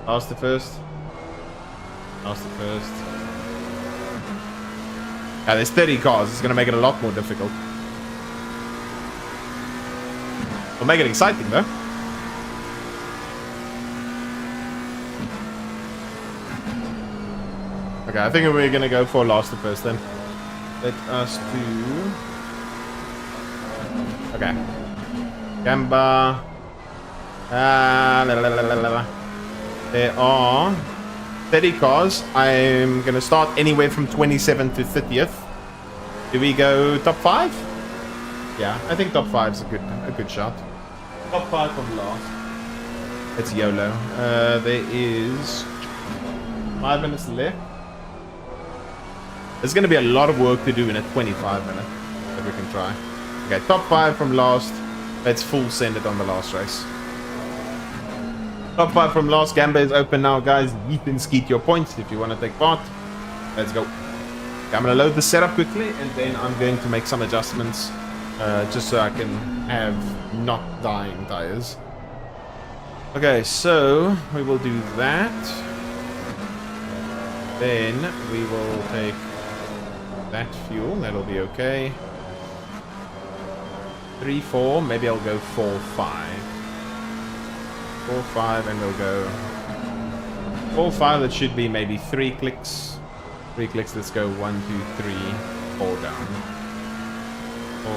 Last to first. Last to first. Yeah, there's 30 cars. It's going to make it a lot more difficult. It'll make it exciting, though. Okay, I think we're going to go for last to first, then. Let us do... Okay. Gamba. There are 30 cars. I'm going to start anywhere from 27th to 30th. Do we go top 5? Yeah, I think top 5 is a good shot. Top 5 from last. It's YOLO. There is 5 minutes left. There's going to be a lot of work to do in a 25 minute that we can try. Okay, top 5 from last. Let's full send it on the last race. Top 5 from last. Gamba is open now, guys. Yeet and skeet your points if you want to take part. Let's go. Okay, I'm going to load the setup quickly, and then I'm going to make some adjustments just so I can have not dying tires. Okay, so we will do that. Then we will take that fuel. That'll be okay. 3, 4. Maybe I'll go 4, 5. 4, 5, and we'll go 4, 5. That should be maybe 3 clicks. 3 clicks. Let's go 1, 2, 3, 4 down. 4,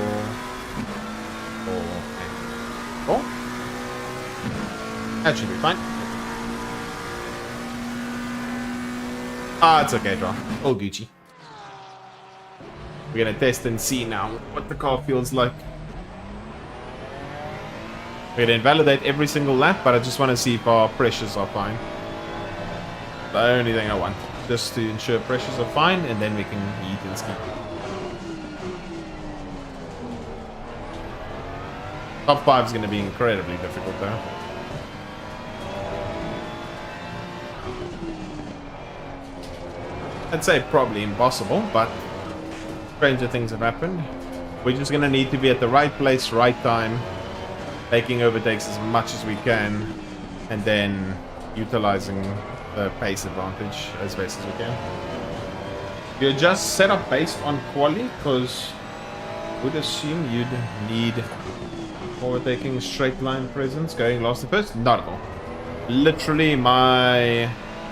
4, and 4. That should be fine. Ah, it's okay, draw. All Gucci. We're gonna test and see now what the car feels like. We're gonna invalidate every single lap, but I just want to see if our pressures are fine. The only thing I want. Just to ensure pressures are fine, and then we can eat and ski. Top 5 is gonna be incredibly difficult though. I'd say probably impossible, but stranger things have happened. We're just gonna need to be at the right place, right time. taking overtakes as much as we can, and then utilizing the pace advantage as best as we can. You just set up based on quali, because would assume you'd need overtaking straight line presence going last to first. Not at all. Literally my...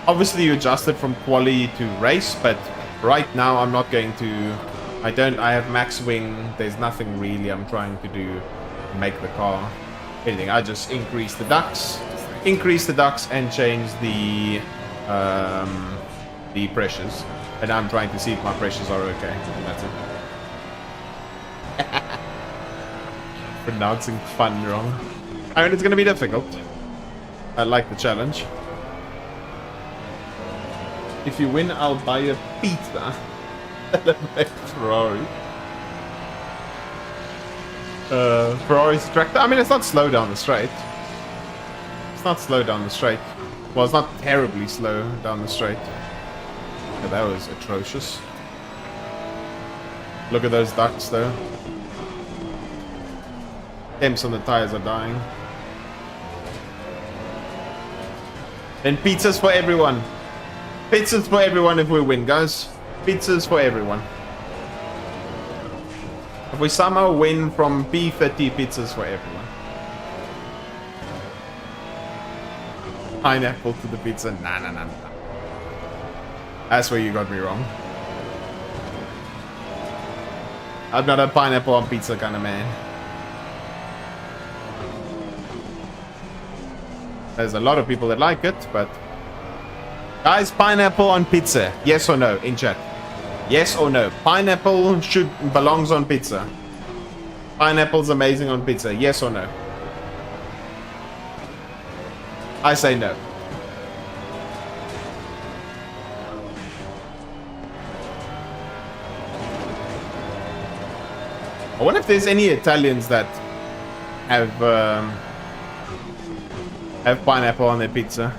Obviously you adjusted from quali to race, but right now I'm not going to... I have max wing. There's nothing really I'm trying to do to make the car anything. I just increase the ducts and change the pressures. And I'm trying to see if my pressures are okay. And that's it. Pronouncing fun wrong. I mean, it's gonna be difficult. I like the challenge. If you win, I'll buy a pizza. Ferrari. Ferrari's tractor. I mean, it's not slow down the straight. It's not slow down the straight. Well, it's not terribly slow down the straight. Yeah, that was atrocious. Look at those ducts, though. Temps on the tires are dying. Then pizzas for everyone. Pizzas for everyone if we win, guys. Pizzas for everyone. If we somehow win from P30, pizzas for everyone. Pineapple to the pizza. Nah. That's where you got me wrong. I'm not a pineapple on pizza kind of man. There's a lot of people that like it, but... Guys, pineapple on pizza. Yes or no? In chat. Yes or no? Pineapple belongs on pizza. Pineapple's amazing on pizza. Yes or no? I say no. I wonder if there's any Italians that have pineapple on their pizza.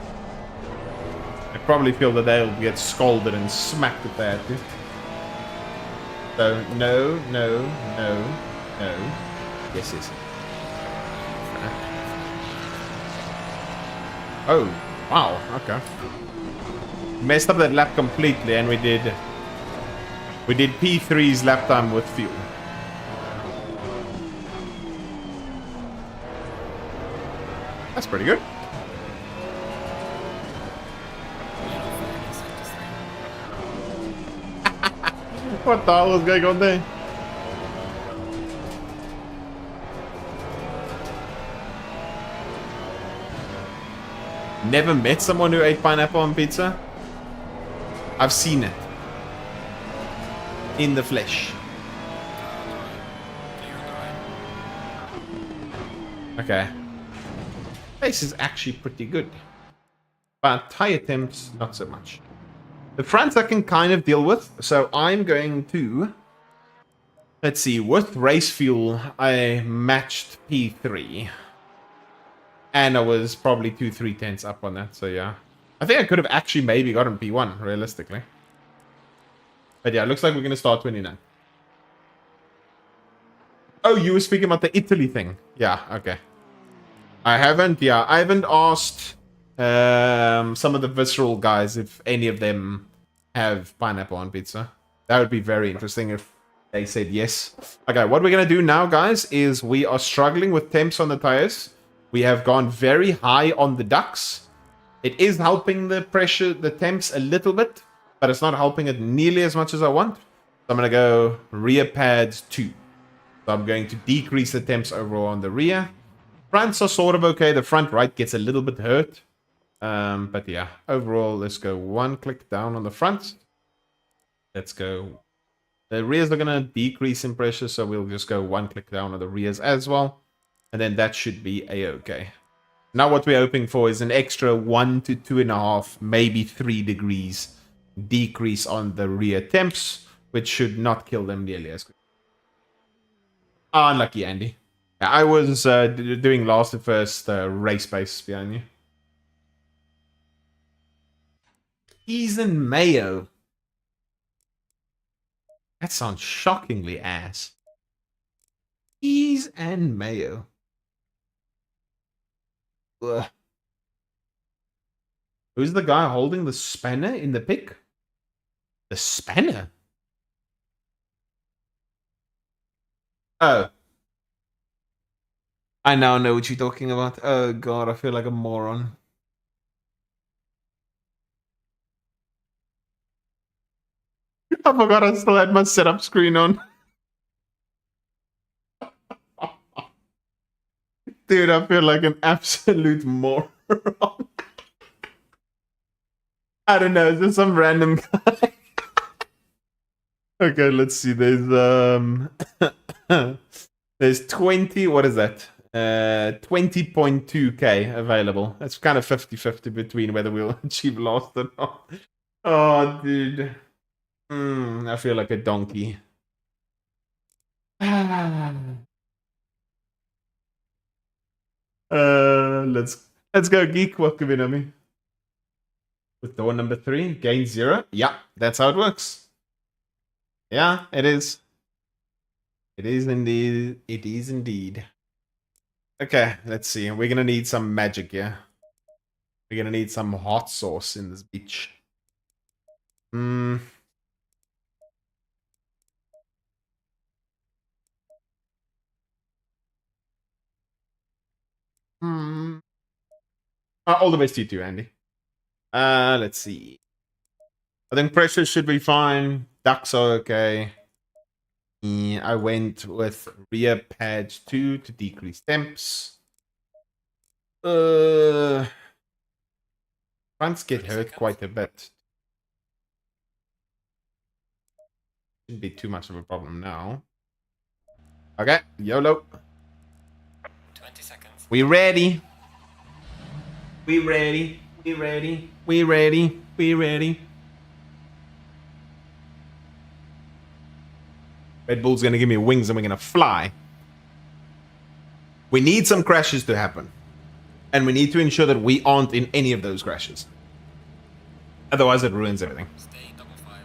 I probably feel that they'll get scolded and smacked if they had to. So, no. Yes. Oh, wow, okay. Messed up that lap completely, and we did P3's lap time with fuel. That's pretty good. What the hell is going on there? Never met someone who ate pineapple on pizza? I've seen it. In the flesh. Okay. Pace is actually pretty good. But tire temps, not so much. The fronts I can kind of deal with. So I'm going to... Let's see. With race fuel, I matched P3. And I was probably 2-3 tenths up on that. So yeah. I think I could have actually maybe gotten P1, realistically. But yeah, it looks like we're going to start 29. Oh, you were speaking about the Italy thing. Yeah, okay. I haven't asked some of the visceral guys if any of them have pineapple on pizza. That would be very interesting if they said yes. Okay, what we're going to do now, guys, is we are struggling with temps on the tires. We have gone very high on the ducts. It is helping the pressure, the temps a little bit, but it's not helping it nearly as much as I want. So I'm going to go rear pads 2. So I'm going to decrease the temps overall on the rear. Fronts are sort of okay. The front right gets a little bit hurt. But yeah, overall, let's go 1 click down on the front. Let's go. The rears are going to decrease in pressure, so we'll just go 1 click down on the rears as well. And then that should be a-okay. Now what we're hoping for is an extra 1 to 2.5, maybe 3 degrees decrease on the rear temps, which should not kill them nearly as quick. Unlucky, Andy. I was doing last and first race pace behind you. Cheese and mayo. That sounds shockingly ass. Cheese and mayo. Ugh. Who's the guy holding the spanner in the pic? The spanner? Oh. I now know what you're talking about. Oh god, I feel like a moron. I forgot I still had my setup screen on. Dude, I feel like an absolute moron. I don't know, is this some random guy? Okay, let's see. There's 20, what is that? 20.2k available. That's kind of 50-50 between whether we'll achieve last or not. Oh, dude. I feel like a donkey. Let's go, geek. Welcome in on me. With door number 3, gain 0. Yeah, that's how it works. Yeah, it is. It is indeed. It is indeed. Okay, let's see. We're gonna need some magic here. We're gonna need some hot sauce in this beach. All the best to you too, Andy. Let's see. I think pressure should be fine. Ducks are okay. I went with rear pad 2 to decrease temps. Fronts get hurt quite a bit. Shouldn't be too much of a problem now. Okay, YOLO. 20 seconds. We ready. We ready. We ready. We ready. We ready. Red Bull's gonna give me wings and we're gonna fly. We need some crashes to happen. And we need to ensure that we aren't in any of those crashes. Otherwise it ruins everything. Stay double file.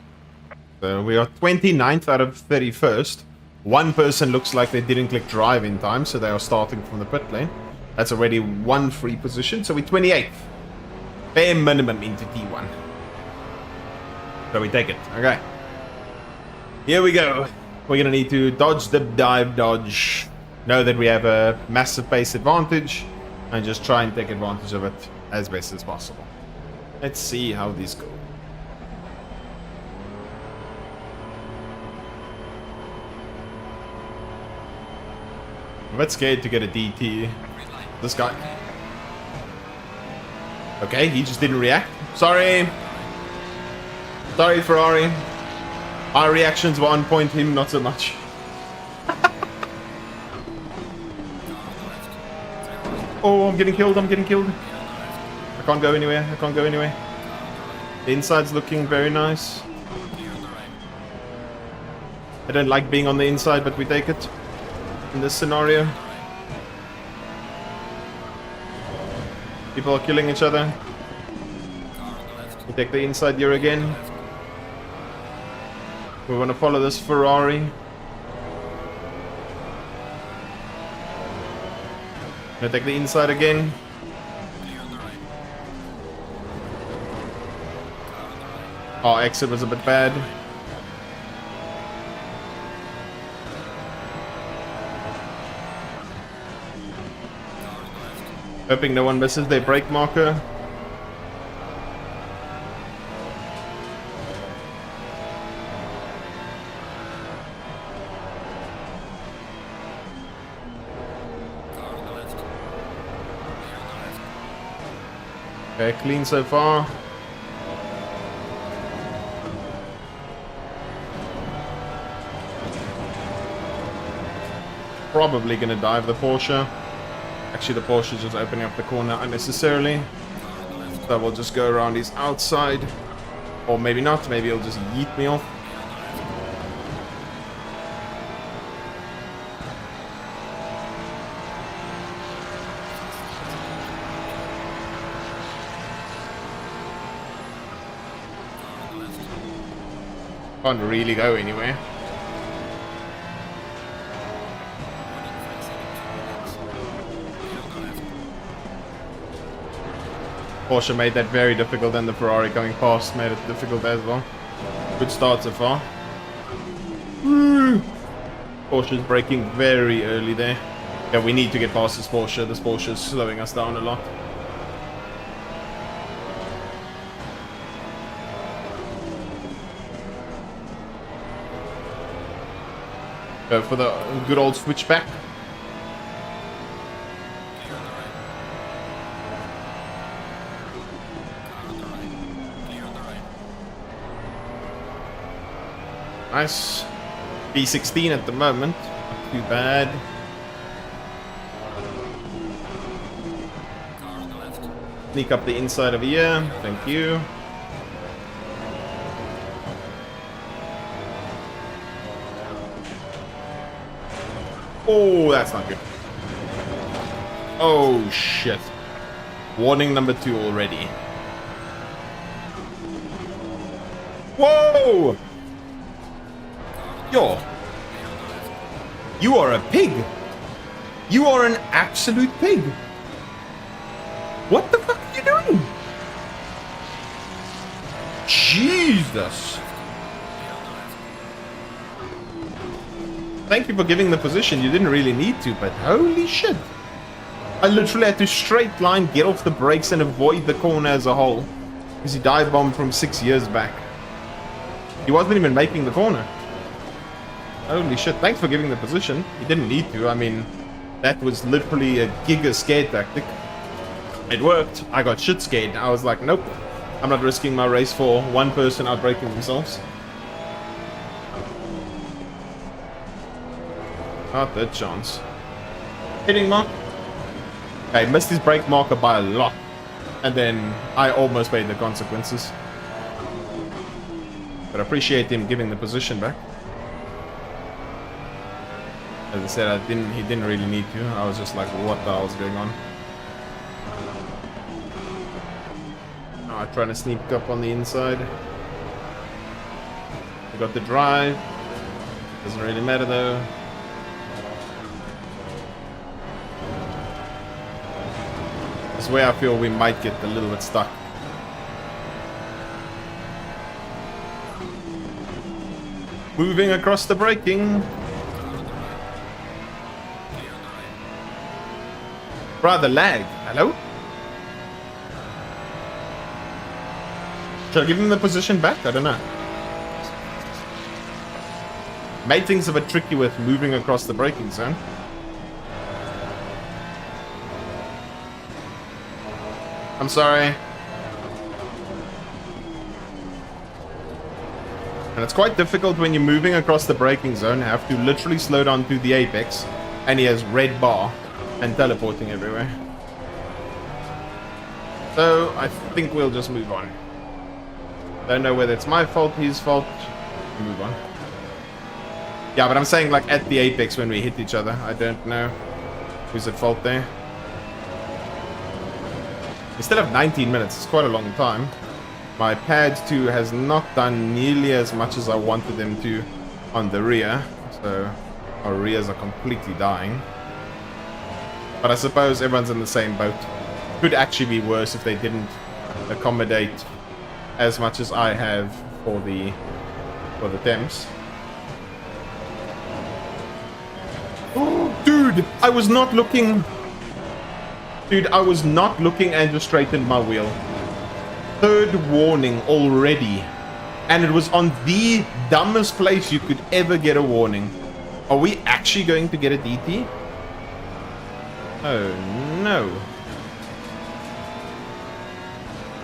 So we are 29th out of 31st. One person looks like they didn't click drive in time, so they are starting from the pit lane. That's already one free position, so we're 28th. Bare minimum into T1. So we take it. Okay. Here we go. We're going to need to dodge, dip, dive, dodge. Know that we have a massive pace advantage. And just try and take advantage of it as best as possible. Let's see how these go. I'm a bit scared to get a DT. This guy. Okay, he just didn't react. Sorry. Sorry, Ferrari. Our reactions were on point, him not so much. Oh, I'm getting killed, I'm getting killed. I can't go anywhere, I can't go anywhere. The inside's looking very nice. I don't like being on the inside, but we take it. In this scenario. People are killing each other. We take the inside here again. We want to follow this Ferrari. Gonna take the inside again. Oh, exit was a bit bad. Hoping no one misses their brake marker. Okay, clean so far. Probably gonna dive the Porsche. Actually, the Porsche is just opening up the corner unnecessarily. So we'll just go around his outside. Or maybe not, maybe he'll just yeet me off. Can't really go anywhere. Porsche made that very difficult, and the Ferrari coming past made it difficult as well. Good start so far. Woo! Porsche's braking very early there. Yeah, we need to get past this Porsche. This Porsche is slowing us down a lot. Go for the good old switchback. Clear on the right. Car on the right. Clear on the right. Nice. B16 at the moment. Not too bad. Car on the left. Sneak up the inside of here. Thank you. Oh, that's not good. Oh, shit. Warning number 2 already. Whoa! Yo. You are a pig. You are an absolute pig. What the fuck are you doing? Jesus. Thank you for giving the position. You didn't really need to, but holy shit. I literally had to straight line, get off the brakes, and avoid the corner as a whole. Because he dive bombed from 6 years back. He wasn't even making the corner. Holy shit. Thanks for giving the position. You didn't need to. I mean, that was literally a giga scare tactic. It worked. I got shit scared. I was like, nope. I'm not risking my race for one person outbraking themselves. Not that chance. Hitting mark. Okay, missed his brake marker by a lot. And then I almost paid the consequences. But I appreciate him giving the position back. As I said, he didn't really need to. I was just like, what the hell's going on? Oh, trying to sneak up on the inside. We got the drive. Doesn't really matter though. That's where I feel we might get a little bit stuck. Moving across the braking. Rather lag. Hello? Should I give him the position back? I don't know. Made things a bit tricky with moving across the braking zone. I'm sorry. And it's quite difficult when you're moving across the braking zone. You have to literally slow down to the apex. And he has red bar and teleporting everywhere. So I think we'll just move on. Don't know whether it's my fault, his fault. Move on. Yeah, but I'm saying like at the apex when we hit each other. I don't know who's at fault there. We still have 19 minutes. It's quite a long time. My pad 2 has not done nearly as much as I wanted them to on the rear. So our rears are completely dying. But I suppose everyone's in the same boat. Could actually be worse if they didn't accommodate as much as I have for the Thames. Oh, dude, I was not looking. Dude, I was not looking and just straightened my wheel. Third warning already. And it was on the dumbest place you could ever get a warning. Are we actually going to get a DT? Oh, no.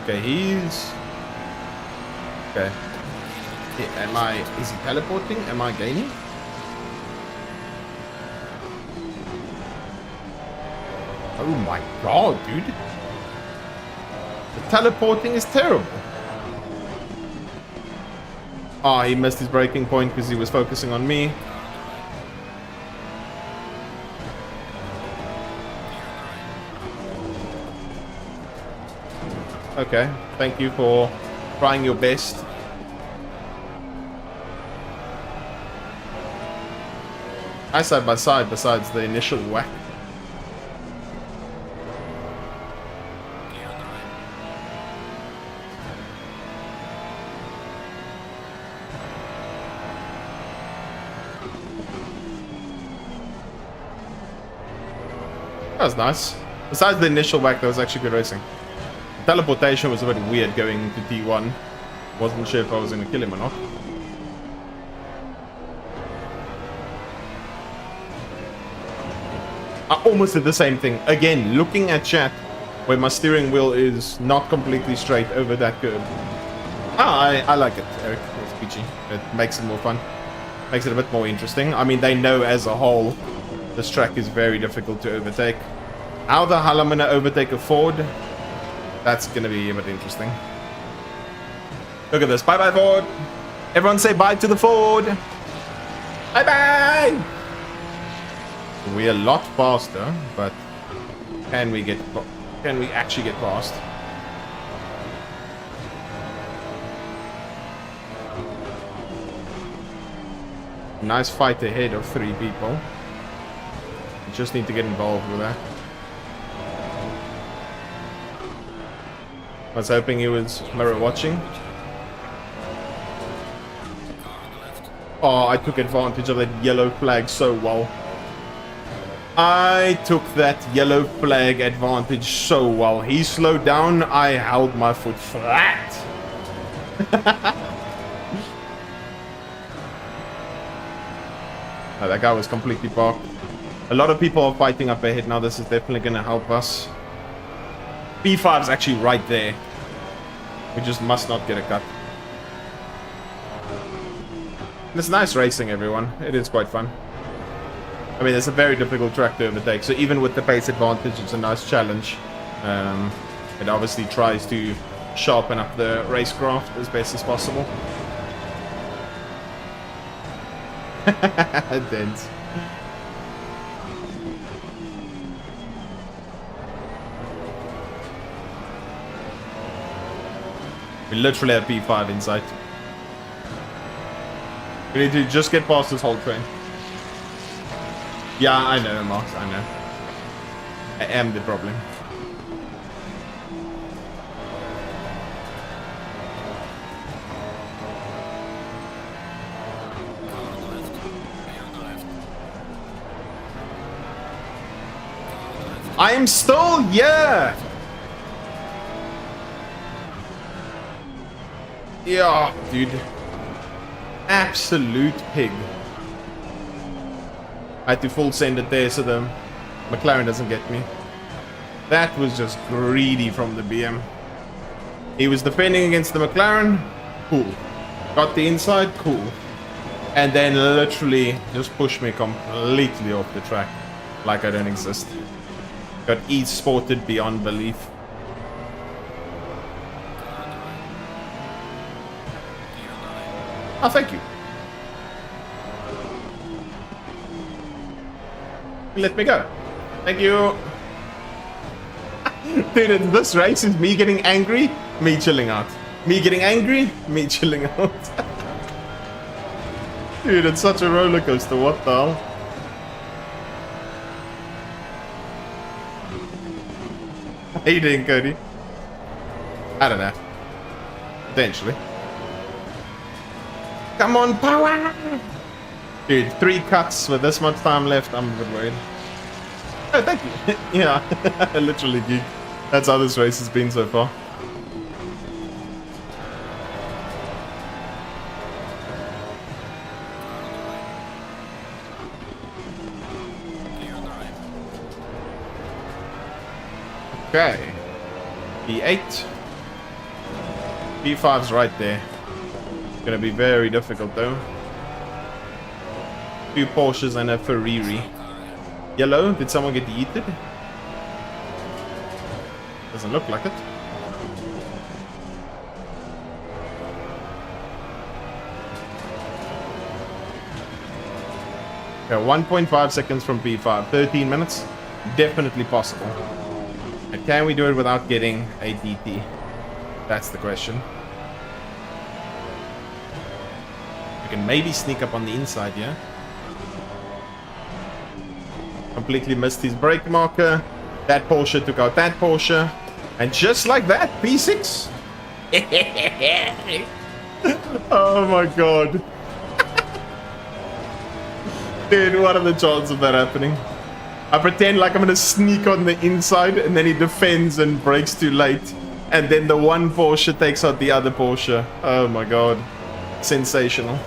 Okay, he's... Okay. Is he teleporting? Am I gaining? Oh my god, dude. The teleporting is terrible. Ah, he missed his braking point because he was focusing on me. Okay, thank you for trying your best. I side by side besides the initial whack. was nice. Besides the initial whack, that was actually good racing. Teleportation was a bit weird going into T1. Wasn't sure if I was going to kill him or not. I almost did the same thing. Again, looking at chat where my steering wheel is not completely straight over that curve. I like it, Eric. It's peachy. It makes it more fun. Makes it a bit more interesting. I mean, they know as a whole this track is very difficult to overtake. How the hell I'm going to overtake a Ford? That's going to be a bit interesting. Look at this. Bye-bye, Ford. Everyone say bye to the Ford. Bye-bye. We're a lot faster, but can we actually get past? Nice fight ahead of 3 people. You just need to get involved with that. I was hoping he was mirror watching. Oh, I took advantage of that yellow flag so well. I took that yellow flag advantage so well. He slowed down, I held my foot flat. Oh, that guy was completely parked. A lot of people are fighting up ahead now. This is definitely going to help us. B5 is actually right there. We just must not get a cut. It's nice racing, everyone. It is quite fun. I mean, it's a very difficult track to overtake, so even with the pace advantage, it's a nice challenge. It obviously tries to sharpen up the racecraft as best as possible. Dense. We literally have P5 in sight. We need to just get past this whole train. Yeah, I know, Mark, I know. I am the problem. I am still here! Yeah, dude. Absolute pig. I had to full send it there so the McLaren doesn't get me. That was just greedy from the BM. He was defending against the McLaren. Cool. Got the inside. Cool. And then literally just pushed me completely off the track. Like I don't exist. Got e-sported beyond belief. Oh, thank you. Let me go. Thank you. Dude, this race is me getting angry, me chilling out. Me getting angry, me chilling out. Dude, it's such a roller coaster. What the hell? How you doing, Cody? I don't know. Potentially. Come on, power! Dude, 3 cuts with this much time left, I'm a bit worried. Oh, thank you. Yeah, literally, dude. That's how this race has been so far. Okay. B8. B5's right there. Gonna be very difficult though. 2 Porsches and a Ferrari. Yellow, did someone get yeeted? Doesn't look like it. Okay, 1.5 seconds from B5. 13 minutes. Definitely possible. And can we do it without getting a DT? That's the question. We can maybe sneak up on the inside, yeah? Completely missed his brake marker. That Porsche took out that Porsche. And just like that, P6. Oh my god. Dude, what are the chances of that happening? I pretend like I'm gonna sneak on the inside, and then he defends and brakes too late. And then the one Porsche takes out the other Porsche. Oh my god. Sensational.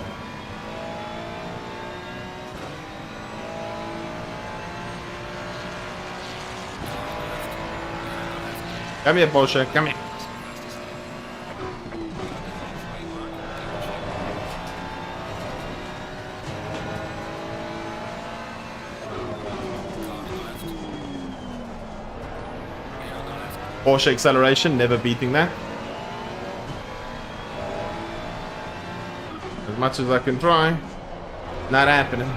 Come here, Porsche. Come here. Porsche acceleration, never beating that. As much as I can try, not happening.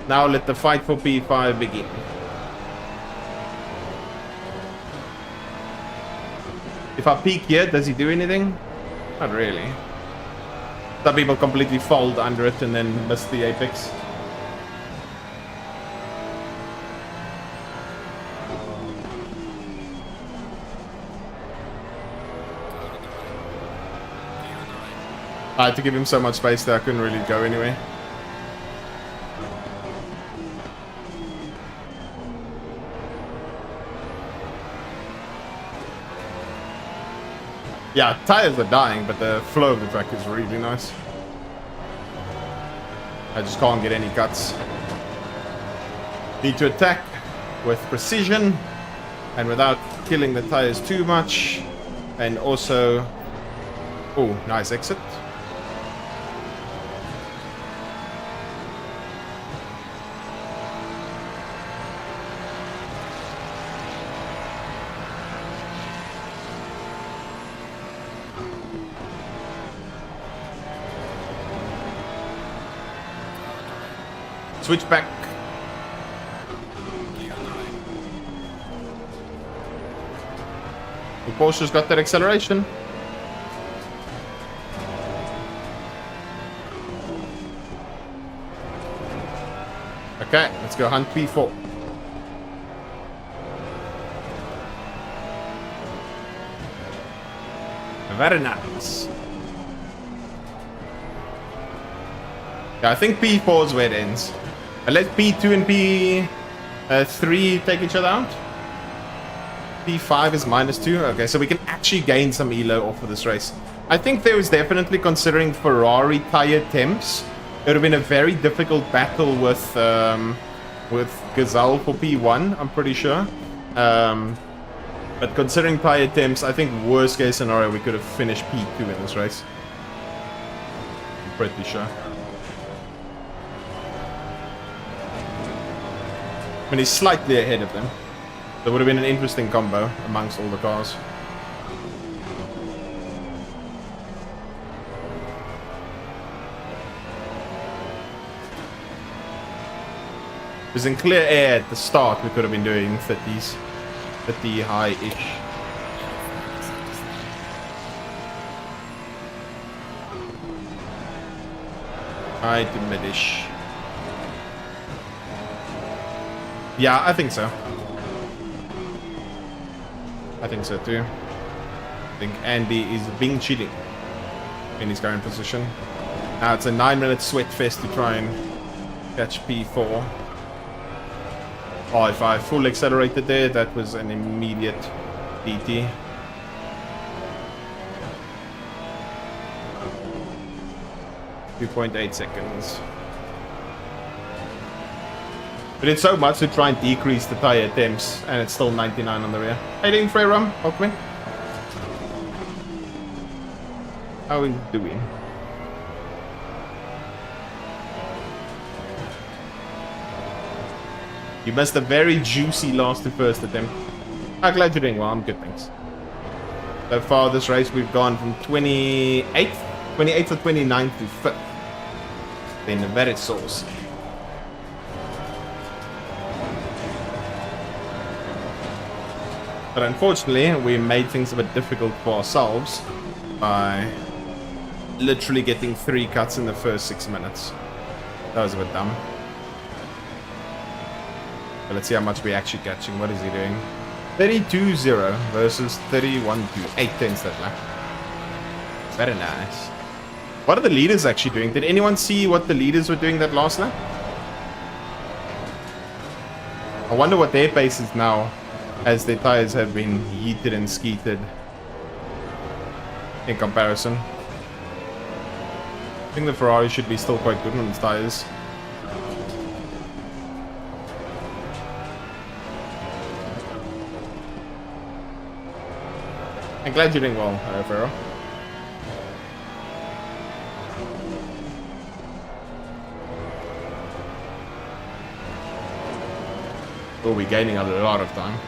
Now let the fight for P5 begin. If I peek here, does he do anything? Not really. Some people completely fold under it and then miss the apex. I had to give him so much space that I couldn't really go anyway. Yeah, tires are dying, but the flow of the track is really nice. I just can't get any cuts. Need to attack with precision and without killing the tires too much. And also... Oh, nice exit. Switch back. The Porsche's got that acceleration. Okay, let's go hunt P4. Very nice. Yeah, I think P4 is where it ends. Let P2 and P3 take each other out. P5 is -2. Okay, so we can actually gain some elo off of this race. I think there was definitely, considering Ferrari tire temps, it would have been a very difficult battle with Gazelle for P1, I'm pretty sure. But considering tire temps, I think worst case scenario, we could have finished P2 in this race. I'm pretty sure. I mean, he's slightly ahead of them. That would have been an interesting combo amongst all the cars. Because in clear air at the start, we could have been doing 30s. 30 high-ish. High to mid-ish. Yeah, I think so. I think so too. I think Andy is being cheating in his current position. Now it's a 9-minute sweat fest to try and catch P4. Oh, if I full accelerated there, that was an immediate DT. .8 seconds. But it's so much to try and decrease the tire attempts, and it's still 99 on the rear. How you doing, Freyram? Welcome in. How are we doing? You missed a very juicy last to first attempt. I'm glad you're doing well. I'm good, thanks. So far this race, we've gone from 28th to 29th to 5th. Been very saucy. But unfortunately, we made things a bit difficult for ourselves by literally getting 3 cuts in the first 6 minutes. That was a bit dumb. But let's see how much we're actually catching. What is he doing? 32-0 versus 31-2. 8/10 that lap. Very nice. What are the leaders actually doing? Did anyone see what the leaders were doing that last lap? I wonder what their pace is now, as their tires have been yeeted and skeeted in comparison. I think the Ferrari should be still quite good on its tires. I'm glad you're doing well, Ferro. We'll be gaining a lot of time.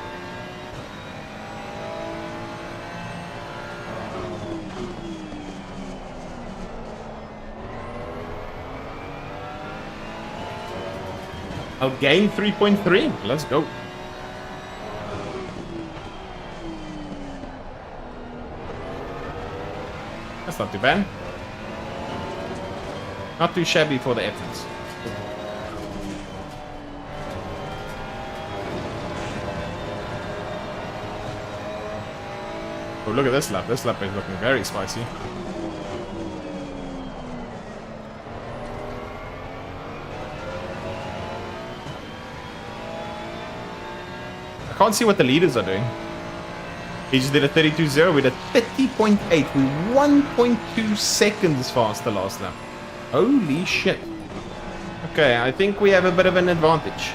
I'll gain 3.3. Let's go. That's not too bad. Not too shabby for the efforts. Oh, look at this lap. This lap is looking very spicy. I can't see what the leaders are doing. He just did a 32.0 with a 30.8. We're 1.2 seconds faster last lap. Holy shit. Okay, I think we have a bit of an advantage.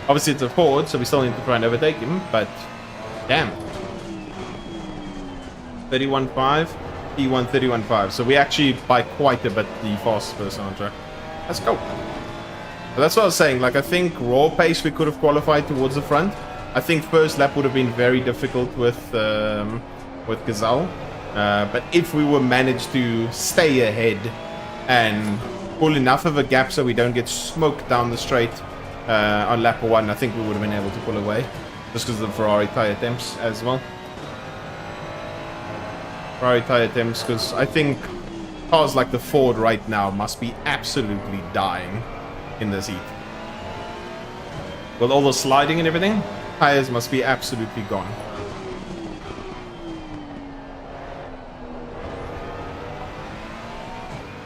Obviously it's a Ford, so we still need to try and overtake him, but damn. 31.5, P1 31.5. So we actually by quite a bit the fastest person on track. Let's go. But that's what I was saying. Like, I think raw pace we could have qualified towards the front. I think first lap would have been very difficult with Gazelle. But if we were managed to stay ahead and pull enough of a gap so we don't get smoked down the straight on lap 1, I think we would have been able to pull away. Just because of the Ferrari tire temps as well. Ferrari tire temps, because I think cars like the Ford right now must be absolutely dying in this heat. With all the sliding and everything, tires must be absolutely gone.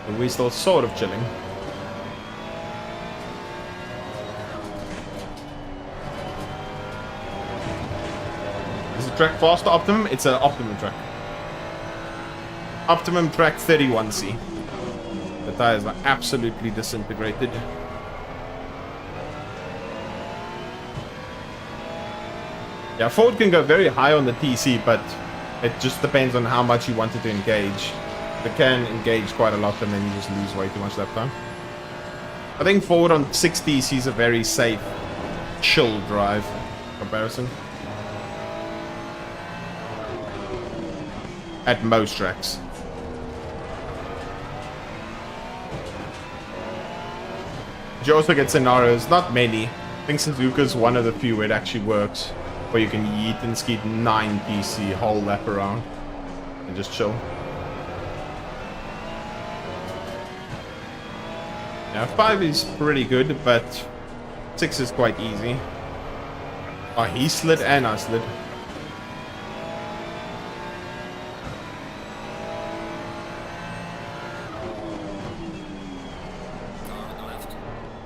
But we're still sort of chilling. Is the track faster, Optimum? It's an Optimum track. Optimum track 31C. The tires are absolutely disintegrated. Yeah, Ford can go very high on the TC, but it just depends on how much you wanted to engage. They can engage quite a lot and then you just lose way too much that time. I think Ford on 6 TC is a very safe, chill drive comparison. At most tracks. But you also get scenarios, not many. I think Suzuka's one of the few where it actually works. Where you can yeet and skeet 9 DC whole lap around. And just chill. Yeah, 5 is pretty good, but 6 is quite easy. Oh, he slid and I slid.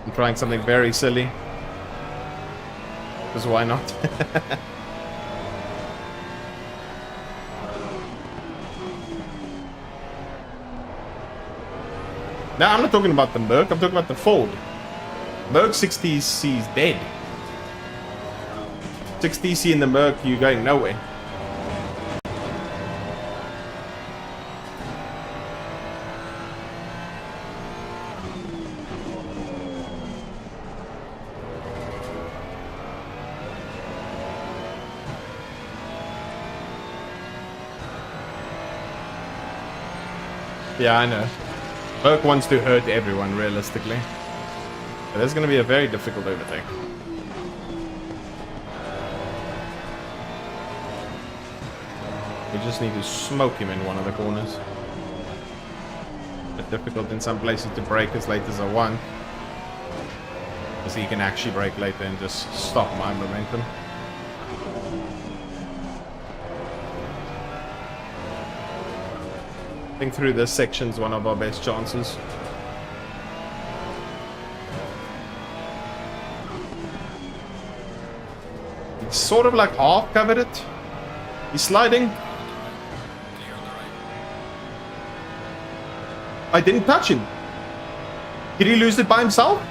I'm trying something very silly. Because why not? Now, I'm not talking about the Merc, I'm talking about the Ford. Merc 6TC is dead. 6TC in the Merc, you're going nowhere. Yeah, I know. Merc wants to hurt everyone, realistically. But that's going to be a very difficult overtake. We just need to smoke him in one of the corners. Bit difficult in some places to brake as late as I want. Because he can actually brake later and just stop my momentum. I think through this section's one of our best chances. sort of like half covered it. He's sliding. Clear on the right. I didn't touch him. Did he lose it by himself?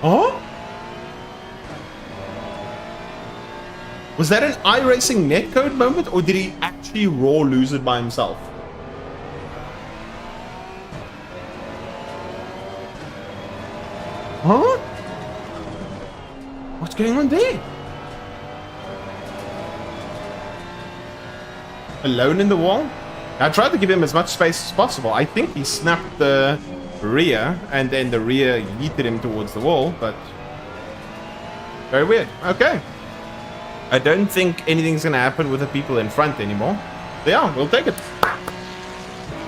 Huh? Was that an iRacing netcode moment, or did he actually raw lose it by himself? Huh? What's going on there? Alone in the wall? I tried to give him as much space as possible. I think he snapped the rear, and then the rear yeeted him towards the wall, but... very weird. Okay. I don't think anything's gonna happen with the people in front anymore. So yeah, we'll take it.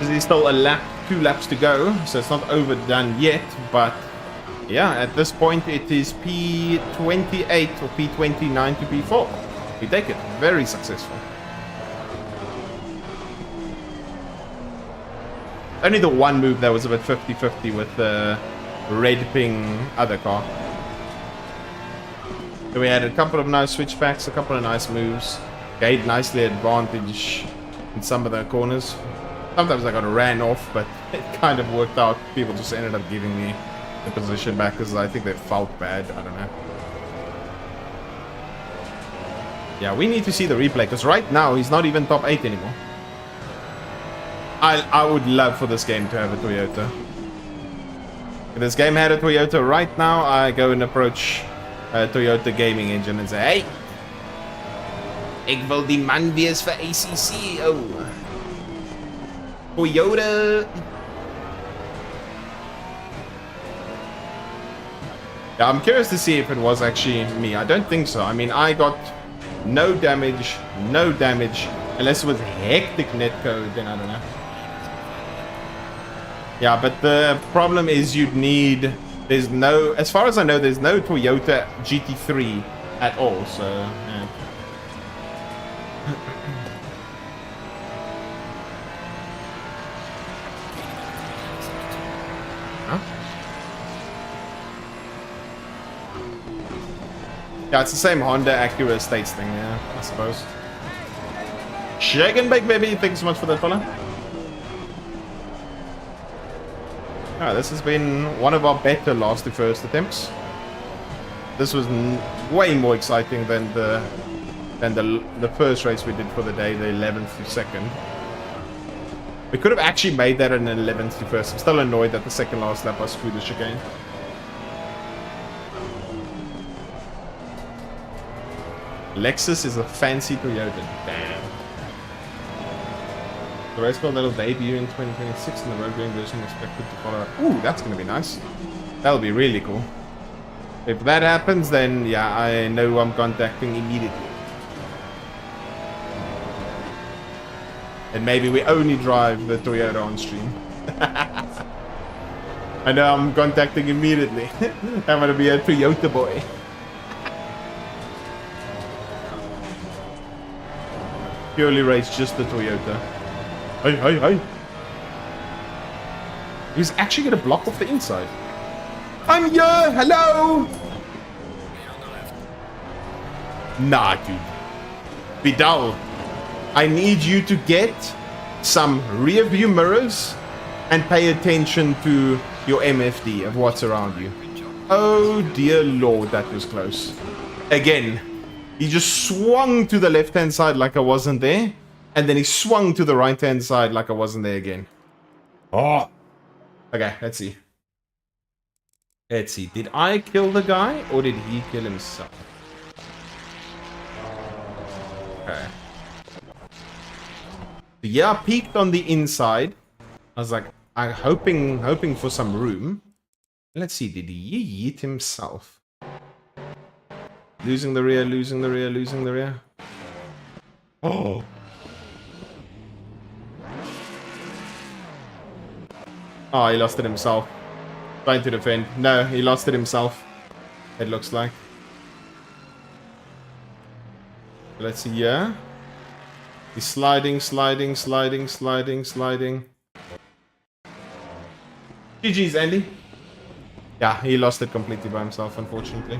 There's still a lap, 2 laps to go, so it's not overdone yet, but... yeah, at this point it is P28 or P29 to P4. We take it. Very successful. Only the one move that was a bit 50-50 with the red ping other car. So we had a couple of nice switchbacks, a couple of nice moves. Gained nicely advantage in some of the corners. Sometimes I got ran off, but it kind of worked out. People just ended up giving me the position back because I think they felt bad. I don't know. Yeah, we need to see the replay because right now he's not even top 8 anymore. I would love for this game to have a Toyota. If this game had a Toyota right now, I go and approach a Toyota gaming engine and say, hey, ik wil die man wees vir ACC. Oh, Toyota. Yeah, I'm curious to see if it was actually me. I don't think so. I mean, I got no damage, unless it was hectic netcode, then I don't know. Yeah, but the problem is you'd need... there's no... as far as I know, there's no Toyota GT3 at all, so... yeah. Huh? Yeah, it's the same Honda Acura Estates thing, yeah, I suppose. Shake and bake, baby! Thanks so much for that, fella. Ah, this has been one of our better last to first attempts. This was way more exciting than the first race we did for the day, the 11th to 2nd. We could have actually made that an 11th to 1st. I'm still annoyed that the second last lap was through the chicane. Lexus is a fancy Toyota. Damn. The race car that'll debut in 2026 and the road going version expected to follow. Ooh, that's going to be nice. That'll be really cool. If that happens, then yeah, I know who I'm contacting immediately. And maybe we only drive the Toyota on stream. I know I'm contacting immediately. I'm going to be a Toyota boy. Purely race just the Toyota. Hey, hey, hey. He's actually going to block off the inside. I'm here! Hello! Nah, dude. Vidal, I need you to get some rear view mirrors and pay attention to your MFD of what's around you. Oh dear lord, that was close. Again, he just swung to the left-hand side like I wasn't there. And then he swung to the right-hand side like I wasn't there again. Oh. Okay, let's see. Let's see. Did I kill the guy or did he kill himself? Okay. Yeah, I peeked on the inside. I was like, I'm hoping for some room. Let's see. Did he yeet himself? Losing the rear, losing the rear, losing the rear. Oh. Oh, he lost it himself. Trying to defend. No, he lost it himself. It looks like. Let's see here. He's sliding, sliding, sliding, sliding, sliding. GG's, Andy. Yeah, he lost it completely by himself, unfortunately.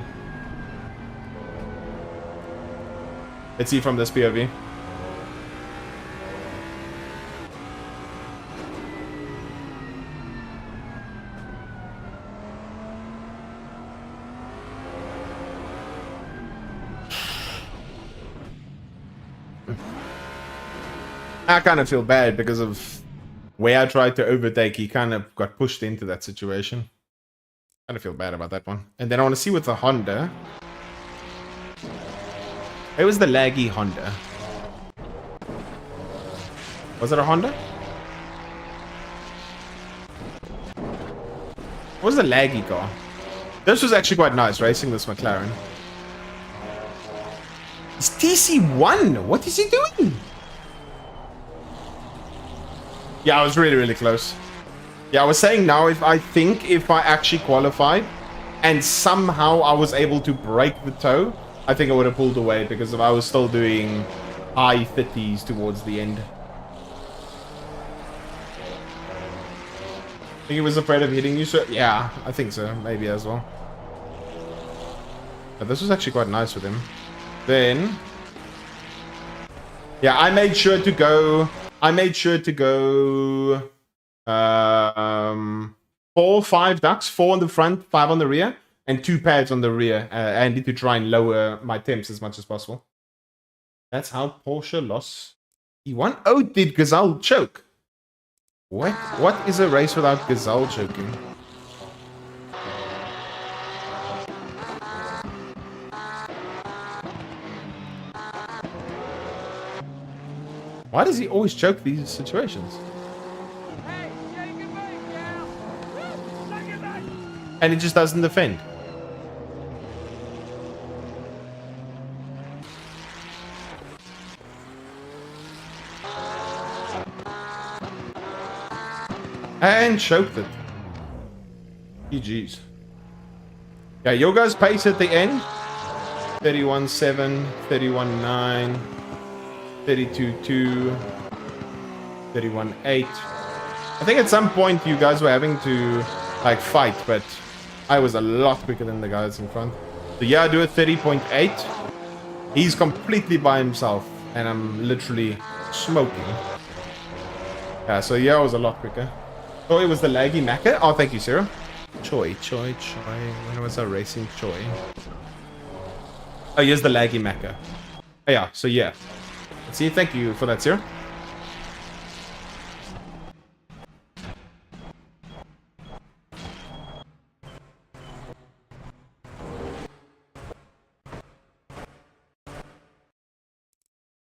Let's see from this POV. I kind of feel bad because of where I tried to overtake. He kind of got pushed into that situation. Kind of feel bad about that one. And then I want to see with the Honda. It was the laggy Honda. Was it a Honda? What was the laggy car? This was actually quite nice, racing this McLaren. It's TC1! What is he doing? Yeah, I was really, really close. Yeah, I was saying now, if I actually qualified and somehow I was able to break the toe, I think I would have pulled away because I was still doing high 50s towards the end. I think he was afraid of hitting you, so yeah, I think so, maybe as well. But this was actually quite nice with him. Then, yeah, I made sure to go 4, 5 ducks, 4 on the front, 5 on the rear, and 2 pads on the rear. I need to try and lower my temps as much as possible. That's how Porsche lost. He won. Oh, did Gazelle choke? What? What is a race without Gazelle choking? Why does he always choke these situations? And it just doesn't defend. And choked it. GG's. Yeah, your guys' pace at the end. 31.7, 31.9, 32.2, 31.8. I think at some point you guys were having to like fight, but I was a lot quicker than the guys in front. So yeah, I do a 30.8. He's completely by himself, and I'm literally smoking. Yeah, so yeah, I was a lot quicker. Oh, it was the laggy Macca. Oh, thank you, Sarah. Choi. When was I racing Choi? Oh, here's the laggy Macca. Oh, yeah, so yeah. Let's see, thank you for that, Sarah.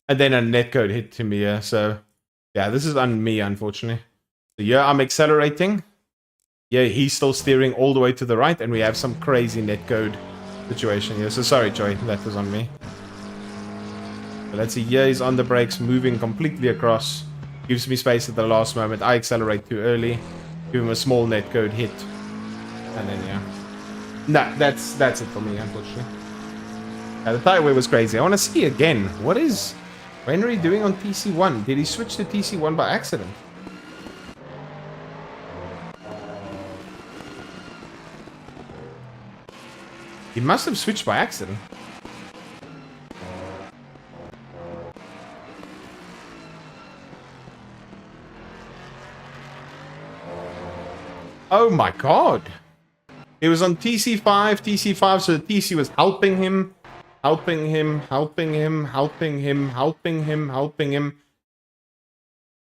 And then a netcode hit to me, yeah, so... Yeah, this is on me, unfortunately. So yeah, I'm accelerating. Yeah, he's still steering all the way to the right, and we have some crazy netcode situation here. So sorry, Joy, that was on me. But let's see, yeah, he's on the brakes, moving completely across. Gives me space at the last moment. I accelerate too early. Give him a small netcode hit. And then, yeah. Nah, that's it for me, unfortunately. Yeah, the tire wear was crazy. I want to see again. What is Henry doing on TC1? Did he switch to TC1 by accident? He must have switched by accident. Oh my god. He was on TC5, so the TC was helping him. Helping him.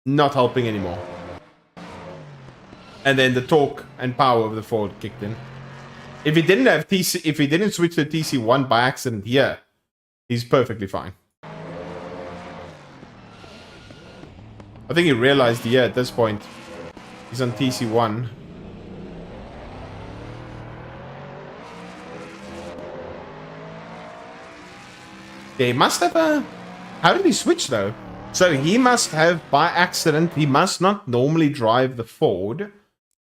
Not helping anymore. And then the torque and power of the Ford kicked in. If he didn't have TC, if he didn't switch to TC1 by accident here, he's perfectly fine. I think he realized, yeah, at this point, he's on TC1. They must have a... How did he switch, though? So he must have, by accident, he must not normally drive the Ford,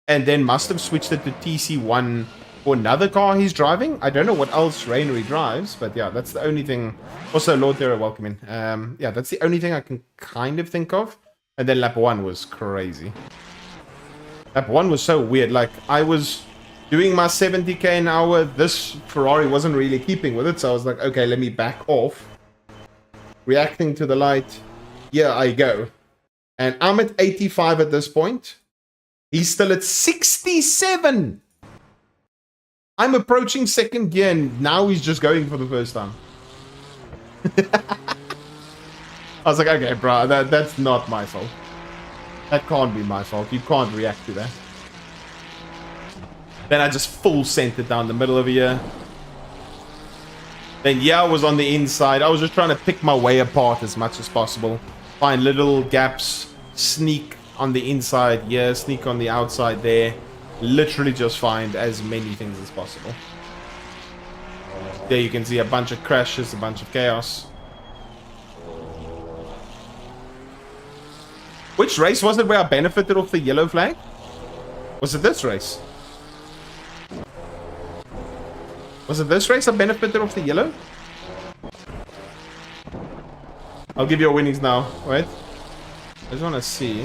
and then must have switched it to TC1 for another car he's driving. I don't know what else Rainery drives, but yeah, that's the only thing. Also, Lord Thera, welcome in. Yeah, that's the only thing I can kind of think of. And then lap 1 was crazy. Lap 1 was so weird. Like, I was Doing my 70k an hour, this Ferrari wasn't really keeping with it, so I was like, okay, let me back off. Reacting to the light, here I go. And I'm at 85 at this point. He's still at 67. I'm approaching second gear, and now he's just going for the first time. I was like, okay, bro, that's not my fault. That can't be my fault. You can't react to that. Then I just full sent it down the middle of here. Then yeah, I was on the inside. I was just trying to pick my way apart as much as possible. Find little gaps, sneak on the inside here, sneak on the outside there. Literally just find as many things as possible. There you can see a bunch of crashes, a bunch of chaos. Which race was it where I benefited off the yellow flag? Was it this race? Was it this race I benefited off the yellow? I'll give you your winnings now. Wait. I just want to see.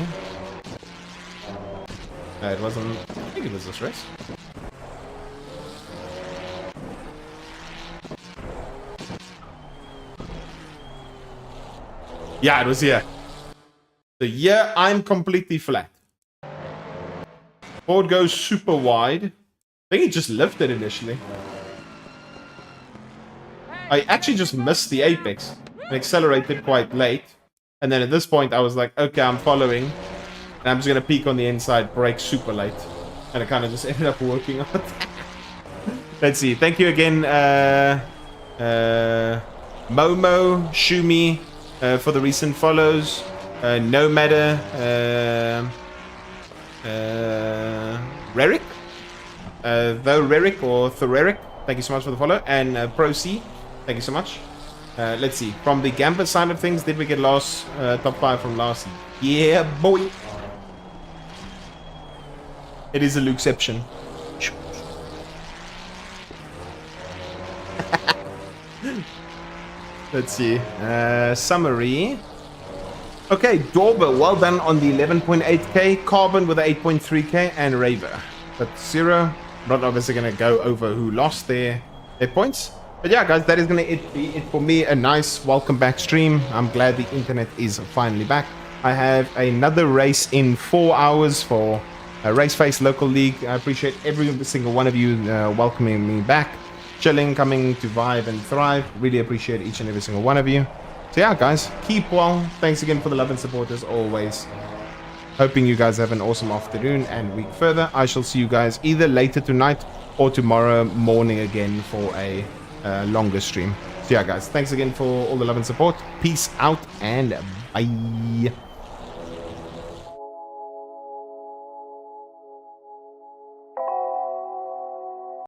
No, it wasn't. I think it was this race. Yeah, it was here. So yeah, I'm completely flat. Ford goes super wide. I think he just lifted initially. I actually just missed the apex and accelerated quite late. And then at this point, I was like, okay, I'm following. And I'm just going to peek on the inside, brake super late. And it kind of just ended up working out. Let's see. Thank you again, Momo, Shumi, for the recent follows. No Matter, Rerick. Though Rerick or Thoreric. Thank you so much for the follow. And Pro C. Thank you so much. Let's see. From the Gambit side of things, did we get last top 5 from last? Yeah, boy. It is a Lukeception. Let's see. Summary. Okay, Dorber, well done on the 11.8k. Carbon with the 8.3k. And Raver. But Zero, not obviously going to go over who lost their points. But yeah, guys, that is going to be it for me. A nice welcome back stream. I'm glad the internet is finally back. I have another race in 4 hours for Raceface Local League. I appreciate every single one of you welcoming me back. Chilling, coming to vibe and thrive. Really appreciate each and every single one of you. So yeah, guys, keep well. Thanks again for the love and support as always. Hoping you guys have an awesome afternoon and week further. I shall see you guys either later tonight or tomorrow morning again for a longer stream. So yeah, guys, thanks again for all the love and support. Peace out and bye.